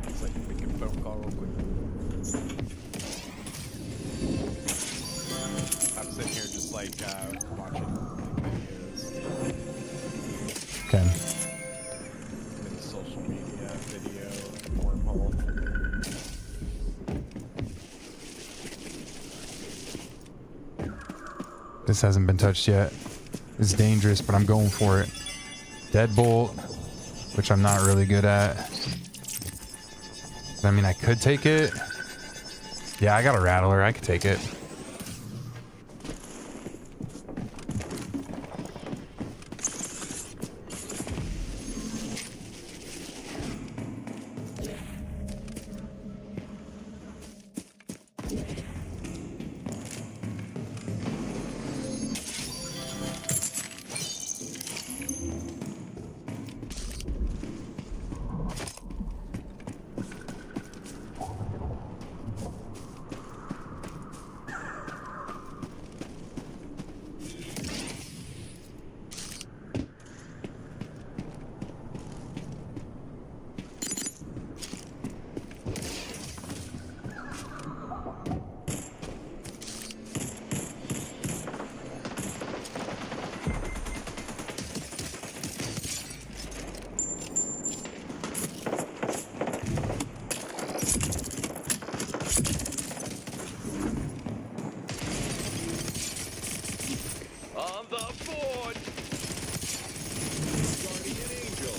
It's like making a phone call real quick. I'm sitting here just like watching videos. Okay. In social media, video, wormhole. This hasn't been touched yet. It's dangerous, but I'm going for it. Deadbolt, which I'm not really good at. I mean, I could take it. Yeah, I got a rattler. I could take it. On the board. Guardian Angel.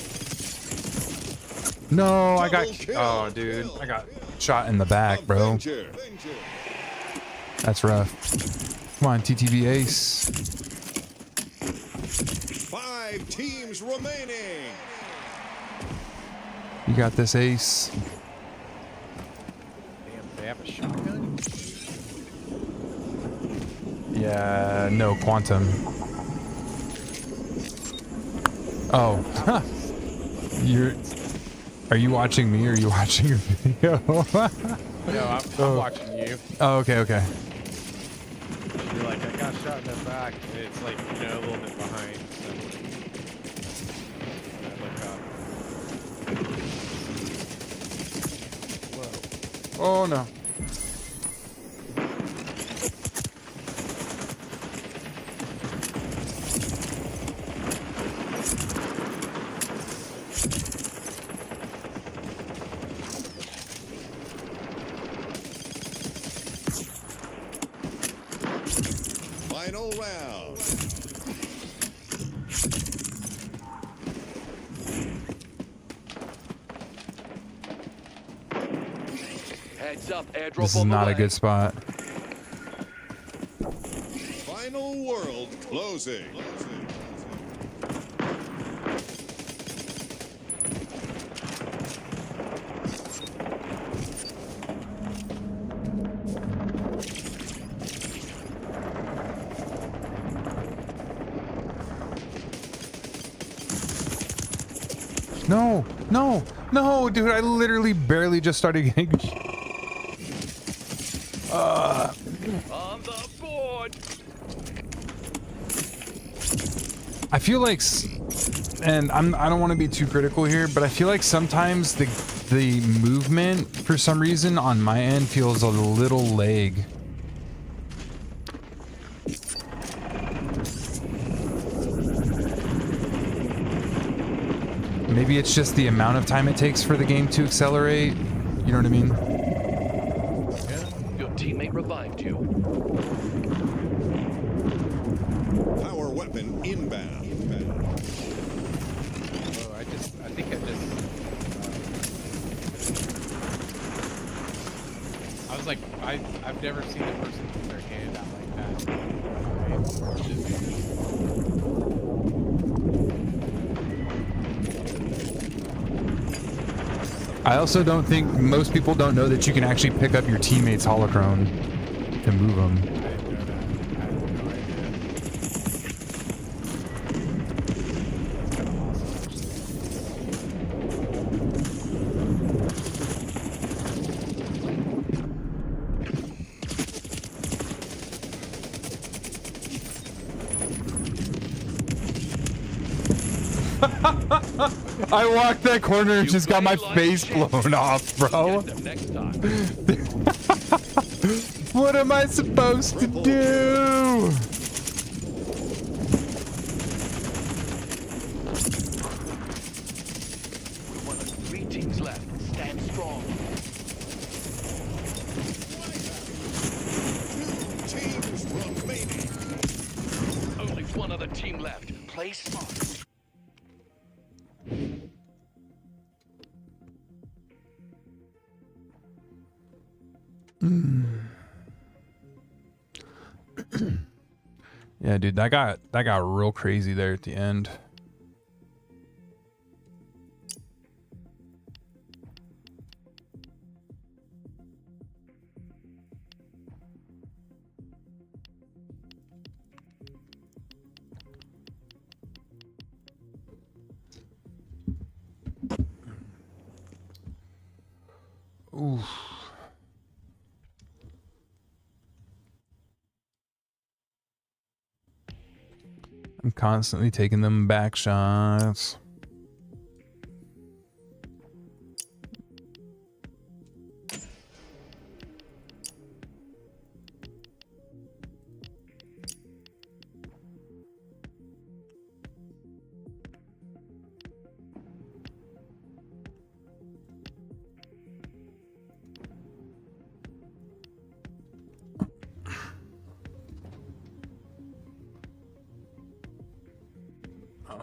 No, I got. Double kill. Oh, dude, I got shot in the back, bro. Avenger. That's rough. Come on, TTV Ace. 5 teams remaining. You got this, Ace. Damn, they have a shotgun? Yeah, no quantum. Oh, huh. Are you watching me or are you watching your video? No, I'm watching you. Oh, okay, okay. You're like, I got shot in the back. And it's like, you know, a little bit behind. So I look up. Whoa. Oh no. Final round. Heads up, airdrop This is on the not way. a good spot. Final world closing. No, no, no, dude, I literally barely just started getting. On the board. I feel like, and I don't want to be too critical here, but I feel like sometimes the movement for some reason on my end feels a little lag. Maybe it's just the amount of time it takes for the game to accelerate. You know what I mean? Your teammate revived you. Power weapon inbound. Oh, I think I was like, I've never seen a person put their hand out like that. I also don't think most people don't know that you can actually pick up your teammate's holocron to move them. I didn't know that. I had no idea. That's kind of awesome, I walked that corner and just got my face blown off, bro. Get them next time. What am I supposed to do? With one of 3 teams left. Stand strong. 2 teams remaining. Only one other team left. Play smart. Yeah, dude, that got real crazy there at the end. Oof. I'm constantly taking them back shots.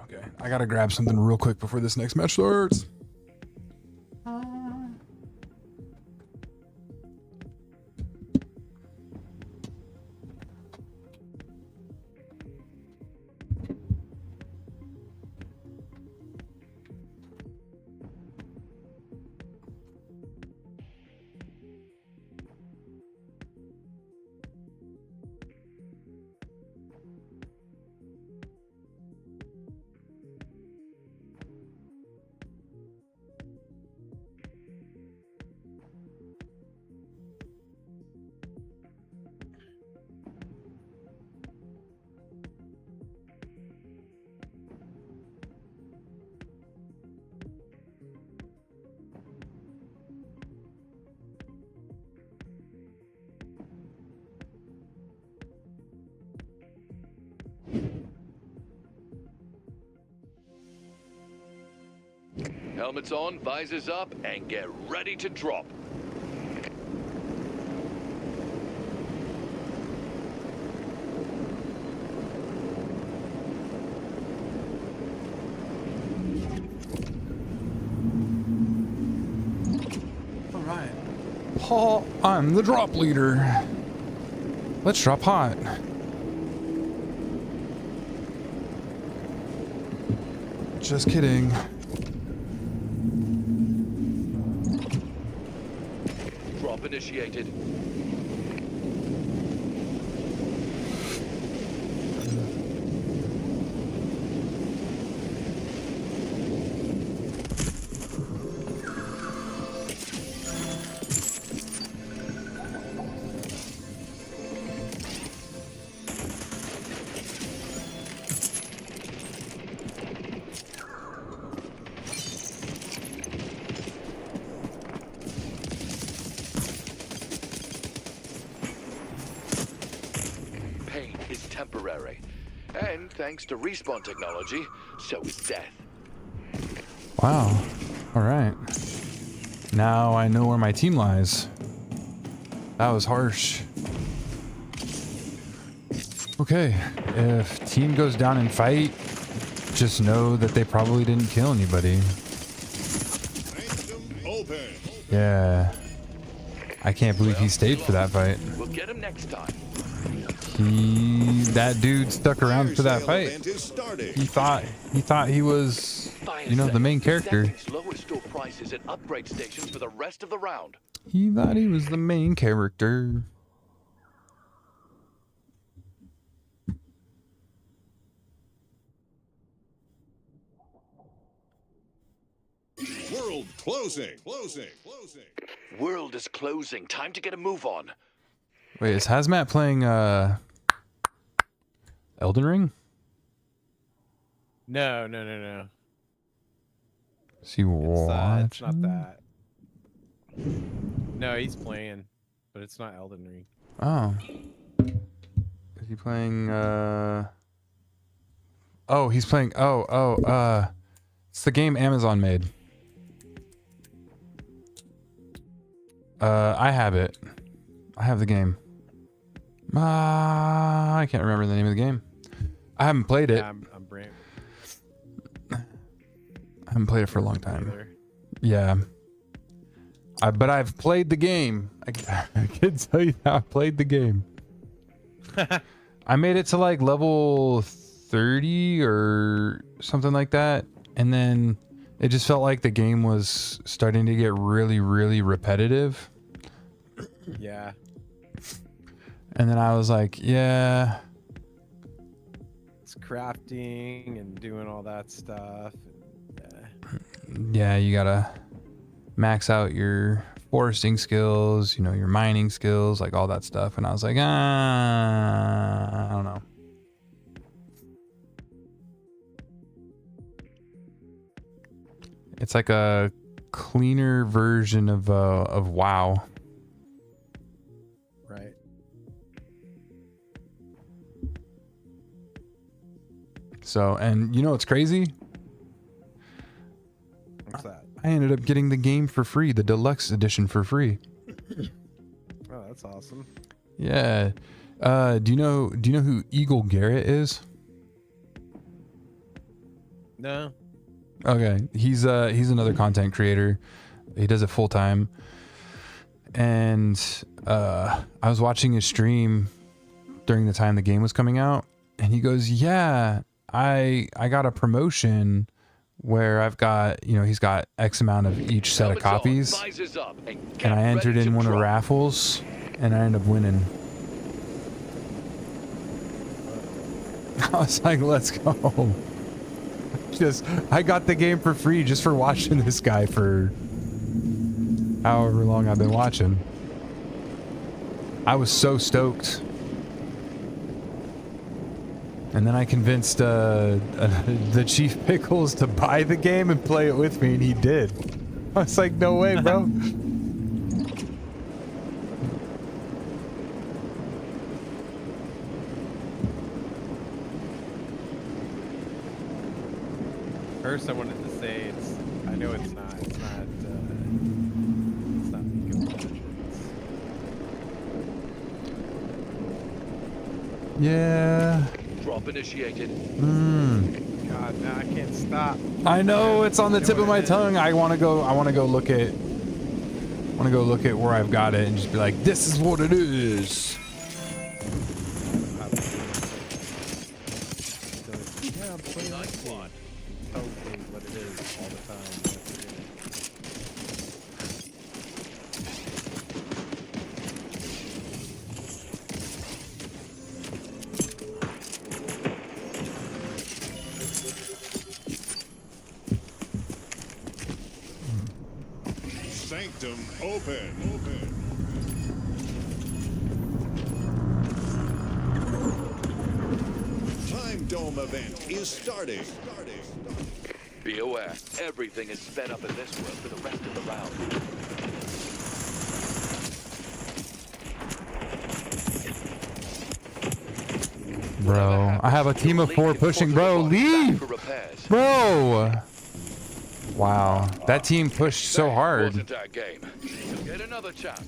Okay, I gotta grab something real quick before this next match starts. Helmets on, visors up, and get ready to drop. All right, Paul, I'm the drop leader. Let's drop hot. Just kidding. Drop initiated. Pain is temporary. And thanks to respawn technology, so is death. Wow. All right. Now I know where my team lies. That was harsh. Okay. If team goes down in fight, just know that they probably didn't kill anybody. Yeah. I can't believe he stayed for that fight. We'll get him next time. That dude stuck around for that fight. He thought he was, you know, the main character. Lower store prices at upgrade stations for the rest of the round. He thought he was the main character. World closing. World is closing. Time to get a move on. Wait, is Hazmat playing Elden Ring? No. Is he watching? It's not that. No, he's playing, but it's not Elden Ring. Oh. Is he playing Oh, he's playing it's the game Amazon made. I have it. I have the game. I can't remember the name of the game. I haven't played it. Yeah, I'm brand. I haven't played it for a long time. Yeah. But I've played the game. I can tell you that I played the game. I made it to like level 30 or something like that. And then it just felt like the game was starting to get really, really repetitive. Yeah. And then I was like, yeah. It's crafting and doing all that stuff. Yeah, you gotta max out your foresting skills, you know, your mining skills, like all that stuff. And I was like, I don't know. It's like a cleaner version of WoW. Right. So, and you know what's crazy? What's that? I ended up getting the game for free, the deluxe edition for free. Oh, that's awesome. Yeah. Do you know who Eagle Garrett is? No. Okay, he's another content creator. He does it full time. And I was watching his stream during the time the game was coming out, and he goes, "Yeah, I got a promotion where I've got, you know, he's got X amount of each set of copies, and I entered in one of the raffles, and I ended up winning." I was like, "Let's go." I got the game for free just for watching this guy for however long I've been watching. I was so stoked. And then I convinced the Chief Pickles to buy the game and play it with me, and he did. I was like, no way, bro. First, I wanted to say I know it's not League of Legends. Yeah. Drop initiated. God, now I can't stop. I know, it's on the tip of my tongue. I want to go look at where I've got it and just be like, this is what it is. Yeah, I'm playing nice one. Tell me what it is all the time. Sanctum open. Time Dome event is starting. Be aware, everything is sped up in this world for the rest of the round. Bro, I have a team of 4 pushing. Bro, leave! Bro! Wow, that team pushed so hard. Wasn't our game. You'll get another chance.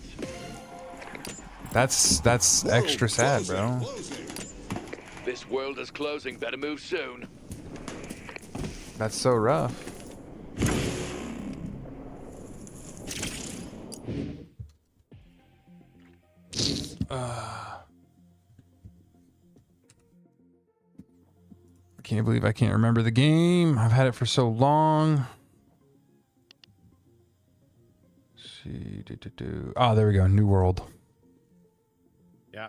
That's extra sad, bro. This world is closing. Better move soon. That's so rough. I can't believe I can't remember the game. I've had it for so long. Let's see. Oh, there we go. New World. Yeah.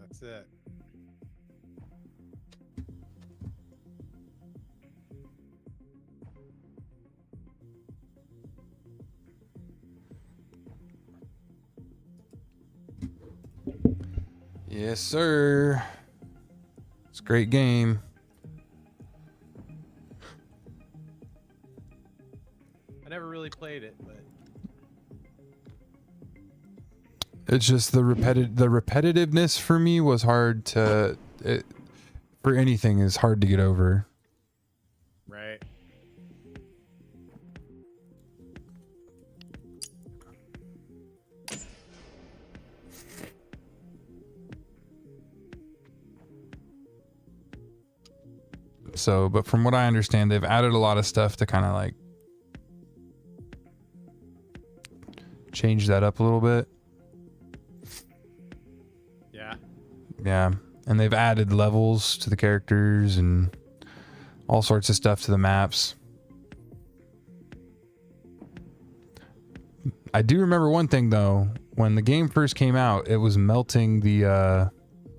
That's it. Yes, sir. It's a great game. I never really played it, but It's just the repetitiveness for me was hard to for anything is hard to get over. right. So, but from what I understand, they've added a lot of stuff to kind of like change that up a little bit. Yeah. Yeah. And they've added levels to the characters and all sorts of stuff to the maps. I do remember one thing though. When the game first came out, it was melting the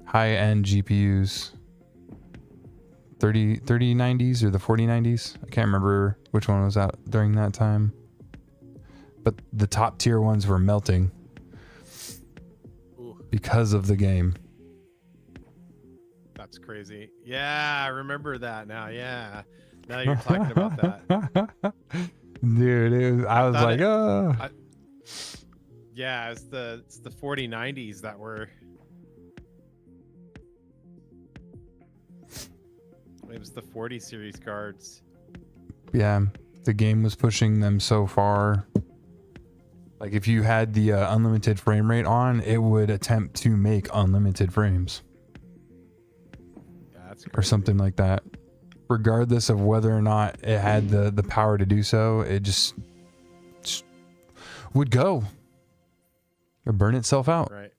high-end GPUs. 3090s or the 4090s. I can't remember which one was out during that time. But the top tier ones were melting because of the game. That's crazy. Yeah, I remember that now. Yeah. Now you're talking about that. Dude, I was like, oh. Yeah, it's the 4090s that were. It was the 40 series cards. Yeah, the game was pushing them so far. Like if you had the unlimited frame rate on, it would attempt to make unlimited frames. Yeah, that's or something like that. Regardless of whether or not it had the power to do so, it just would go. Or burn itself out. Right.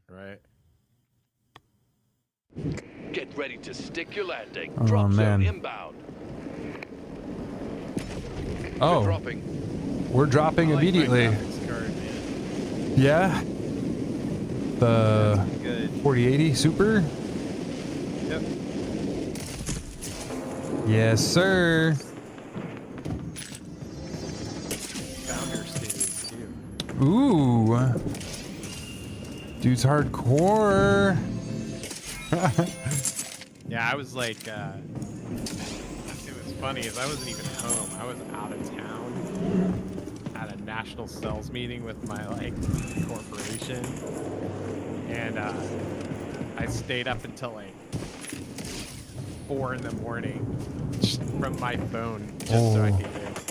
Right. Get ready to stick your landing. Oh, Drop man. zone inbound. Oh. You're dropping. We're dropping I like my immediately. graphics card, man. Yeah. The Good. 4080 Super? Yep. Yes, sir. Founder series too. Ooh. Dude's hardcore. Yeah, I was like, it was funny is I wasn't even home. I was out of town at a national sales meeting with my corporation, and I stayed up until like 4 in the morning from my phone just so I could get it.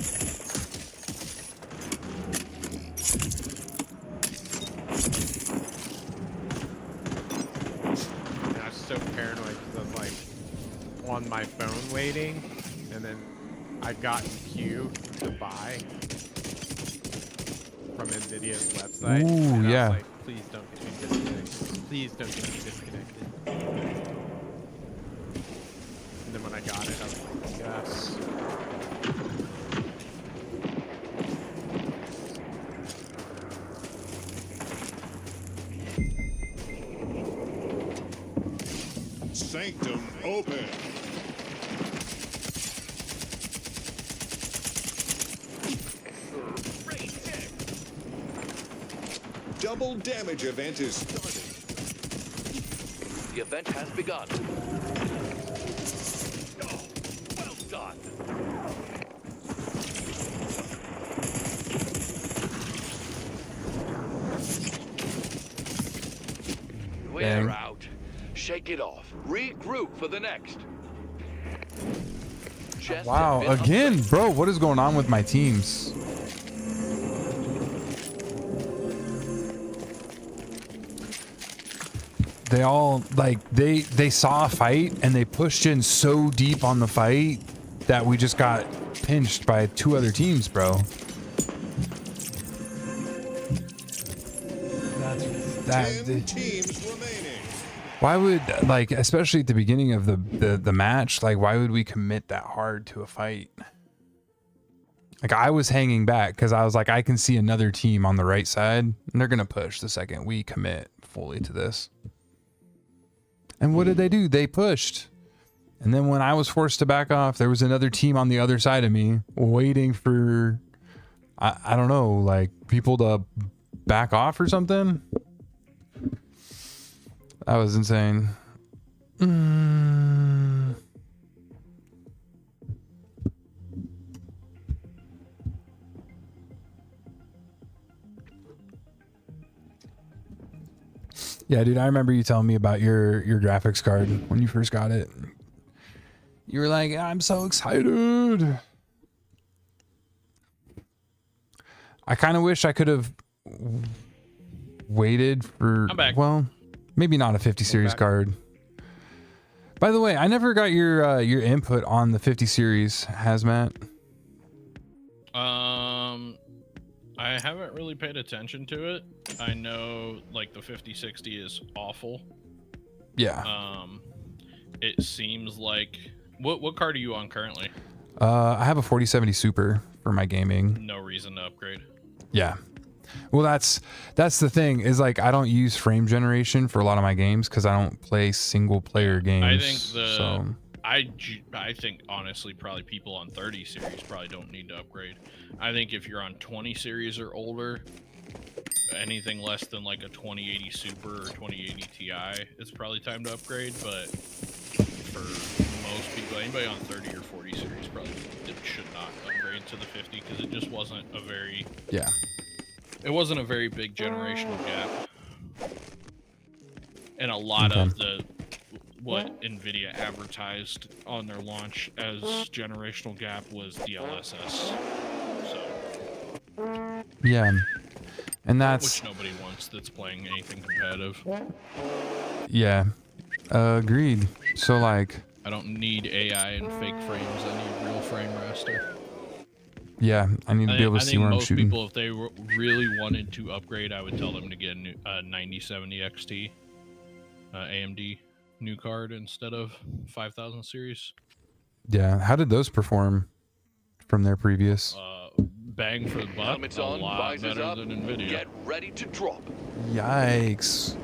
So paranoid because I was like on my phone waiting, and then I got in queue to buy from Nvidia's website. Ooh, and yeah. I was like, please don't get me disconnected. Please don't get me disconnected. And then when I got it, I was like, yes. Sanctum open. Double damage event is started. The event has begun. Oh, well done. We're Dang. out. Shake it off. Regroup for the next. Chests Wow, have been again, bro, what is going on with my teams? They all like they saw a fight and they pushed in so deep on the fight that we just got pinched by 2 other teams, bro. That's 10 teams remaining. why would, like, especially at the beginning of the match, like, why would we commit that hard to a fight? Like, I was hanging back because I was like, I can see another team on the right side and they're gonna push the second we commit fully to this. And what did they do? They pushed. And then when I was forced to back off, there was another team on the other side of me waiting for, I don't know, like, people to back off or something. That was insane. Yeah, dude, I remember you telling me about your graphics card when you first got it. You were like, I'm so excited. I kind of wish I could have waited for, I'm back. well, maybe not a 50 series card. By the way, I never got your input on the 50 series, Hazmat. I haven't really paid attention to it. I know like the 5060 is awful. Yeah. It seems like what card are you on currently? I have a 4070 Super for my gaming. No reason to upgrade. Yeah. Well, that's the thing is, like, I don't use frame generation for a lot of my games because I don't play single player games. I think so. I think honestly probably people on 30 series probably don't need to upgrade. I think if you're on 20 series or older, anything less than like a 2080 Super or 2080 Ti, it's probably time to upgrade. But for most people, anybody on 30 or 40 series probably should not upgrade to the 50 because it just wasn't a very it wasn't a very big generational gap. And a lot of what Nvidia advertised on their launch as generational gap was DLSS. So yeah, and that's which nobody wants that's playing anything competitive. Yeah, agreed. So, like, I don't need AI and fake frames. I need real frame raster. yeah, I need to be able to see where I'm most shooting. people, if they really wanted to upgrade, I would tell them to get a 9070 XT AMD new card instead of 5000 series. Yeah, how did those perform from their previous? Bang for the buck, Helmets a on, lot visors better up, than Nvidia. Get ready to drop. Yikes.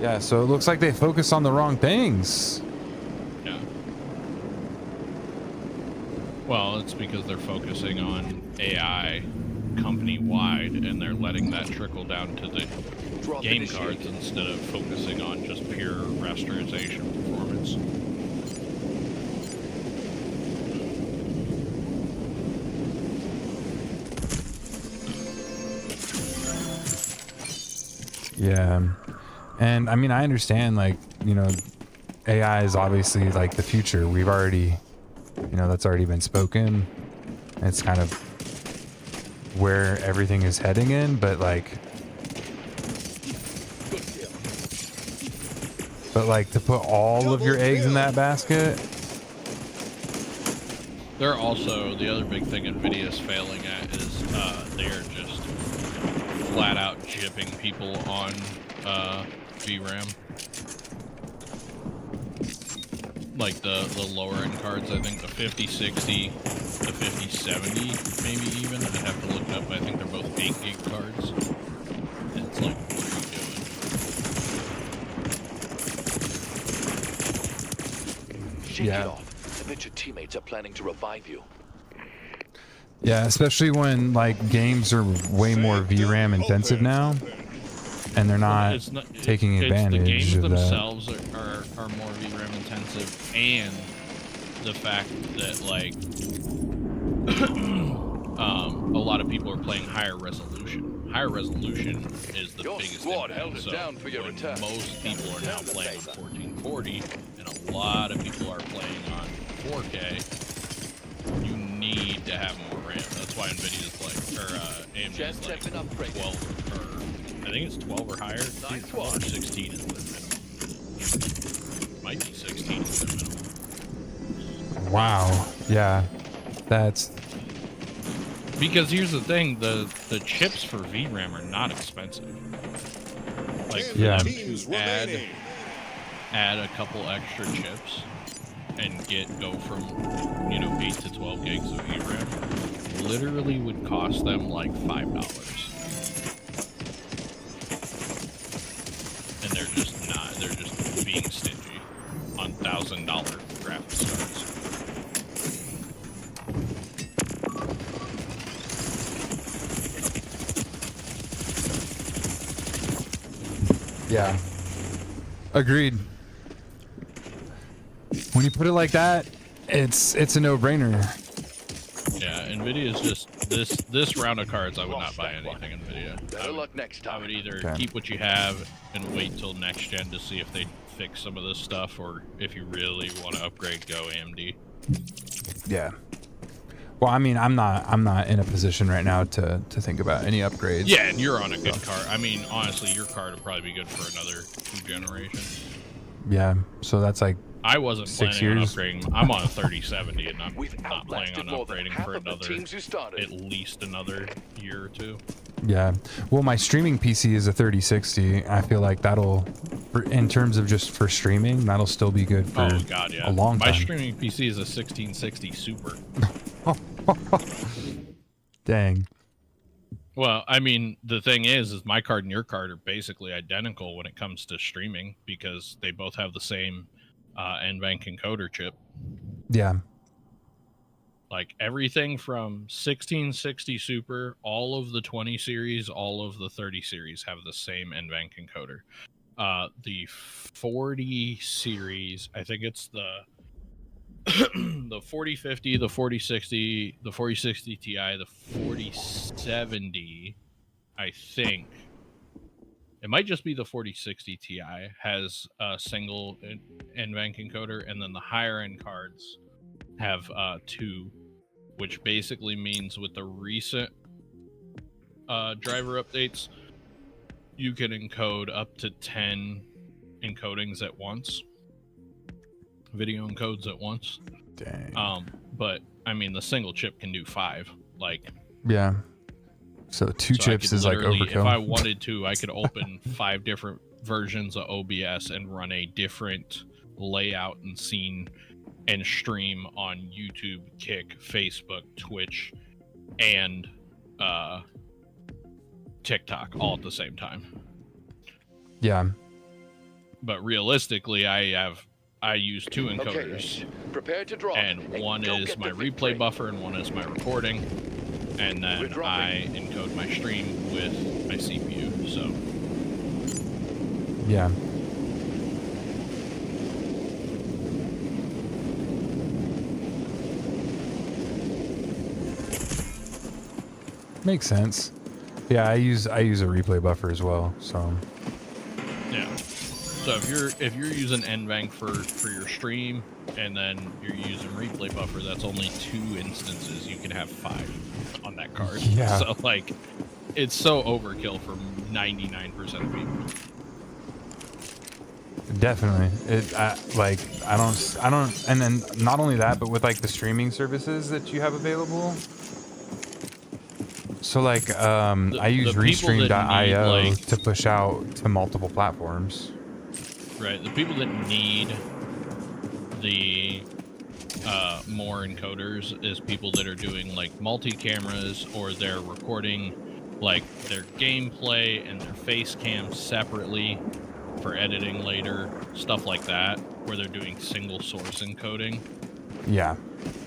Yeah, so it looks like they focus on the wrong things. Yeah. Well, it's because they're focusing on AI company-wide, and they're letting that trickle down to the Drop game initiated. cards instead of focusing on just pure rasterization performance. Yeah. And I mean, I understand, like, you know, AI is obviously like the future. We've already, you know, that's already been spoken. It's kind of where everything is heading in, but like, to put all of your eggs in that basket. They're also, the other big thing Nvidia is failing at is they're just flat out jipping people on VRAM. Like the lower end cards, I think the 5060, the 5070, maybe even. I'd have to look it up. I think they're both 8 gig cards. And it's like, what are you doing? Shake Yeah. it off. I bet your teammates are planning to revive you. Yeah, especially when like games are way more VRAM intensive now, and they're not, taking advantage the games of that. themselves are more VRAM intensive, and the fact that like a lot of people are playing higher resolution. Higher resolution is the Your biggest squad impact. held it So down for your when return. most people are now playing on 1440, and a lot of people are playing on 4K, you need to have more RAM. That's why NVIDIA's like, or AMD's Just like stepping up, Frank. 12 or I think it's 12 or higher. Nice 12 or 16 is their minimum. Might be 16 is their minimum. Wow. Yeah. That's Because here's the thing, the chips for VRAM are not expensive. Like for Yeah. them Teams to remaining. add a couple extra chips and go from 8 to 12 gigs of VRAM literally would cost them like $5. And they're just being stingy on $1,000 graphics cards. yeah. Agreed. When you put it like that, it's a no-brainer. Yeah, NVIDIA's just this round of cards. I would not buy anything NVIDIA. Better luck next I time. would either Okay. keep what you have and wait till next gen to see if they fix some of this stuff, or if you really want to upgrade, go AMD. Yeah. Well, I mean, I'm not in a position right now to think about any upgrades. Yeah, and you're on a good card. I mean, honestly, your card would probably be good for another 2 generations. Yeah. So that's like I wasn't 6 planning years. on upgrading. I'm on a 3070, and I'm We've not planning on outlasted more than upgrading half for of the another, teams who started. at least another year or two. yeah. Well, my streaming PC is a 3060. I feel like that'll, in terms of just for streaming, that'll still be good for Oh god, yeah. a long My time. streaming PC is a 1660 Super. Dang. Well, I mean, the thing is my card and your card are basically identical when it comes to streaming, because they both have the same NVENC encoder chip. Yeah. Like everything from 1660 Super, all of the 20 series, all of the 30 series have the same NVENC encoder. The 40 series, I think it's the the 4050, the 4060, the 4060 Ti, the 4070, I think. It might just be the 4060 Ti has a single NVENC encoder, and then the higher end cards have 2, which basically means with the recent driver updates, you can encode up to 10 encodings at once, video encodes at once. Dang. But I mean, the single chip can do 5. Like, Yeah. So 2 so I chips could is like literally, overkill. If I wanted to, I could open 5 different versions of OBS and run a different layout and scene and stream on YouTube, Kick, Facebook, Twitch, and TikTok all at the same time. Yeah. But realistically, I use 2 encoders, Prepare to drop. and one go is get my the replay victory. buffer and one is my recording, and We're then dropping. I encode my stream with my CPU. So Yeah. Makes sense. Yeah, I use a replay buffer as well. So yeah. So if you're using NVENC for your stream, and then you're using replay buffer, that's only 2 instances. You can have 5 on that card. Yeah. So like, it's so overkill for 99% of people. definitely, I don't, and then not only that, but with like the streaming services that you have available. So like, I use the people that Restream.io need, like- to push out to multiple platforms. Right. The people that need the more encoders is people that are doing like multi-cameras, or they're recording like their gameplay and their face cam separately for editing later, stuff like that, where they're doing single source encoding. Yeah.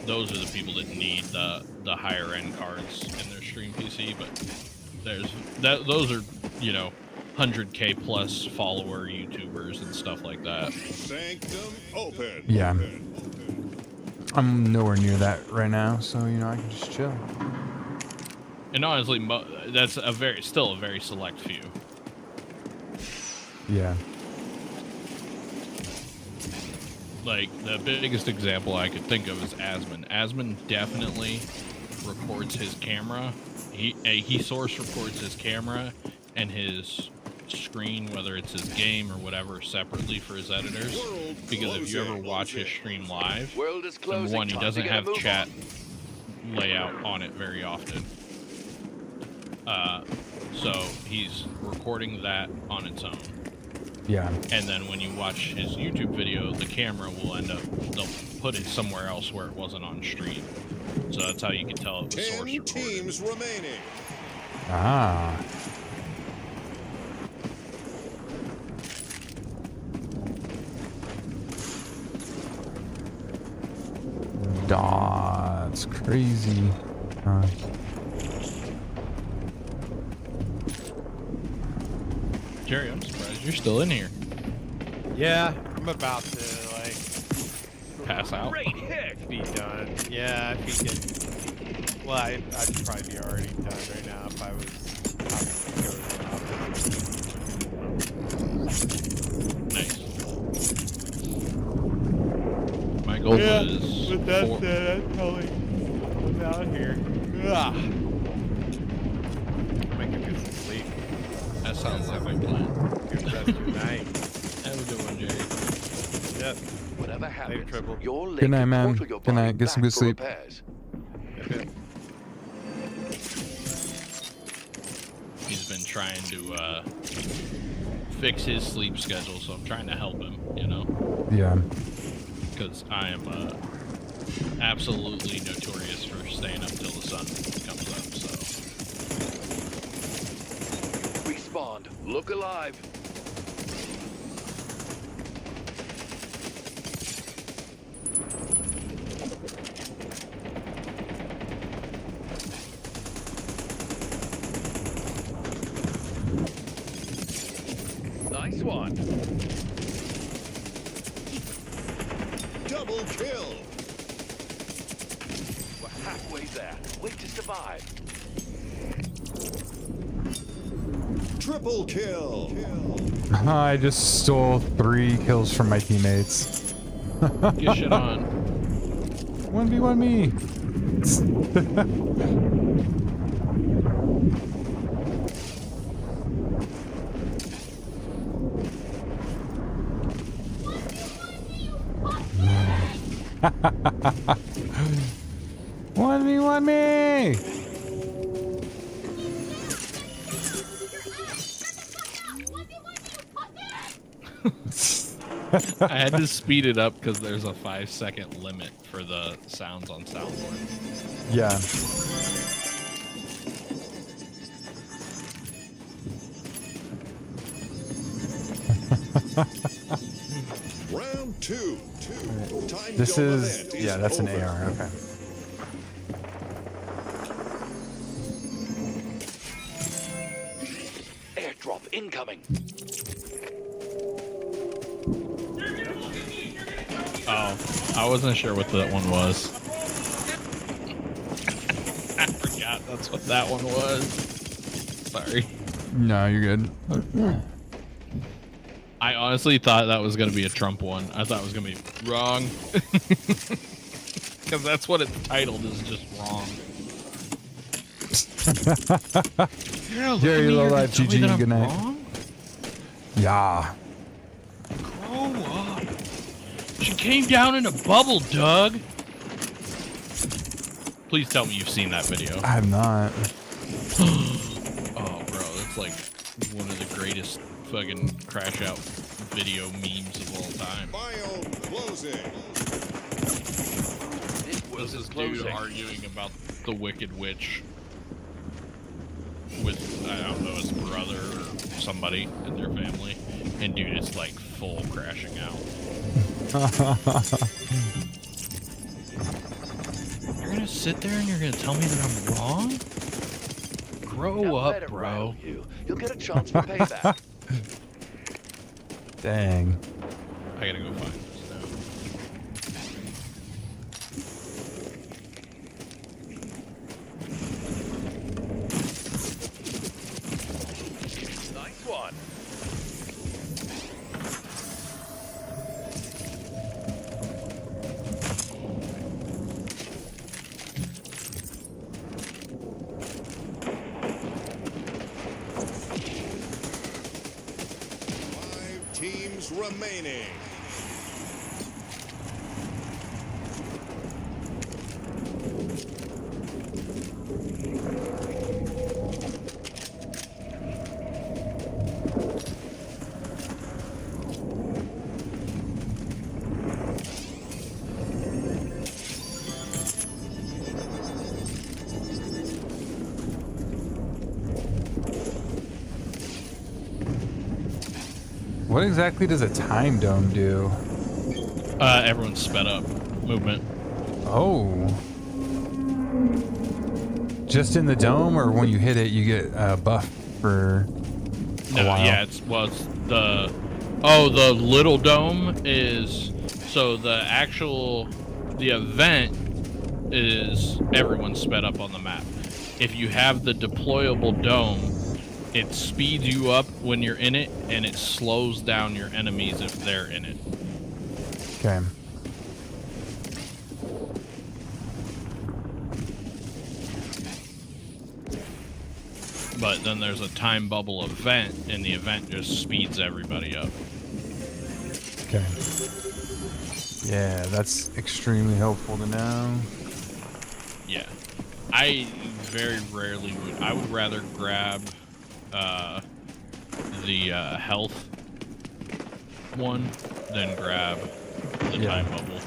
Those are the people that need the higher end cards in their stream PC. But those are 100K plus follower YouTubers and stuff like that. Sanctum open. Yeah. Open. I'm nowhere near that right now, so I can just chill. And honestly, that's still a very select few. Yeah. like the biggest example I could think of is Asmon. Asmon definitely records his camera. He source records his camera and his screen, whether it's his game or whatever, separately for his editors. Because if you ever watch his stream live, World is number closing. one, he Time to doesn't get a have move chat on. layout on it very often. So he's recording that on its own. Yeah. And then when you watch his YouTube video, the camera will they'll put it somewhere else where it wasn't on stream. So that's how you can tell it was 10 source recorded. teams remaining. Ah. That's crazy. Jerry, I'm surprised you're still in here. Yeah, I'm about to like Pass out. Great hit. be done. Yeah, if he get. Well, I'd probably be already done right now if I was. Nice. My goal was With that four. said, I'm probably out here. Ugh. Make it get some sleep. That sounds like my plan. Good rest of your night. Have a good one, Jerry. Yep. Whatever happens, Triple. your leg Good night, can man. portal your Good night. body Get some back good for sleep. repairs. Okay. He's been trying to fix his sleep schedule, so I'm trying to help him, you know? Yeah. Because I am absolutely notorious for staying up till the sun comes up, so. Respawned. Look alive. Nice one. Double kill. We're halfway there. Wait to survive. Triple kill. I just stole 3 kills from my teammates. Get shit on. 1v1 me. One me. I had to speed it up because there's a 5-second limit for the sounds on soundboard. Yeah. Round 2. Time This to is, event yeah, that's an over. AR. Okay. Airdrop incoming. Oh, I wasn't sure what that one was. I forgot that's what that one was. Sorry. No, you're good. I honestly thought that was going to be a Trump one. I thought it was going to be wrong. Because that's what it's titled, is just wrong. Jerry, low life, GG, good night. Wrong? Yeah. Grow up. She came down in a bubble, Doug. Please tell me you've seen that video. I have not. Oh, bro, that's like one of the greatest fucking crash out video memes of all time. Bio closing. This is dude arguing about the Wicked Witch with, I don't know, his brother or somebody in their family. And dude, it's like full crashing out. You're gonna sit there and you're gonna tell me that I'm wrong? Grow Now let up, it bro. rattle you. You'll get a chance for payback. Dang. I gotta go find this Nice one. remaining. What exactly does a time dome do? Everyone's sped up movement. Oh. Just in the dome, or when you hit it, you get a buff for a while? Yeah, it's the little dome is so the event is everyone's sped up on the map. If you have the deployable dome, it speeds you up when you're in it, and it slows down your enemies if they're in it. Okay. But then there's a time bubble event, and the event just speeds everybody up. Okay. Yeah, that's extremely helpful to know. Yeah. I very rarely would. I would rather grab the health one than grab the time bubble.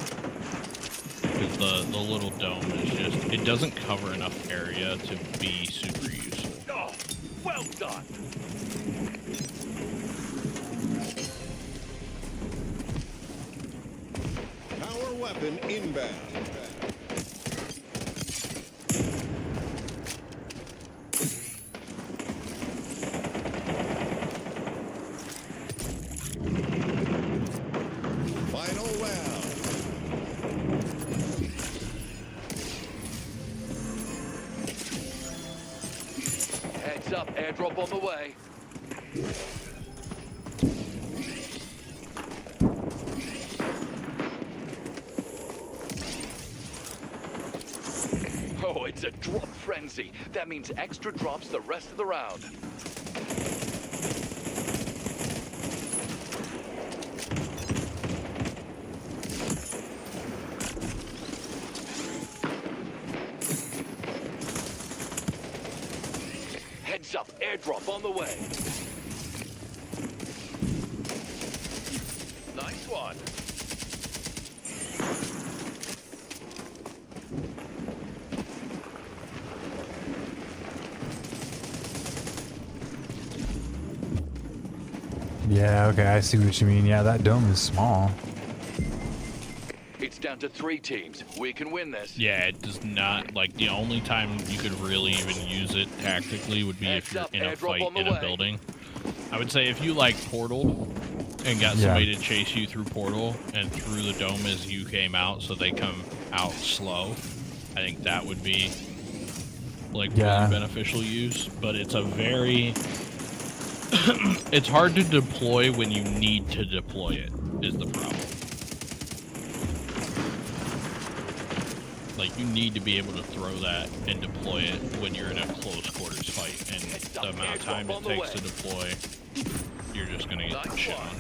Because the little dome is just, it doesn't cover enough area to be super useful. Oh, well done. Power weapon inbound. Final round. Heads up, airdrop on the way. Oh, it's a drop frenzy. That means extra drops the rest of the round. Heads up, airdrop on the way. Nice one. Yeah, okay, I see what you mean. Yeah, that dome is small. It's down to 3 teams. We can win this. Yeah, it does not, like, the only time you could really even use it tactically would be if you're in a fight in a building. I would say if you, like, portaled and got somebody to chase you through portal and through the dome as you came out so they come out slow, I think that would be, like, really beneficial use. But it's a very... it's hard to deploy when you need to deploy it, is the problem. Like, you need to be able to throw that and deploy it when you're in a close quarters fight, and the amount of time it takes to deploy, you're just gonna get shit on.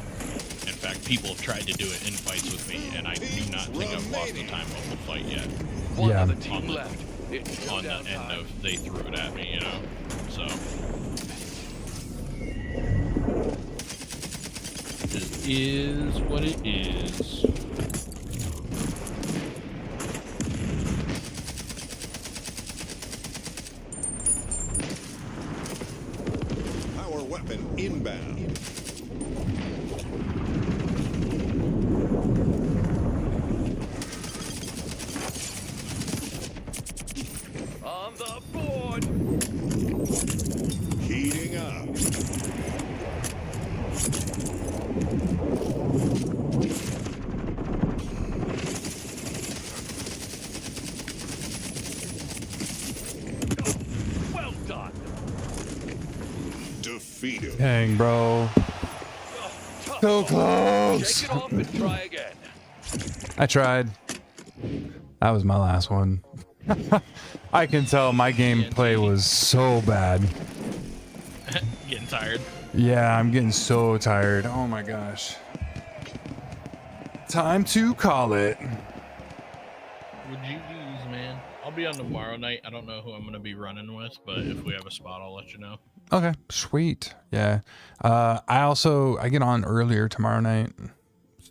In fact, people have tried to do it in fights with me, and I do not think I've lost a time bubble fight yet. Yeah. On the end of they threw it at me, you know? So... it is what it is. Power weapon inbound. On the board. Heating up. Well done. Defeated. Dang, bro. So close. Shake it off and try again. I tried. That was my last one. I can tell my gameplay was so bad. Getting tired. Yeah, I'm getting so tired. Oh my gosh. Time to call it. Would you use, man? I'll be on tomorrow night. I don't know who I'm going to be running with, but if we have a spot, I'll let you know. Okay, sweet. Yeah. I get on earlier tomorrow night,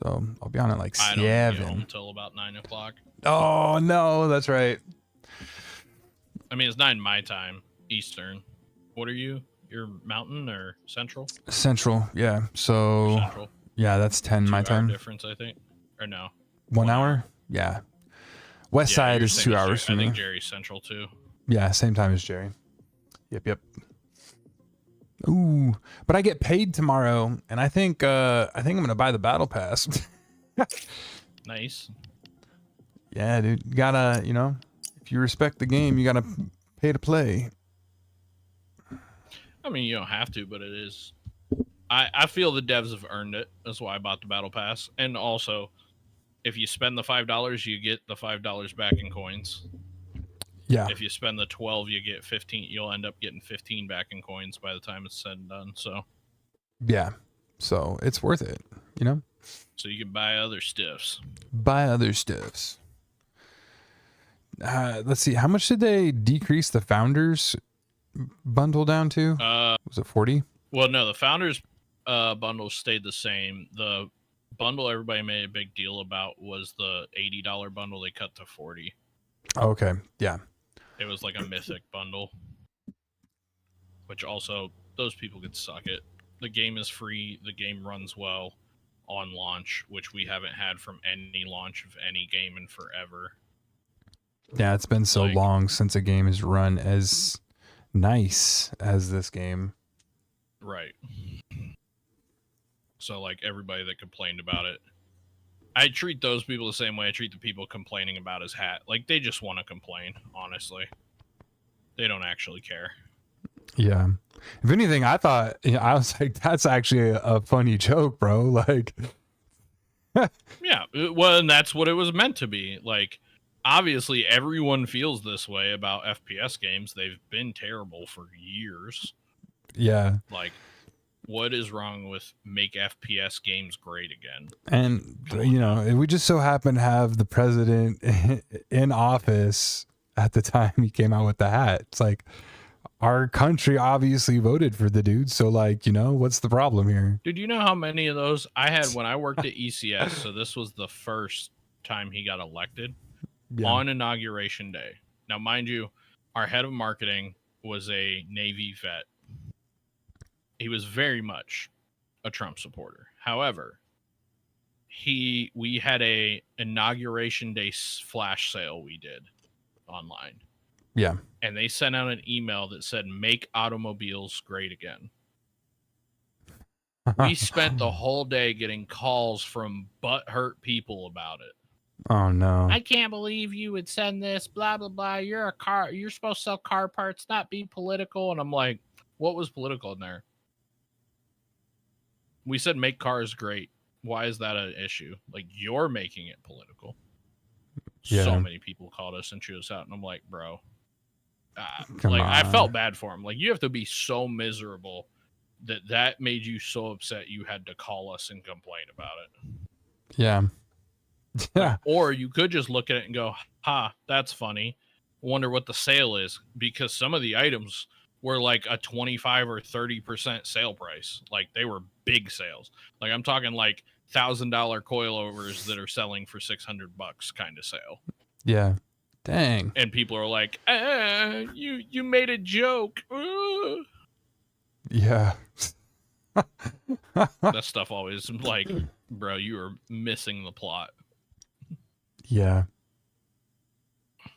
so I'll be on at like I don't get 7. home until about 9 o'clock. Oh no, that's right. I mean, it's 9 my time, Eastern. What are you? You're Mountain or Central? Central, yeah. So Central. yeah, that's 10 my 2 hour time. difference, I think. Or no? 1 hour? Yeah. West side you're is same 2 as hours for I me. think Jerry's Central too. Yeah, same time as Jerry. Yep. Ooh, but I get paid tomorrow, and I think I'm gonna buy the battle pass. Nice. Yeah, dude, you gotta, if you respect the game, you gotta pay to play. I mean, you don't have to, but it is. I feel the devs have earned it. That's why I bought the battle pass. And also, if you spend the $5, you get the $5 back in coins. Yeah. If you spend the 12, you get 15. You'll end up getting 15 back in coins by the time it's said and done. So. Yeah. So it's worth it, So you can buy other stuffs. Buy other stuffs. Let's see. How much did they decrease the founders bundle down to? Was it 40? Well, no, the founders bundle stayed the same. The bundle everybody made a big deal about was the $80 bundle. They cut to 40. Okay. Yeah. It was like a mythic bundle, which also those people could suck it. The game is free. The game runs well on launch, which we haven't had from any launch of any game in forever. Yeah, it's been so long since a game has run as nice as this game. Right. So, like, everybody that complained about it, I treat those people the same way I treat the people complaining about his hat. Like, they just want to complain, honestly. They don't actually care. Yeah. If anything, I thought, I was like, that's actually a funny joke, bro. Like, yeah. Well, and that's what it was meant to be. Like, obviously, everyone feels this way about FPS games. They've been terrible for years. Yeah. Like, what is wrong with make FPS games great again? And, we just so happen to have the president in office at the time he came out with the hat. It's like, our country obviously voted for the dude. So, like, what's the problem here? Dude, you know how many of those I had when I worked at ECS? So this was the first time he got elected on Inauguration Day. Now, mind you, our head of marketing was a Navy vet. He was very much a Trump supporter. However, we had a Inauguration Day flash sale we did online. Yeah. And they sent out an email that said, make automobiles great again. We spent the whole day getting calls from butthurt people about it. Oh no. I can't believe you would send this, blah, blah, blah. You're supposed to sell car parts, not be political. And I'm like, what was political in there? We said make cars great. Why is that an issue? Like, you're making it political. Yeah. So many people called us and chewed us out. And I'm like, bro. Come on. I felt bad for him. Like, you have to be so miserable that made you so upset you had to call us and complain about it. Yeah. Yeah. Or you could just look at it and go, ha, that's funny. Wonder what the sale is, because some of the items were like a 25 or 30% sale price. Like, they were big sales. Like, I'm talking like $1,000 coilovers that are selling for $600 kind of sale. Yeah. Dang. And people are like, you made a joke. Yeah. That stuff always like, bro, you are missing the plot. Yeah.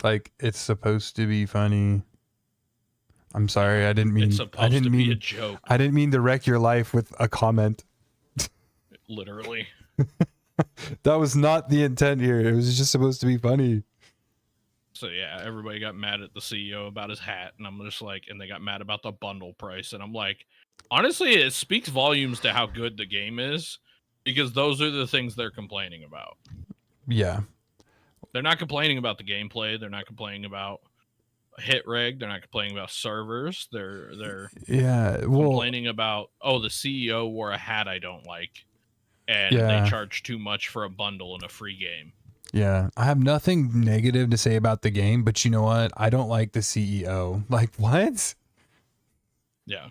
Like, it's supposed to be funny. I'm sorry, I didn't mean. It's supposed to be a joke. I didn't mean to wreck your life with a comment. Literally. That was not the intent here. It was just supposed to be funny. So yeah, everybody got mad at the CEO about his hat, and I'm just like, and they got mad about the bundle price, and I'm like, honestly, it speaks volumes to how good the game is, because those are the things they're complaining about. Yeah. They're not complaining about the gameplay. They're not complaining about hit rig. They're not complaining about servers. They're complaining about, oh, the CEO wore a hat I don't like, and Yeah. they charge too much for a bundle and a free game. Yeah, I have nothing negative to say about the game, but you know what? I don't like the CEO. Like, what? Yeah.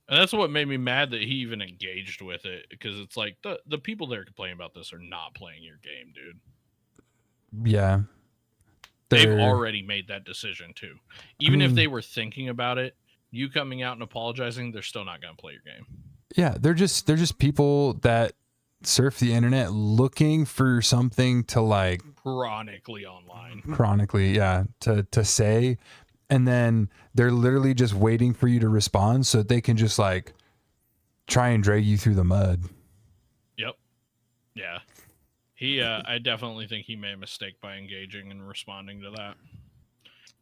And that's what made me mad that he even engaged with it, because it's like the people that are complaining about this are not playing your game, dude. Yeah. They've They're- already made that decision too. Even if they were thinking about it, you coming out and apologizing, they're still not going to play your game. Yeah, they're just people that surf the internet looking for something to like Chronically online. to say, and then they're literally just waiting for you to respond so that they can just like try and drag you through the mud. Yep. Yeah. I definitely think he made a mistake by engaging and responding to that.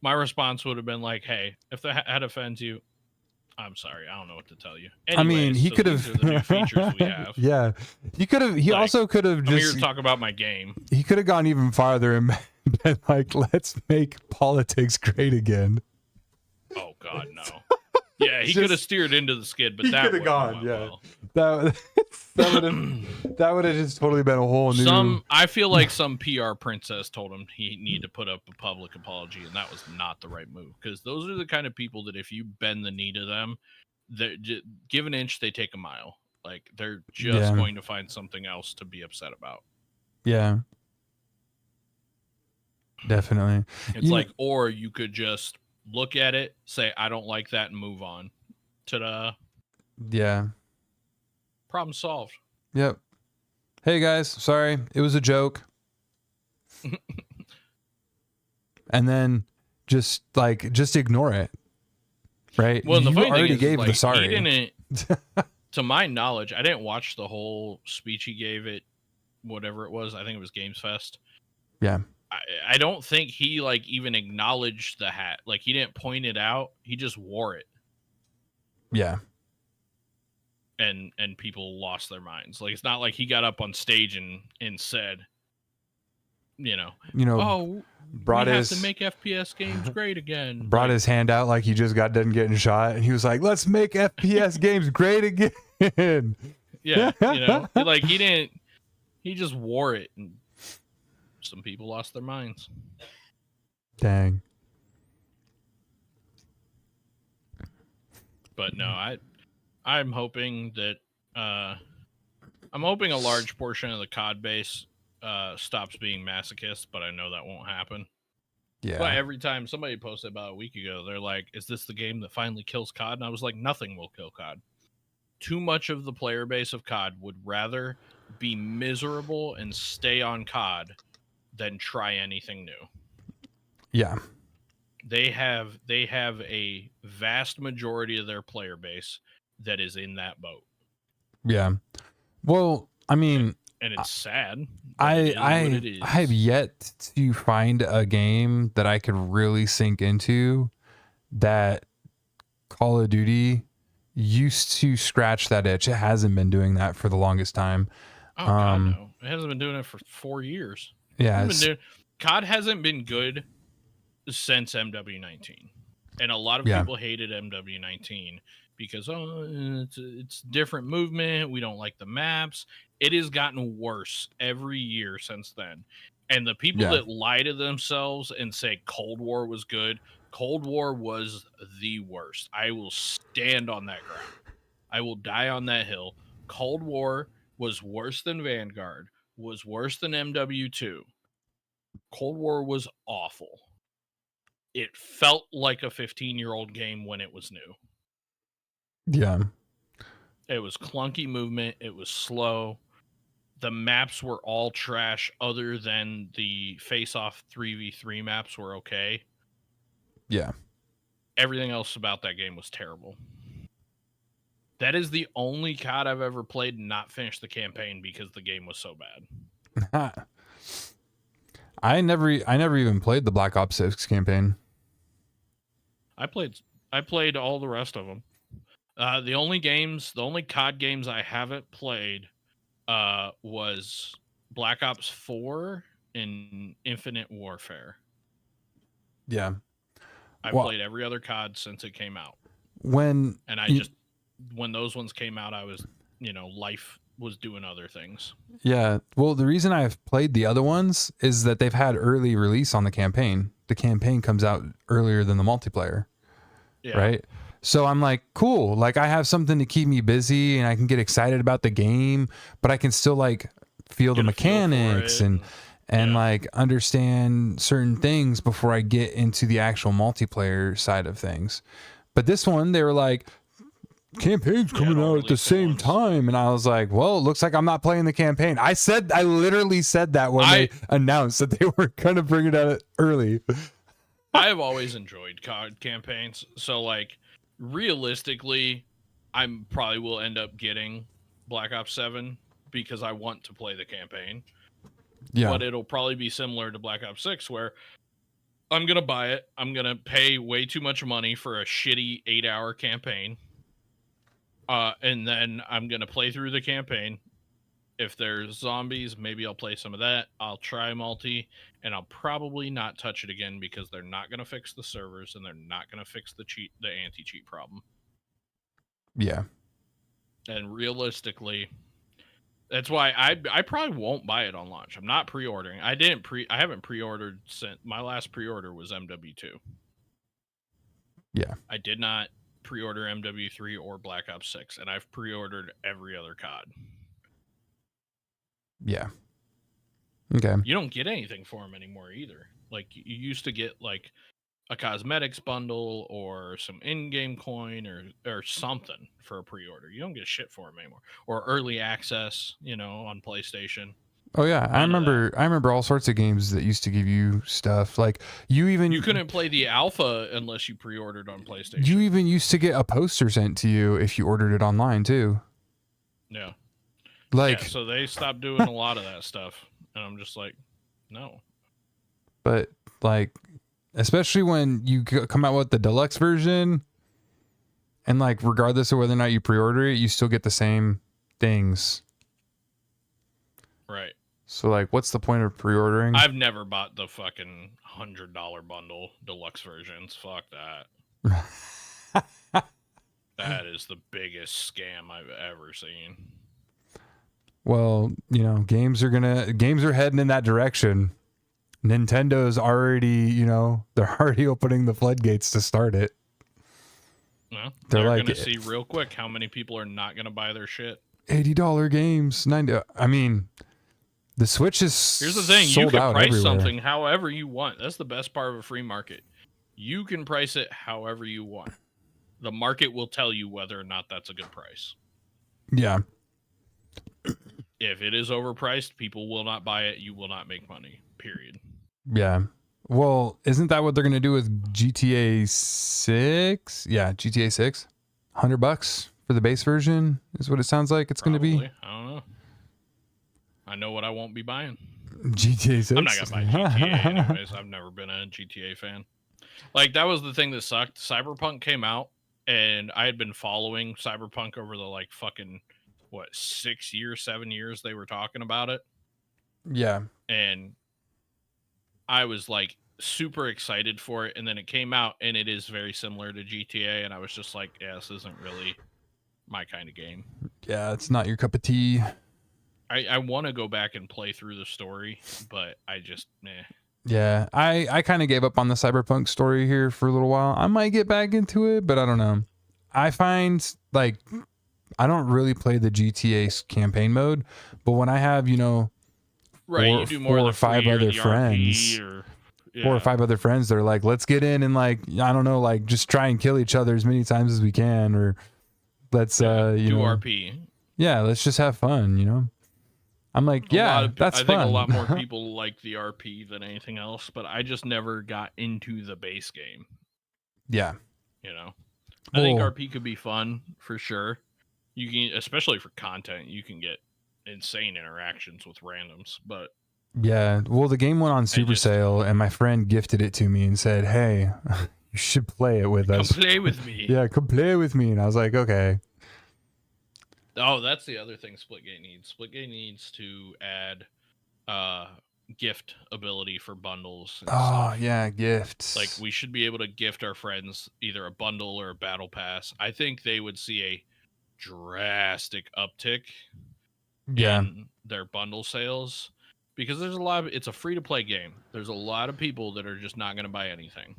My response would have been like, hey, if the ad offends you, I'm sorry, I don't know what to tell you. Anyways, I mean, he so could these have are the new features we have. Yeah, he could have. He Like, also could have I'm here just to talk about my game. he could have gone even farther and been like, let's make politics great again. Oh God, no. Yeah, he Just- could have steered into the skid, but he that could have wouldn't gone. have Yeah, went well. that would have just totally been a whole new. I feel like some PR princess told him he needed to put up a public apology, and that was not the right move, because those are the kind of people that if you bend the knee to them, give an inch, they take a mile. Like, they're just Yeah. going to find something else to be upset about. Yeah, definitely. It's like, or you could just look at it, say, I don't like that, and move on. Ta-da. Yeah. Problem solved. Yep. Hey guys, sorry, it was a joke. And then just ignore it. Right? Well, the you funny already thing is, gave like, the sorry. he didn't, to my knowledge, I didn't watch the whole speech he gave at whatever it was. I think it was Games Fest. Yeah. I don't think he like even acknowledged the hat. Like, he didn't point it out. He just wore it. Yeah. And people lost their minds. Like, it's not like he got up on stage and said, oh, brought we his have to make FPS games great again. brought Like, his hand out like he just got done getting shot, and he was like, "Let's make FPS games great again." yeah, like he just wore it, and some people lost their minds. Dang. But no, I'm hoping that I'm hoping a large portion of the COD base stops being masochist, but I know that won't happen. Yeah. But every time somebody posted about a week ago, they're like, "Is this the game that finally kills COD?" And I was like, "Nothing will kill COD. Too much of the player base of COD would rather be miserable and stay on COD than try anything new." Yeah. They have a vast majority of their player base that is in that boat. Yeah. Well, I mean, And it's sad. but it is what it is. I have yet to find a game that I could really sink into that Call of Duty used to scratch that itch. It hasn't been doing that for the longest time. Oh God, no! It hasn't been doing it for 4 years. Yeah. COD hasn't been good since MW19, and a lot of Yeah. people hated MW19 because it's different movement. We don't like the maps. It has gotten worse every year since then. And the people Yeah. that lie to themselves and say Cold War was good, Cold War was the worst. I will stand on that ground. I will die on that hill. Cold War was worse than Vanguard, was worse than MW2. Cold War was awful. It felt like a 15-year-old game when it was new. Yeah. It was clunky movement. It was slow. The maps were all trash other than the face-off 3v3 maps were okay. Yeah. Everything else about that game was terrible. That is the only COD I've ever played and not finished the campaign because the game was so bad. I never even played the Black Ops 6 campaign. I played all the rest of them. The only COD games I haven't played was Black Ops 4 and Infinite Warfare. Yeah. I played every other COD since it came out. When And when those ones came out, I was, was doing other things. Yeah. Well, the reason I've played the other ones is that they've had early release on the campaign. The campaign comes out earlier than the multiplayer. Yeah. Right. So I'm like, cool. Like I have something to keep me busy and I can get excited about the game, but I can still like feel the Get a feel for mechanics it and like understand certain things before I get into the actual multiplayer side of things. But this one, they were like, campaign's coming out at the same time, and I was like, well, it looks like I'm not playing the campaign. I literally said that when they announced that they were gonna bring it out early. I have always enjoyed COD campaigns, so like realistically, I probably will end up getting Black Ops 7 because I want to play the campaign. Yeah, but it'll probably be similar to Black Ops 6 where I'm gonna buy it, I'm gonna pay way too much money for a shitty 8-hour campaign. And then I'm going to play through the campaign. If there's zombies, maybe I'll play some of that. I'll try multi, and I'll probably not touch it again because they're not going to fix the servers and they're not going to fix the anti-cheat problem. Yeah. And realistically, that's why I probably won't buy it on launch. I'm not pre-ordering. I haven't pre-ordered since my last pre-order was MW2. Yeah. I did not pre-order MW3 or Black Ops 6, and I've pre-ordered every other COD. Yeah. Okay. You don't get anything for them anymore either. Like you used to get like a cosmetics bundle or some in-game coin or something for a pre-order. You don't get shit for them anymore. Or early access, on PlayStation. Oh yeah, I remember all sorts of games that used to give you stuff. Like you couldn't play the alpha unless you pre-ordered on PlayStation. You even used to get a poster sent to you if you ordered it online too. Yeah. Like so they stopped doing a lot of that stuff, and I'm just like, no. But like, especially when you come out with the deluxe version, and like regardless of whether or not you pre-order it, you still get the same things. Right. So like, what's the point of pre-ordering? I've never bought the fucking $100 bundle deluxe versions. Fuck that. That is the biggest scam I've ever seen. Well, games are heading in that direction. Nintendo's already, they're already opening the floodgates to start it. Well, they're going to see real quick how many people are not going to buy their shit. $80 games, $90. I mean, the Switch is Here's the thing, sold you can out price everywhere. something however you want. That's the best part of a free market. You can price it however you want. The market will tell you whether or not that's a good price. Yeah. If it is overpriced, people will not buy it. You will not make money, period. Yeah. Well, isn't that what they're going to do with GTA 6? Yeah, GTA 6. $100 for the base version is what it sounds like it's going to be. I don't know. I know what I won't be buying. GTA 6. I'm not going to buy GTA anyways. I've never been a GTA fan. Like, that was the thing that sucked. Cyberpunk came out, and I had been following Cyberpunk over the, 6 years, 7 years they were talking about it. Yeah. And I was, super excited for it, and then it came out, and it is very similar to GTA, and I was just like, yeah, this isn't really my kind of game. Yeah, it's not your cup of tea. I want to go back and play through the story, but I just, Yeah, I kind of gave up on the Cyberpunk story here for a little while. I might get back into it, but I don't know. I find, I don't really play the GTA campaign mode, but when I have, right, you do more four or five other friends, four or five other friends, they're like, let's get in and I don't know, just try and kill each other as many times as we can, or let's, do RP. Yeah, let's just have fun, I'm like, that's fun. I think a lot more people like the RP than anything else, but I just never got into the base game. Yeah. I think RP could be fun for sure. You can, especially for content, you can get insane interactions with randoms, but yeah, well, the game went on super sale, and my friend gifted it to me and said, hey, you should play it with us. Come play with me. Yeah, come play with me. And I was like, okay. Oh, that's the other thing Splitgate needs. Splitgate needs to add gift ability for bundles. Stuff. Yeah, gifts. We should be able to gift our friends either a bundle or a battle pass. I think they would see a drastic uptick. Yeah. in their bundle sales, because there's a lot of, it's a free to play game. There's a lot of people that are just not going to buy anything.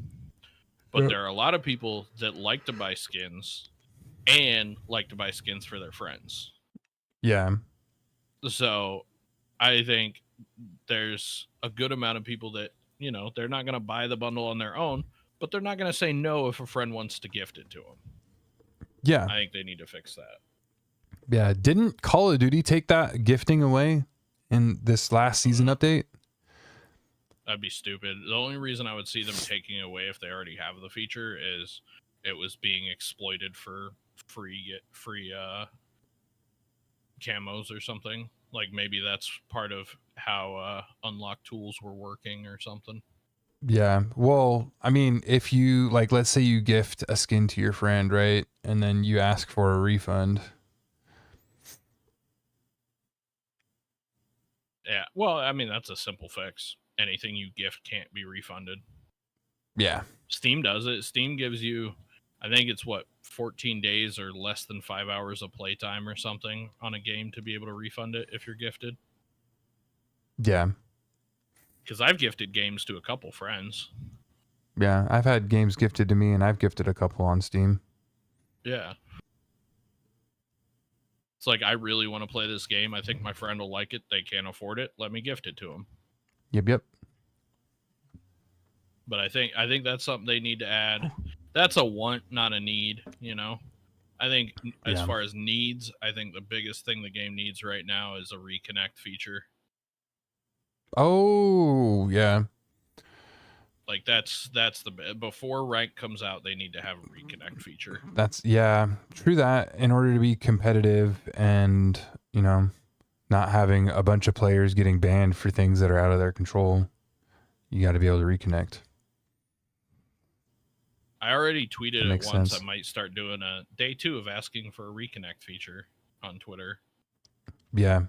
But Yep. there are a lot of people that like to buy skins and like to buy skins for their friends. Yeah. So I think there's a good amount of people that, you know, they're not going to buy the bundle on their own, but they're not going to say no if a friend wants to gift it to them. Yeah. I think they need to fix that. Yeah. Didn't Call of Duty take that gifting away in this last season update? That'd be stupid. The only reason I would see them taking it away if they already have the feature is it was being exploited for free camos or something. Like maybe that's part of how unlock tools were working or something. Yeah. Well, I mean, if you like, let's say you gift a skin to your friend, right? And then you ask for a refund. Yeah. Well, I mean, that's a simple fix. Anything you gift can't be refunded. Yeah. Steam does it. Steam gives you, I think it's 14 days or less than 5 hours of playtime or something on a game to be able to refund it if you're gifted. Yeah. Because I've gifted games to a couple friends. Yeah. I've had games gifted to me and I've gifted a couple on Steam. Yeah. It's like, I really want to play this game. I think my friend will like it. They can't afford it. Let me gift it to them. Yep. But I think that's something they need to add. That's a want, not a need, you know? I think as far as needs, I think the biggest thing the game needs right now is a reconnect feature. Oh, yeah. Like that's the before rank comes out, they need to have a reconnect feature. That's true that in order to be competitive and, you know, not having a bunch of players getting banned for things that are out of their control, you got to be able to reconnect. I already tweeted it once. Sense. I might start doing a day 2 of asking for a reconnect feature on Twitter. Yeah.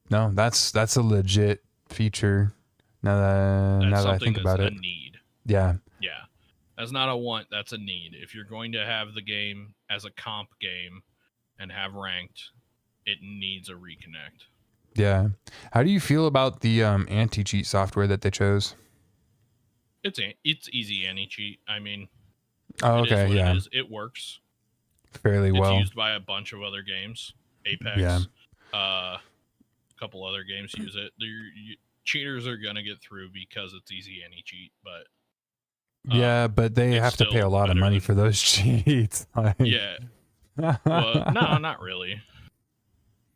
No, that's a legit feature. Now that I think about it. A need. Yeah. Yeah. That's not a want, that's a need. If you're going to have the game as a comp game and have ranked, it needs a reconnect. Yeah. How do you feel about the anti-cheat software that they chose? It's easy anti-cheat. I mean, oh, okay, yeah. It works fairly well. It's used by a bunch of other games. Apex, a couple other games use it. Cheaters are gonna get through because it's easy anti-cheat, but yeah, but they have to pay a lot of money for those cheats. Yeah. Well, no, not really.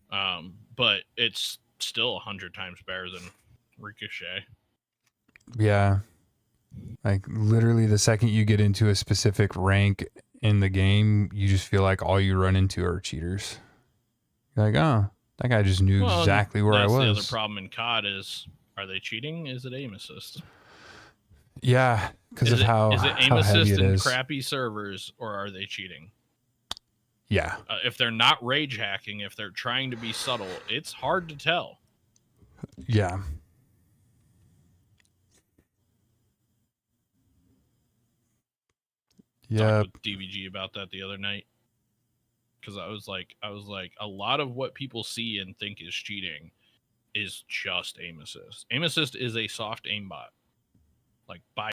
But it's still 100 times better than Ricochet. Yeah. Like literally the second you get into a specific rank in the game, you just feel like all you run into are cheaters. You're like, oh, that guy just knew exactly where I was. The other problem in COD is, are they cheating? Is it aim assist? Yeah, because of how is it aim how heavy assist it in is. crappy servers, or are they cheating? Yeah. If they're not rage hacking, if they're trying to be subtle, it's hard to tell. Yeah. Talked with DVG about that the other night, because I was like, a lot of what people see and think is cheating is just aim assist. Aim assist is a soft aimbot, like by